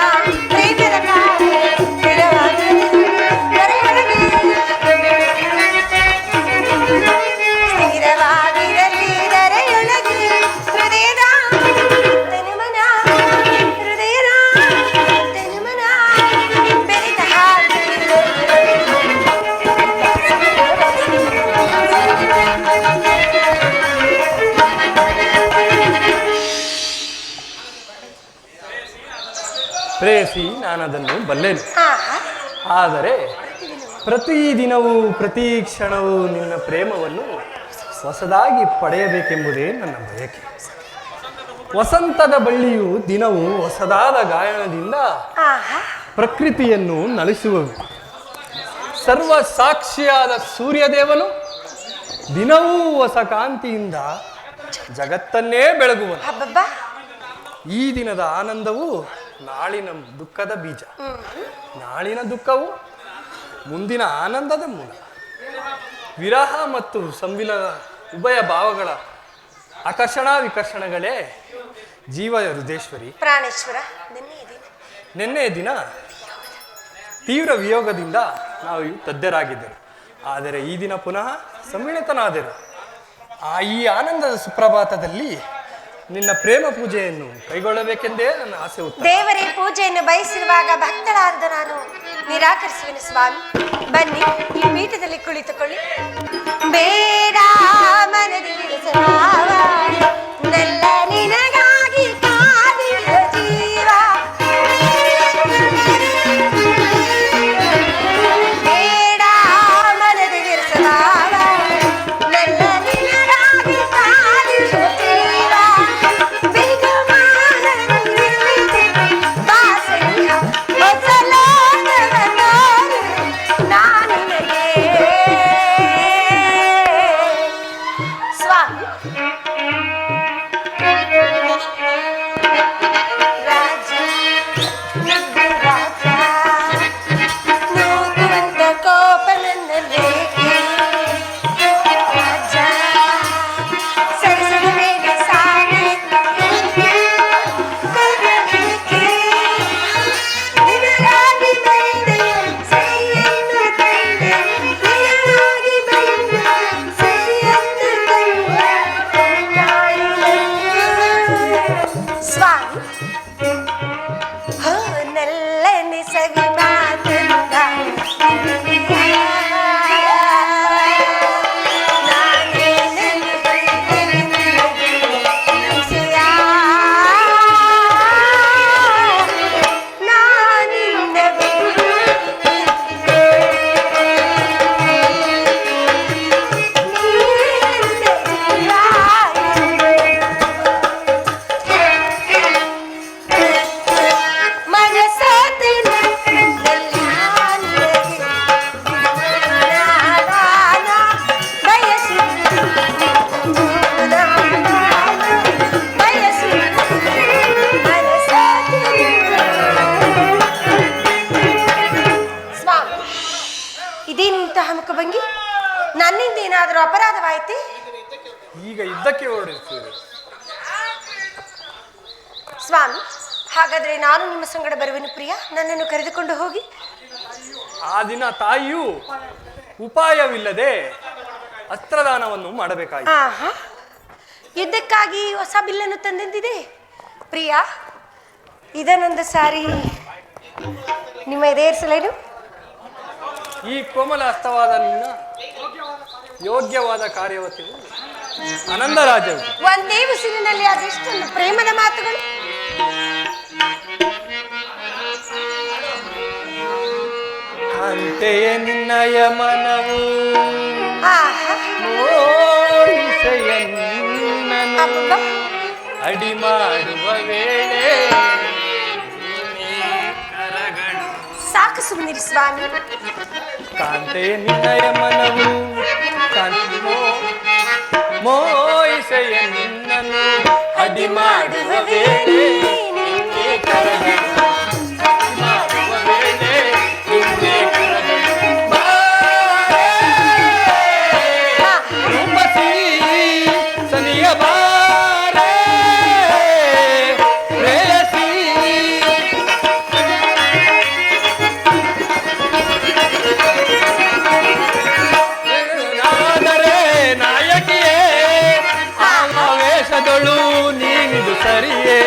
ಪ್ರೇಮದ ಕಾವ್ಯ ಸ್ಥಿರವಾಗಲಿ ತೆರೆಯೊಳಗೆ, ಸ್ಥಿರವಾಗಿರಲಿ ತೆರೆಯೊಳಗೆ. ಹೃದಯದ ತನುಮನ, ಹೃದಯದ ತನುಮನ ಬೆರೆತ ಹಾಗೆ ಪ್ರೇಯಸಿ, ನಾನದನ್ನು ಬಲ್ಲೆನು, ಆಹಾ, ಆದರೆ ಪ್ರತಿದಿನವೂ ಪ್ರತಿ ಕ್ಷಣವೂ ನಿನ್ನ ಪ್ರೇಮವನ್ನು ಹೊಸದಾಗಿ ಪಡೆಯಬೇಕೆಂಬುದೇ ನನ್ನ ಬಯಕೆ. ವಸಂತದ ಬಳ್ಳಿಯು ದಿನವೂ ಹೊಸದಾದ ಗಾಯನದಿಂದ ಆಹಾ, ಪ್ರಕೃತಿಯನ್ನು ನಳಿಸುವವು. ಸರ್ವ ಸಾಕ್ಷಿಯಾದ ಸೂರ್ಯದೇವನು ದಿನವೂ ಹೊಸ ಕಾಂತಿಯಿಂದ ಜಗತ್ತನ್ನೇ ಬೆಳಗುವನು. ಹಬ್ಬಬ್ಬ, ಈ ದಿನದ ಆನಂದವು ನಾಳಿನ ದುಃಖದ ಬೀಜ, ನಾಳಿನ ದುಃಖವು ಮುಂದಿನ ಆನಂದದ ಮೂಲ. ವಿರಹ ಮತ್ತು ಸಂವಿಲನ ಉಭಯ ಭಾವಗಳ ಆಕರ್ಷಣ ವಿಕರ್ಷಣಗಳೇ ಜೀವ ಹೃದಯೇಶ್ವರಿ. ಪ್ರಾಣೇಶ್ವರ, ನಿನ್ನೆಯ ದಿನ ತೀವ್ರ ವಿಯೋಗದಿಂದ ನಾವು ತದ್ದೆರಾಗಿದ್ದರು, ಆದರೆ ಈ ದಿನ ಪುನಃ ಸಮ್ಮಿಳಿತನಾದರು. ಈ ಆನಂದದ ಸುಪ್ರಭಾತದಲ್ಲಿ ನಿನ್ನ ಪ್ರೇಮ ಪೂಜೆಯನ್ನು ಕೈಗೊಳ್ಳಬೇಕೆಂದೇ ನನ್ನ ಆಸೆ ಉತ್ತ. ದೇವರೇ ಪೂಜೆಯನ್ನು ಬಯಸಿರುವಾಗ ಭಕ್ತಳಾದ ನಾನು ನಿರಾಕರಿಸುವೆನು ಸ್ವಾಮಿ. ಬನ್ನಿ, ಈ ಪೀಠದಲ್ಲಿ ಕುಳಿತುಕೊಳ್ಳಿ. ಬೇಡ ಮನದಿ ನೆಲ್ಲ ನಿನಗಾಗಿ ಕಾದಿರುವ ಜೀವ, ಬೇಡ ಮನದಿ ವಿರಸವಾವ ನೆಲ್ಲ ನಿನಗಾಗಿ ಕಾದಿರುವ ಜೀವ. ಬಾಸಯ್ಯ ಹೊಸ ಲೋಕವ ನೋಡು, ನಾ ನನ್ನಿಂದ ಏನಾದರೂ ಅಪರಾಧವಾಯಿತೆ? ಈಗ ಯುದ್ಧಕ್ಕೆ ಹೊರಡಿರ್ತೀವಿ. ಸ್ವಾಮಿ, ಹಾಗಾದ್ರೆ ನಾನು ನಿಮ್ಮ ಸಂಗಡ ಬರುವೆನು ಪ್ರಿಯ. ನನ್ನನ್ನು ಕರೆದುಕೊಂಡು ಹೋಗಿ. ಆ ದಿನ ತಾಯಿಯು ಉಪಾಯವಿಲ್ಲದೆ ಅಸ್ತ್ರದಾನವನ್ನು ಮಾಡಬೇಕಾಯಿತು. ಆಹಾ, ಯುದ್ಧಕ್ಕಾಗಿ ಹೊಸ ಬಿಲ್ಲನ್ನು ತಂದಿದ್ದಿದೆ ಪ್ರಿಯ. ಇದನ್ನೊಂದು ಸಾರಿ ನಿಮ್ಮ ಎದೆಯೇರಿಸಲೇನು? ಈ ಕೋಮಲ ಹಸ್ತವಾದ ನಿನ್ನ ಯೋಗ್ಯವಾದ ಕಾರ್ಯವತಿಯು ಆನಂದರಾಜವು. ಒಂದೇ ಉಸಿರಿನಲ್ಲಿ ಅದೆಷ್ಟೊಂದು ಪ್ರೇಮದ ಮಾತುಗಳು. ಅಂತೆಯೇ ನಿನ್ನಯ ಮನವು ಆಹಾ, ಮೋಹಿಸೆಯ ನಿನ್ನನು ಅಬ್ಬಬ್ಬಾ. ಅಡಿ ಮಾಡುವ ವೇಳೆ ಕರಗಳು. ಸಾಕು ಸುಮ್ಮನಿರಿ ಸ್ವಾಮಿ. ಕಾಂತೆಯೇ ನಿನ್ನಯ ಮನವು ಕಾಂತಿ ಮೋಹಿಸೆಯ ನಿನ್ನನು ಅಡಿ ಮಾಡುವ ವೇಳೆ ನಿನ್ನೆ ಕರಗಳು. ನೀನಿದು ಸರಿಯೇ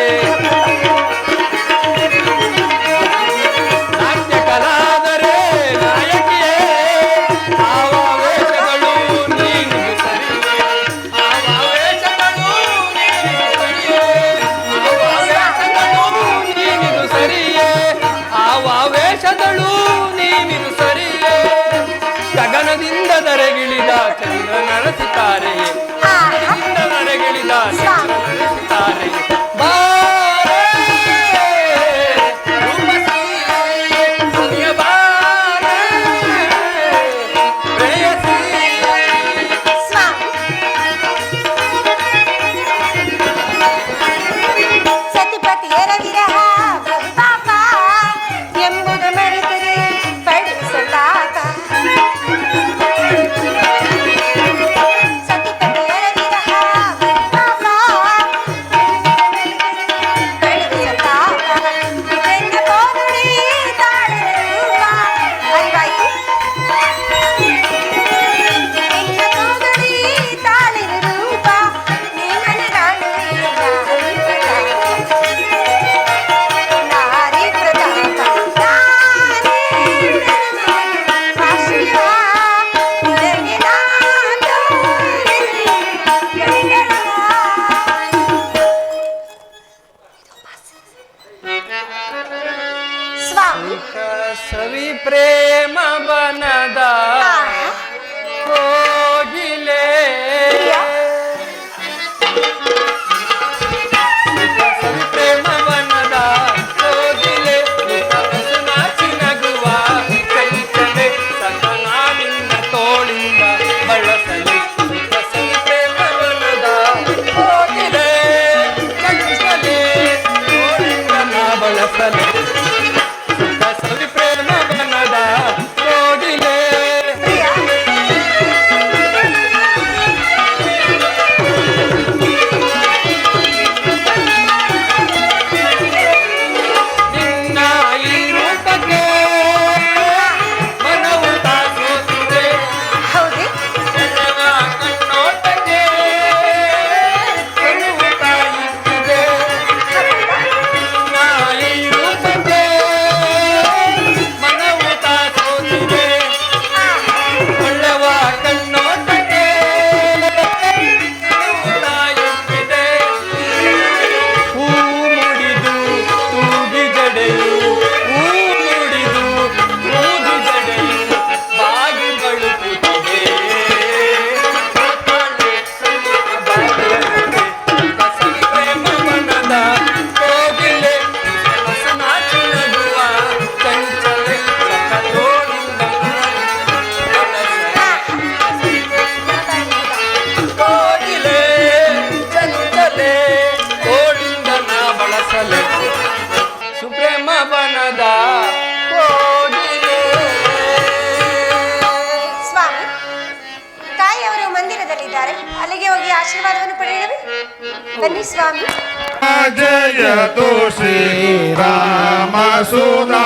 ನಾಟ್ಯ ಕಲಾದರೆ ನಾಯಕಿಯೇ ಆವೇಶಗಳು ನೀನಿದು ಸರಿಯೇ ಆವೇಶಗಳು ನೀನಿದು ಸರಿಯೇ ಆವೇಶಗಳು ನೀನಿದು ಸರಿಯೇ ಗಗನದಿಂದ ದರೆಗಿಳಿದ ಚಂದ್ರ ನಡೆಸುತ್ತಾರೆಯೇ ನರೆಗಿಳಿದ ನಡೆಸುತ್ತಾರೆ ಸತಿಪತಿಯರ ವಿರಹ ಬಹುಪಾಪ ಎಂಬುದು ಮರೆತರೆ ಪಡಿಸಲಾಗ. ಸವಿ ಪ್ರೇಮ ಬನದ ಹೋಗಿಲೆ ಸವಿ ಪ್ರೇಮ ಬನದ ಹೋಗಿಲೆ ನಾಚಿ ನಗುವ ಕೈತಲೆ ಸಕಲ ನಿನ್ನ ತೋಳಿಂದ ಬಳಸಲಿ ಸವಿ ಪ್ರೇಮ ಬನದ ಹೋಗಿಲೆ ಕೈತಲೆ ತೋಳಿಂದ ನಾ ಬಳಸಲಿ ಬನ್ನಿ ಸ್ವಾಮಿ. ಜಯತು ಶ್ರೀರಾಮ ಸುಧಾ